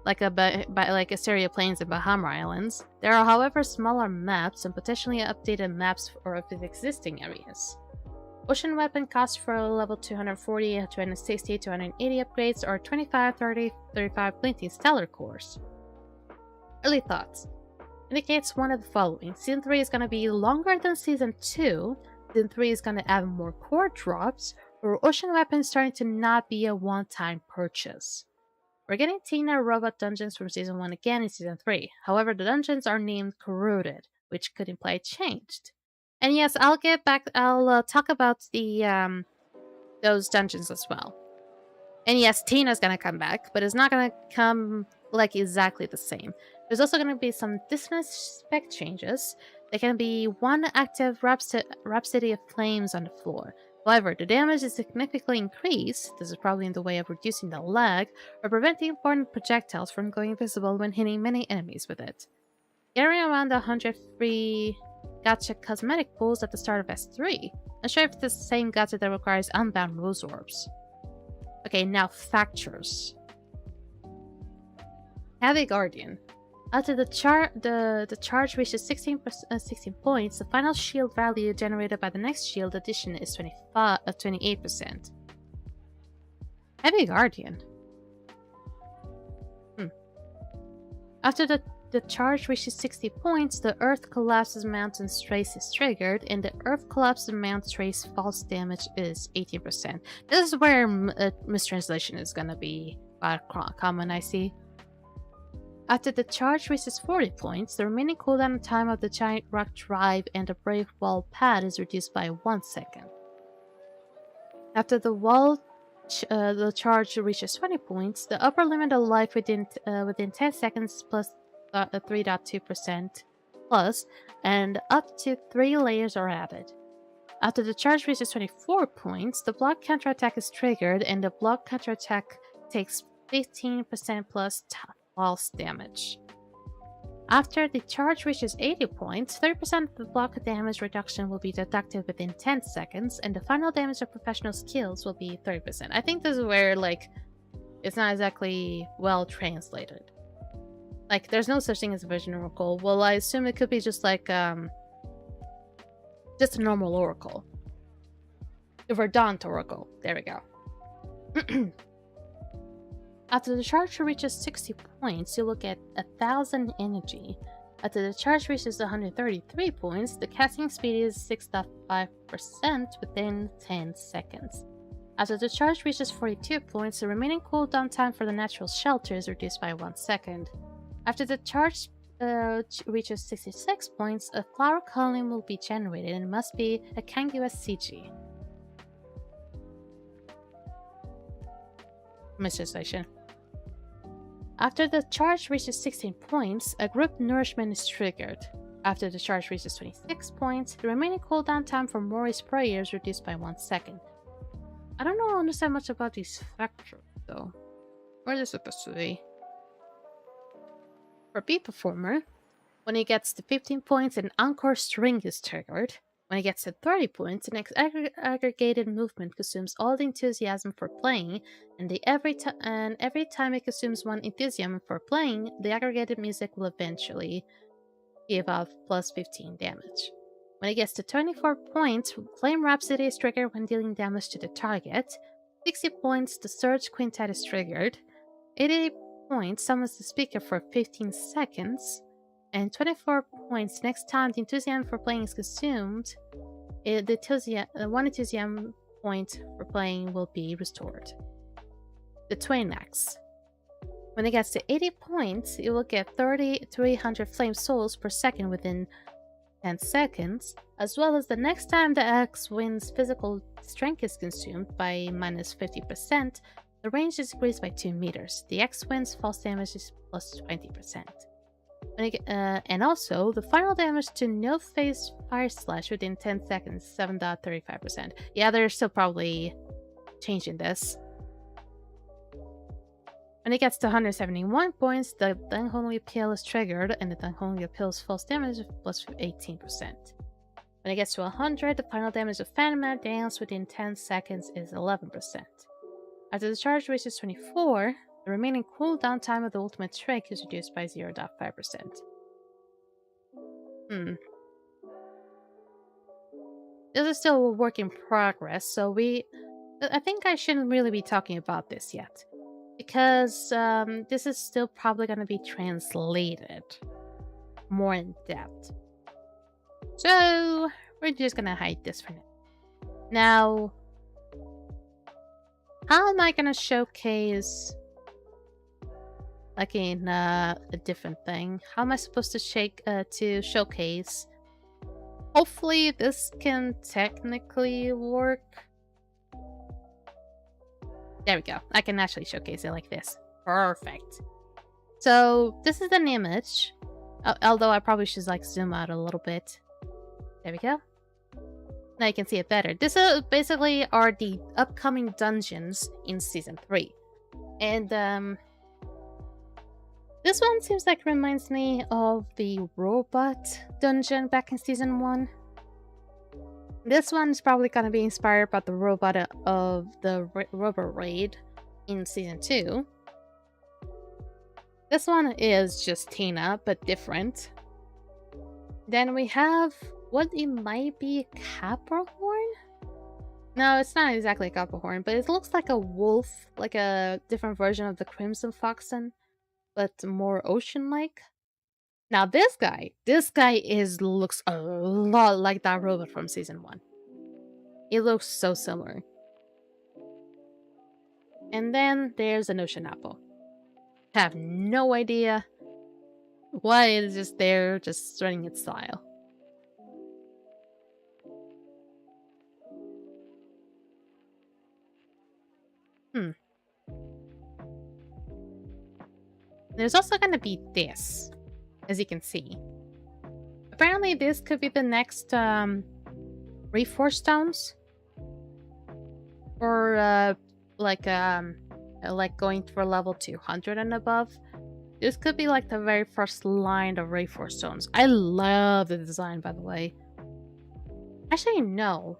[SPEAKER 1] like Asteria Plains and Bahama Islands. There are, however, smaller maps and potentially updated maps for of existing areas. Ocean weapon costs for level 240, 260, 280 upgrades, or 25, 30, 35 glinting stellar cores. Early thoughts. Indicates one of the following. Season 3 is going to be longer than Season 2. Season 3 is going to add more core drops, or ocean weapons starting to not be a one-time purchase. We're getting Tina robot dungeons from Season 1 again in Season 3. However, the dungeons are named Corroded, which could imply changed. And yes, I'll talk about the those dungeons as well. And yes, Tina's gonna come back, but it's not gonna come like exactly the same. There's also gonna be some dismiss spec changes. There can be one active Rhapsody of Flames on the floor. However, the damage is significantly increased. This is probably in the way of reducing the lag, or preventing important projectiles from going invisible when hitting many enemies with it. Carrying around 100 free gacha cosmetic pulls at the start of S3. Not sure if it's the same gacha that requires unbound rose orbs. Okay, now factors. Heavy Guardian. After the charge reaches 16 points, the final shield value generated by the next shield addition is 28%. Heavy Guardian. After the charge reaches 60 points, the Earth Collapses Mountains trace is triggered, and the Earth Collapses Mountains trace false damage is 18%. This is where mistranslation is gonna be common, I see. After the charge reaches 40 points, the remaining cooldown time of the Giant Rock Drive and the Brave Wall Pad is reduced by 1 second. After the charge reaches 20 points, the upper limit of life within 10 seconds plus 3.2% plus, and up to 3 layers are added. After the charge reaches 24 points, the block counterattack is triggered, and the block counterattack takes 15% plus false damage. After the charge reaches 80 points, 30% of the block damage reduction will be deducted within 10 seconds, and the final damage of professional skills will be 30%. I think this is where, like, it's not exactly well translated. Like, there's no such thing as a Vision Oracle. Well, I assume it could be just like, just a normal Oracle. The Verdant Oracle. There we go. After the charge reaches 60 points, you will get 1,000 energy. After the charge reaches 133 points, the casting speed is 6.5% within 10 seconds. After the charge reaches 42 points, the remaining cooldown time for the natural shelter is reduced by 1 second. After the charge reaches 66 points, a flower colony will be generated and must be a Kangu SCG. Mistranslation. After the charge reaches 16 points, a group nourishment is triggered. After the charge reaches 26 points, the remaining cooldown time for Mori Sprayer is reduced by 1 second. I don't understand much about these factors, though. Where are they supposed to be? For Beat Performer, when he gets to 15 points, an Encore String is triggered. When he gets to 30 points, an aggregated movement consumes all the enthusiasm for playing, and every time it consumes 1 enthusiasm for playing, the aggregated music will eventually give off plus 15 damage. When it gets to 24 points, Flame Rhapsody is triggered when dealing damage to the target. 60 points, the Surge Quintet is triggered. 80 points, summons the speaker for 15 seconds. And 24 points, next time the enthusiasm for playing is consumed, one enthusiasm point for playing will be restored. The Twain Axe. When it gets to 80 points, it will get 3,300 flame souls per second within 10 seconds, as well as the next time the axe wins physical strength is consumed by minus 50%, the range is increased by 2 meters. The axe wins false damage is plus 20%. And also, the final damage to no phase fire slash within 10 seconds, 7.35%. Yeah, they're still probably changing this. When it gets to 171 points, the Unholy Appeal is triggered, and the Unholy Appeal's false damage is plus 18%. When it gets to 100, the final damage of Phantom Dance within 10 seconds is 11%. After the charge reaches 24, the remaining cooldown time of the ultimate trick is reduced by 0.5%. This is still a work in progress, so I think I shouldn't really be talking about this yet. Because this is still probably going to be translated more in depth. So we're just going to hide this for now. Now, how am I going to showcase like in a different thing? How am I supposed to showcase? Hopefully this can technically work. There we go. I can actually showcase it like this. Perfect. So this is an image. Although I probably should like zoom out a little bit. There we go. Now you can see it better. This basically are the upcoming dungeons in Season 3. And this one seems like reminds me of the robot dungeon back in Season 1. This one is probably going to be inspired by the robot of the Rubber Raid in Season 2. This one is just Tina, but different. Then we have what it might be Capricorn? No, it's not exactly Capricorn, but it looks like a wolf, like a different version of the Crimson Foxen, but more ocean-like. Now this guy looks a lot like that robot from Season 1. It looks so similar. And then there's an ocean apple. Have no idea why it is just there, just running its style. There's also gonna be this, as you can see. Apparently this could be the next Reforce Stones. Or like going for level 200 and above. This could be like the very first line of Reforce Stones. I love the design, by the way. Actually, no.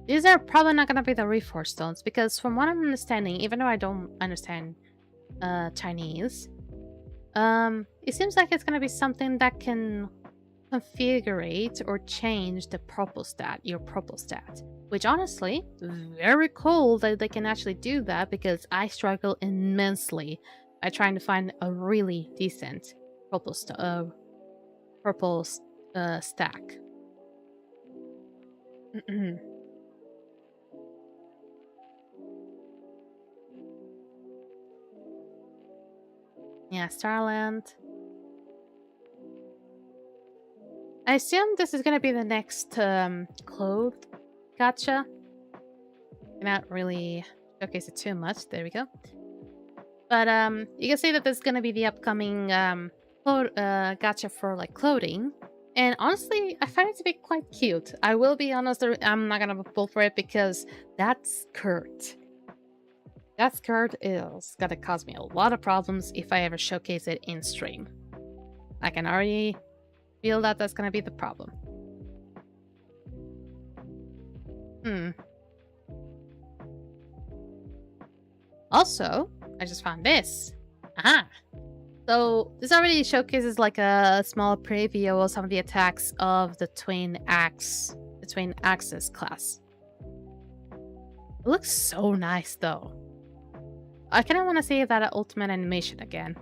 [SPEAKER 1] These are probably not gonna be the Reforce Stones, because from what I'm understanding, even though I don't understand Chinese, it seems like it's gonna be something that can configure or change the your purple stat. Which honestly, very cool that they can actually do that, because I struggle immensely by trying to find a really decent purple stack. Yeah, Starland. I assume this is gonna be the next clothed gacha. Cannot really showcase it too much. There we go. But you can see that this is gonna be the upcoming gacha for like clothing. And honestly, I find it to be quite cute. I will be honest, I'm not gonna pull for it because that skirt. That skirt is gonna cause me a lot of problems if I ever showcase it in stream. I can already feel that that's gonna be the problem. Also, I just found this. Aha! So, this already showcases like a small preview of some of the attacks of the Twin Axes class. It looks so nice though. I kinda wanna see that ultimate animation again.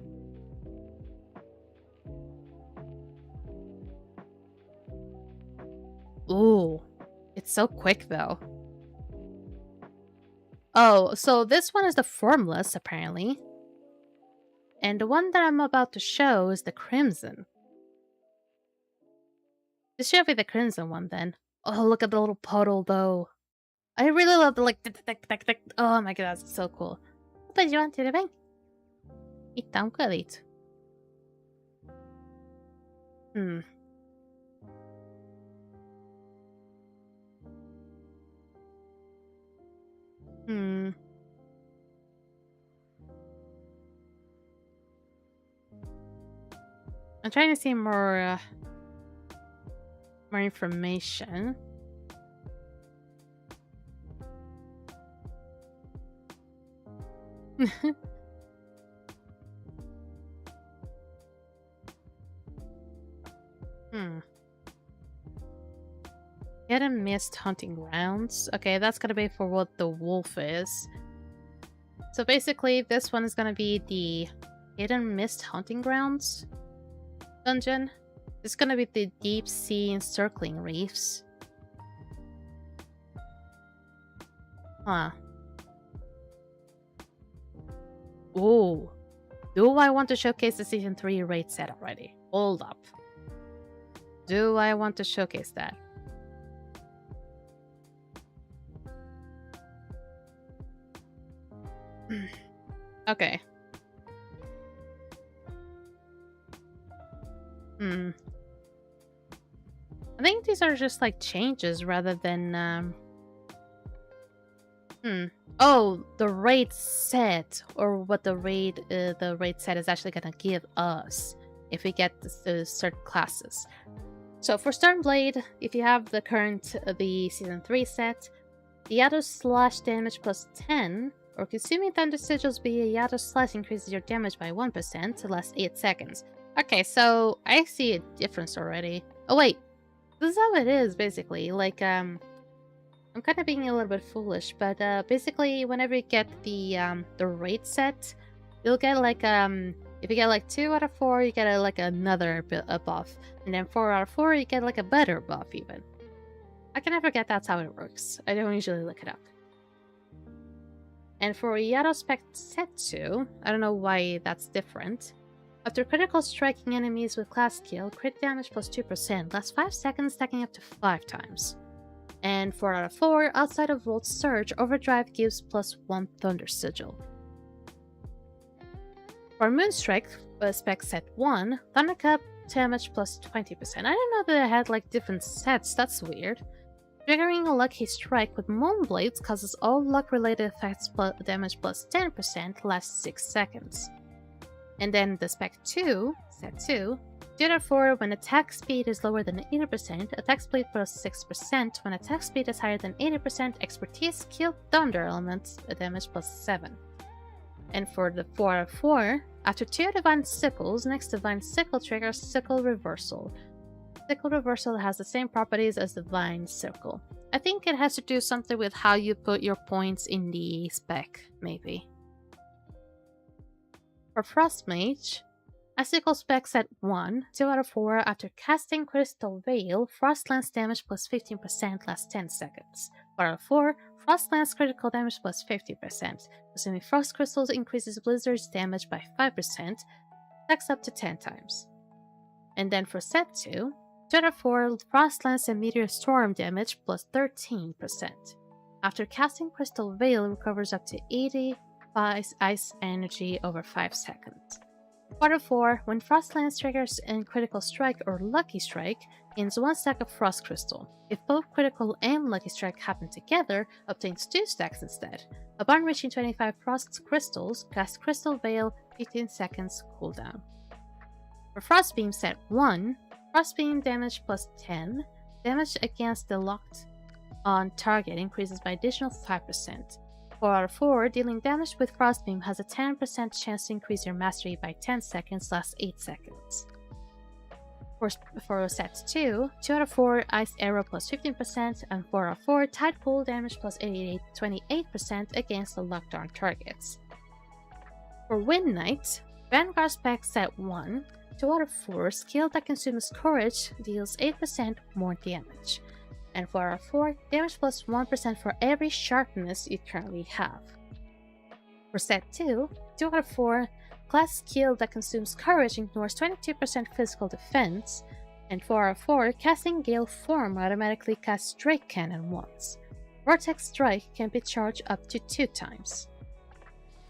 [SPEAKER 1] Ooh, it's so quick though. Oh, so this one is the Formless, apparently. And the one that I'm about to show is the Crimson. This should be the Crimson one then. Oh, look at the little puddle though. I really love the like tick. Oh my god, that's so cool. Tudo bem, tudo bem? Então, querido. I'm trying to see more information. Hidden Mist Hunting Grounds. Okay, that's gonna be for what the wolf is. So basically, this one is gonna be the Hidden Mist Hunting Grounds dungeon. It's gonna be the Deep Sea Encircling Reefs. Huh. Ooh. Do I want to showcase the Season 3 raid set already? Hold up. Do I want to showcase that? Okay. I think these are just like changes rather than Oh, the raid set, or what the raid set is actually gonna give us if we get the certain classes. So for Sternblade, if you have the current the Season 3 set, the Yato slash damage plus 10, or consuming thunder sigils via Yato slash increases your damage by 1% to last 8 seconds. Okay, so I see a difference already. Oh wait, this is how it is basically. Like I'm kind of being a little bit foolish, but basically whenever you get the raid set, you'll get like if you get like 2 out of 4, you get like another buff, and then 4 out of 4, you get like a better buff even. I can never get that's how it works. I don't usually look it up. And for Yato Spec Set 2, I don't know why that's different. After critical striking enemies with class skill, crit damage plus 2%, lasts 5 seconds, stacking up to 5 times. And 4 out of 4, outside of Volt Surge, Overdrive gives plus 1 Thunder Sigil. For Moonstrike Spec Set 1, Thunder Cup damage plus 20%. I didn't know that I had like different sets, that's weird. Triggering a Lucky Strike with Moonblades causes all luck-related effects damage plus 10%, lasts 6 seconds. And then the Spec 2, Set 2, 2 out of 4 when attack speed is lower than 80%, attack speed plus 6%, when attack speed is higher than 80%, expertise, skill, thunder elements, damage plus 7. And for the 4 out of 4, after 2 Divine Sickles, next Divine Sickle triggers Sickle Reversal. Sickle Reversal has the same properties as Divine Sickle. I think it has to do something with how you put your points in the spec, maybe. For Frost Mage, Icicle Spec Set 1, 2 out of 4, after casting Crystal Veil, Frost Lance damage plus 15% lasts 10 seconds. 4 out of 4, Frost Lance critical damage plus 50%. Assuming Frost Crystals increases Blizzard's damage by 5%, stacks up to 10 times. And then for Set 2, 2 out of 4, Frost Lance and Meteor Storm damage plus 13%. After casting Crystal Veil, recovers up to 80 ice energy over 5 seconds. Quarter 4, when Frost Lance triggers in Critical Strike or Lucky Strike, gains 1 stack of Frost Crystal. If both Critical and Lucky Strike happen together, obtains 2 stacks instead. Upon reaching 25 Frost Crystals, cast Crystal Veil, 15 seconds cooldown. For Frost Beam set 1, Frost Beam damage plus 10, damage against the locked on target increases by additional 5%. 4 out of 4, dealing damage with Frostbeam has a 10% chance to increase your mastery by 10 seconds, lasts 8 seconds. For set 2, 2 out of 4, Ice Arrow plus 15%, and 4 out of 4, Tide Pool damage plus 28% against the locked on targets. For Wind Knight, Vanguard Spec set 1, 2 out of 4, skill that consumes Courage deals 8% more damage. And 4 out of 4, damage plus 1% for every sharpness you currently have. For set 2, 2 out of 4, class skill that consumes courage ignores 22% physical defense, and 4 out of 4, casting Gale Form automatically casts Drake Cannon once. Vortex Strike can be charged up to 2 times.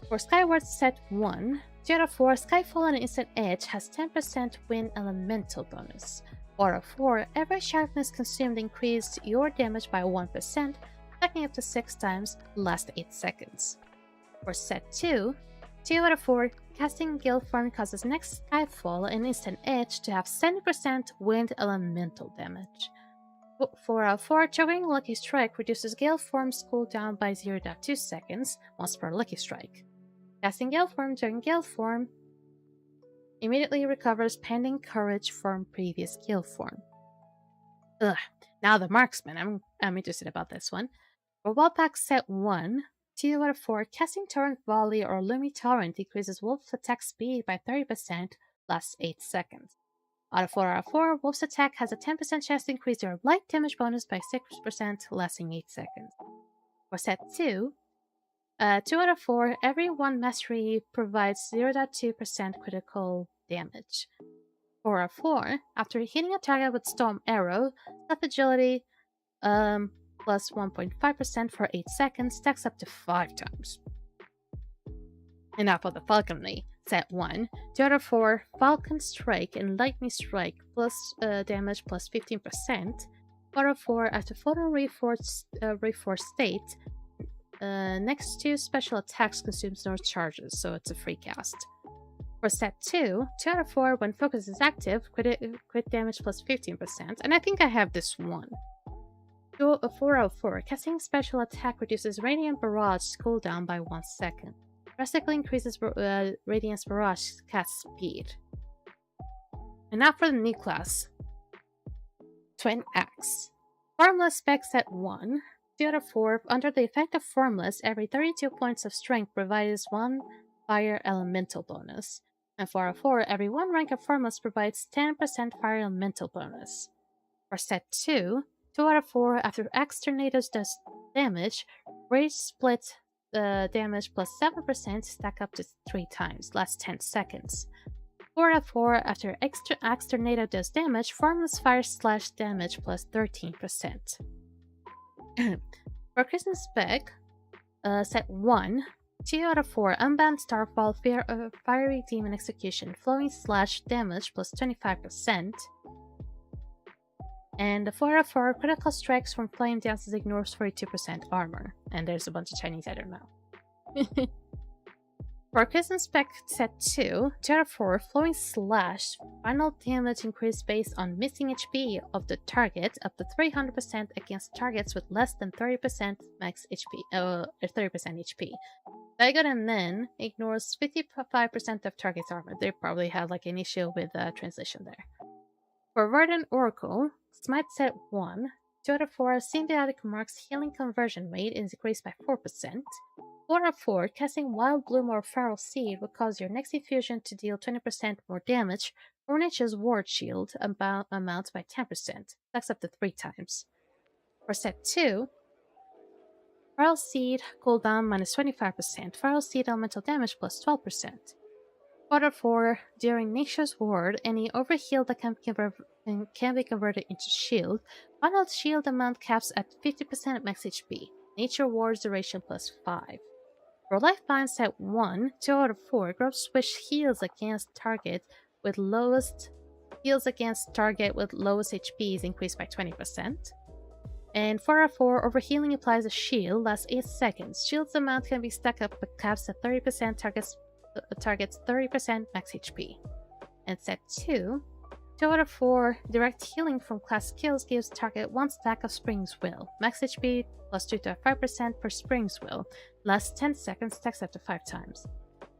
[SPEAKER 1] For Skyward set 1, 2 out of 4, Skyfall and Instant Edge has 10% Wind Elemental bonus. 4 out of 4, every sharpness consumed increased your damage by 1%, stacking up to 6 times, last 8 seconds. For set 2, 2 out of 4, casting Gale Form causes next Skyfall and Instant Edge to have 70% Wind Elemental damage. 4 out of 4, triggering Lucky Strike reduces Gale Form's cooldown by 0.2 seconds, once per Lucky Strike. Casting Gale Form during Gale Form immediately recovers pending courage from previous Gale Form. Ugh. Now the Marksman. I'm interested about this one. For Wallpack set 1, 2 out of 4, casting Torrent Volley or Lumi Torrent decreases Wolf's attack speed by 30%, lasts 8 seconds. Out of 4, Wolf's attack has a 10% chance to increase your light damage bonus by 6%, lasting 8 seconds. For set 2, 2 out of 4, every 1 mastery provides 0.2% critical damage. 4 out of 4, after hitting a target with Storm Arrow, Stealth Agility plus 1.5% for 8 seconds stacks up to 5 times. And now for the Falconry, set 1, 2 out of 4, Falcon Strike and Lightning Strike plus damage plus 15%. 4 out of 4, after Photo Reforged State, next 2 special attacks consumes no charges, so it's a free cast. For set 2, 2 out of 4, when focus is active, crit damage plus 15%, and I think I have this one. 4 out of 4, casting special attack reduces Radiant Barrage cooldown by 1 second. Drastically increases Radiance Barrage cast speed. And now for the new class. Twin Axe. Formless Spec set 1, 2 out of 4, under the effect of Formless, every 32 points of strength provides 1 fire elemental bonus. And 4 out of 4, every 1 rank of Formless provides 10% fire elemental bonus. For set 2, 2 out of 4, after Axe Tornadoes does damage, Rage Split damage plus 7% stack up to 3 times, lasts 10 seconds. 4 out of 4, after Axe Tornado does damage, Formless Fire Slash damage plus 13%. For Christmas Spec, set 1, 2 out of 4, Unbound Starfall, Fiery Demon Execution, Flowing Slash damage plus 25%. And 4 out of 4, Critical Strikes from Flame Dances ignores 42% armor. And there's a bunch of Chinese I don't know. For Christmas Spec set 2, 2 out of 4, Flowing Slash, final damage increase based on missing HP of the target up to 300% against targets with less than 30% max HP, 30% HP. Dagon and then ignores 55% of target's armor. They probably have like an issue with translation there. For Verdant Oracle, Smite set 1, 2 out of 4, Symbiotic Mark's healing conversion rate is increased by 4%. 4 out of 4, casting Wild Bloom or Feral Seed will cause your next infusion to deal 20% more damage, or Nature's Ward Shield amounts by 10%, stacks up to 3 times. For set 2, Feral Seed cooldown minus 25%, Feral Seed elemental damage plus 12%. 4 out of 4, during Nature's Ward, any overheal that can be converted into shield, final shield amount caps at 50% max HP, Nature Ward's duration plus 5. For Lifeline set 1, 2 out of 4, grab switch heals against target with lowest HP is increased by 20%. And 4 out of 4, Overhealing applies a shield, lasts 8 seconds. Shield's amount can be stacked up but caps at 30%, targets 30% max HP. And set 2, 2 out of 4, Direct Healing from class skills gives target 1 stack of Spring's Will. Max HP plus 2 to 5% per Spring's Will. Lasts 10 seconds, stacks up to 5 times.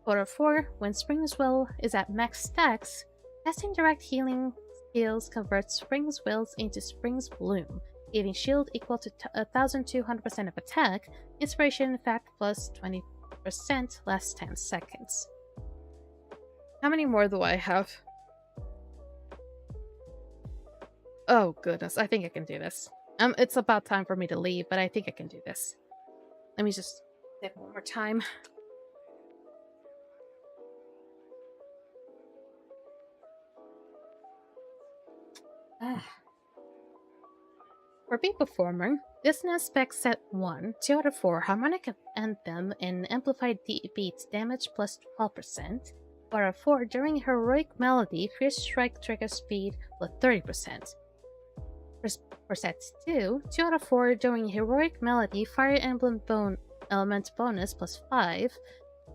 [SPEAKER 1] 4 out of 4, when Spring's Will is at max stacks, casting Direct Healing skills converts Spring's Wills into Spring's Bloom, giving shield equal to 1200% of attack, inspiration effect plus 20%, lasts 10 seconds. How many more do I have? Oh goodness, I think I can do this. It's about time for me to leave, but I think I can do this. Let me just sip one more time. For Beat Performer, Dissonance Spec set 1, 2 out of 4, Harmonic Anthem and Amplified Beats damage plus 12%. 4 out of 4, during Heroic Melody, Fierce Strike trigger speed plus 30%. For set 2, 2 out of 4, during Heroic Melody, Fire Emblem Element bonus plus 5.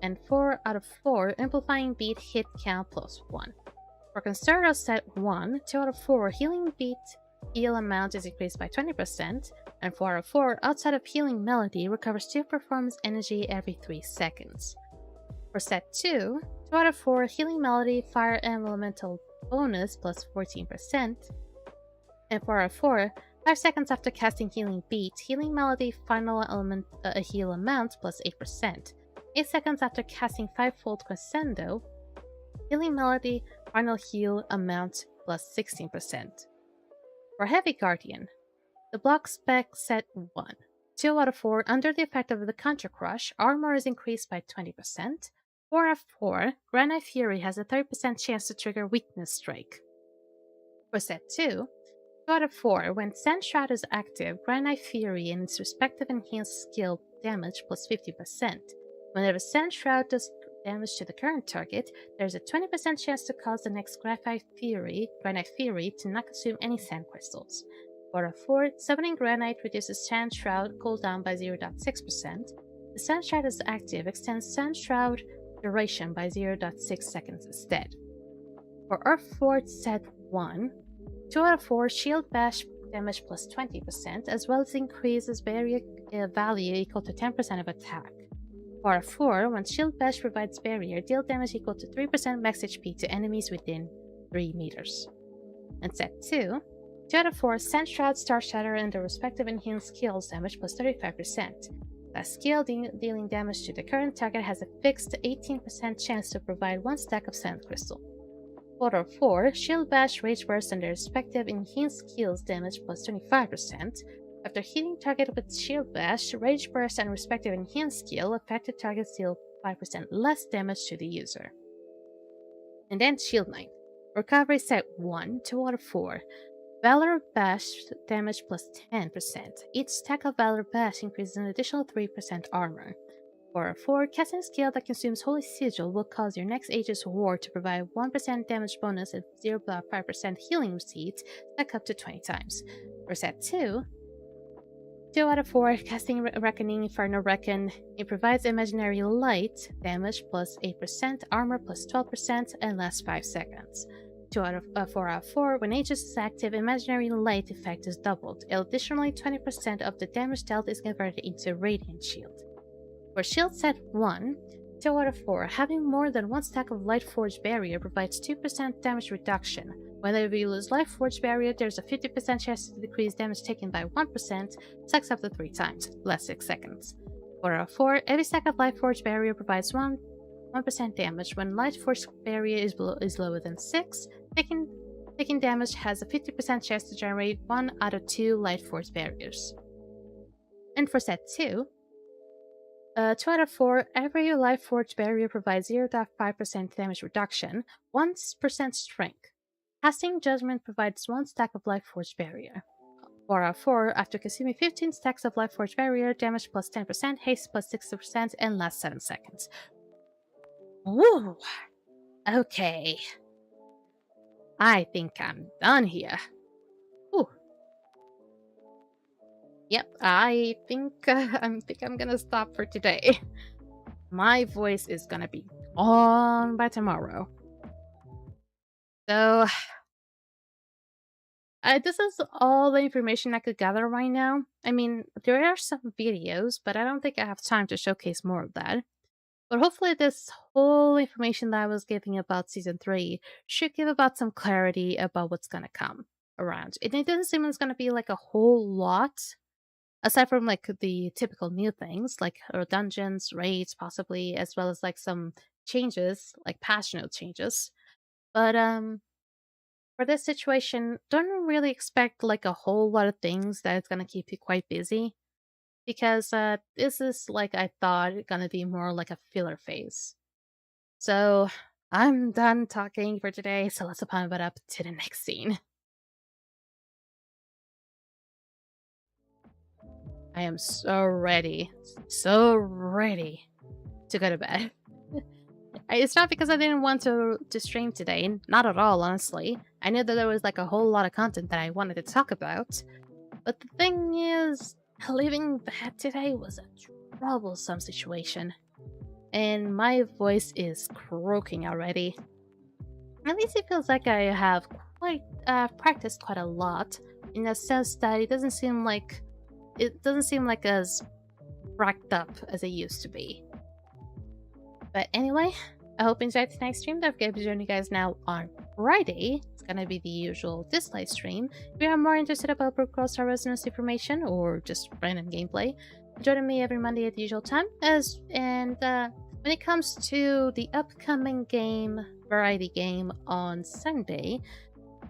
[SPEAKER 1] And 4 out of 4, Amplifying Beat hit count plus 1. For Concerto set 1, 2 out of 4, Healing Beat heal amount is increased by 20%, and 4 out of 4, outside of Healing Melody, recovers 2 performance energy every 3 seconds. For set 2, 2 out of 4, Healing Melody, Fire Elemental bonus plus 14%, and 4 out of 4, 5 seconds after casting Healing Beat, Healing Melody final element heal amount plus 8%. 8 seconds after casting 5-fold Crescendo, Healing Melody final heal amount plus 16%. For Heavy Guardian, the block spec set 1. 2 out of 4, under the effect of the Counter Crush, armor is increased by 20%. 4 out of 4, Granite Fury has a 30% chance to trigger Weakness Strike. For set 2, 2 out of 4, when Sand Shroud is active, Granite Fury and its respective enhanced skill damage plus 50%. Whenever Sand Shroud does damage to the current target, there's a 20% chance to cause the next Granite Fury to not consume any sand crystals. 4 out of 4, Summoning Granite reduces Sand Shroud cooldown by 0.6%. The Sand Shroud is active, extends Sand Shroud duration by 0.6 seconds instead. For Earth Fort set 1, 2 out of 4, Shield Bash damage plus 20%, as well as increases barrier value equal to 10% of attack. 4 out of 4, when Shield Bash provides barrier, deal damage equal to 3% max HP to enemies within 3 meters. And set 2, 2 out of 4, Sand Shroud, Star Shatter, and their respective enhanced skills damage plus 35%. That skill dealing damage to the current target has a fixed 18% chance to provide 1 stack of sand crystal. 4 out of 4, Shield Bash, Rage Burst, and their respective enhanced skills damage plus 25%. After hitting target with Shield Bash, Rage Burst, and respective enhanced skill, affected targets deal 5% less damage to the user. And then Shield Knight. Recovery set 1, 2 out of 4. Valor Bash damage plus 10%. Each stack of Valor Bash increases an additional 3% armor. 4 out of 4, casting a skill that consumes Holy Sigil will cause your next Aegis Ward to provide 1% damage bonus and 0.5% healing receipts, stack up to 20 times. For set 2, 2 out of 4, casting Reckoning Inferno Reckon. It provides Imaginary Light, damage plus 8%, armor plus 12%, and lasts 5 seconds. 4 out of 4, when Aegis is active, Imaginary Light effect is doubled. Additionally, 20% of the damage dealt is converted into Radiant Shield. For Shield set 1, 2 out of 4, having more than 1 stack of Lightforged Barrier provides 2% damage reduction. Whenever you lose Lightforged Barrier, there's a 50% chance to decrease damage taken by 1%, stacks up to 3 times, last 6 seconds. 4 out of 4, every stack of Lightforged Barrier provides 1% damage. When Lightforged Barrier is lower than 6, taking damage has a 50% chance to generate 1 out of 2 Lightforged Barriers. And for set 2, 2 out of 4, every Lightforged Barrier provides 0.5% damage reduction, 1% strength. Casting Judgment provides 1 stack of Lightforged Barrier. 4 out of 4 after consuming 15 stacks of Life Forge Barrier, damage plus 10%, haste plus 60%, and last 7 seconds. Woo! Okay. I think I'm done here. Ooh. Yep, I think I'm gonna stop for today. My voice is gonna be on by tomorrow. So, this is all the information I could gather right now. I mean, there are some videos, but I don't think I have time to showcase more of that. But hopefully this whole information that I was giving about Season 3 should give about some clarity about what's gonna come around. It doesn't seem it's gonna be like a whole lot, aside from like the typical new things, like dungeons, raids possibly, as well as like some changes, like patch note changes. But for this situation, don't really expect like a whole lot of things that is gonna keep you quite busy. Because this is like I thought gonna be more like a filler phase. So I'm done talking for today, so let's pump it up to the next scene. I am so ready to go to bed. It's not because I didn't want to stream today, not at all, honestly. I knew that there was like a whole lot of content that I wanted to talk about, but the thing is, leaving bed today was a troublesome situation, and my voice is croaking already. At least it feels like I have quite practiced quite a lot, in the sense that it doesn't seem like as racked up as it used to be. But anyway, I hope you enjoyed tonight's stream. Don't forget to join you guys now on Friday. It's gonna be the usual Dislight stream. If you are more interested about Brook Girl Star Resonance information or just random gameplay, join me every Monday at the usual time. When it comes to the upcoming variety game on Sunday,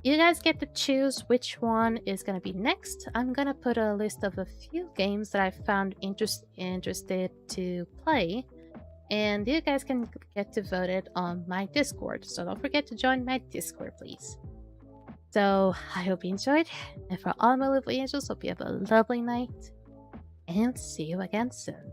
[SPEAKER 1] you guys get to choose which one is going to be next. I'm going to put a list of a few games that I found interested to play, and you guys can get to vote it on my Discord. So don't forget to join my Discord, please. So I hope you enjoyed, and for all my lovely angels, hope you have a lovely night, and see you again soon.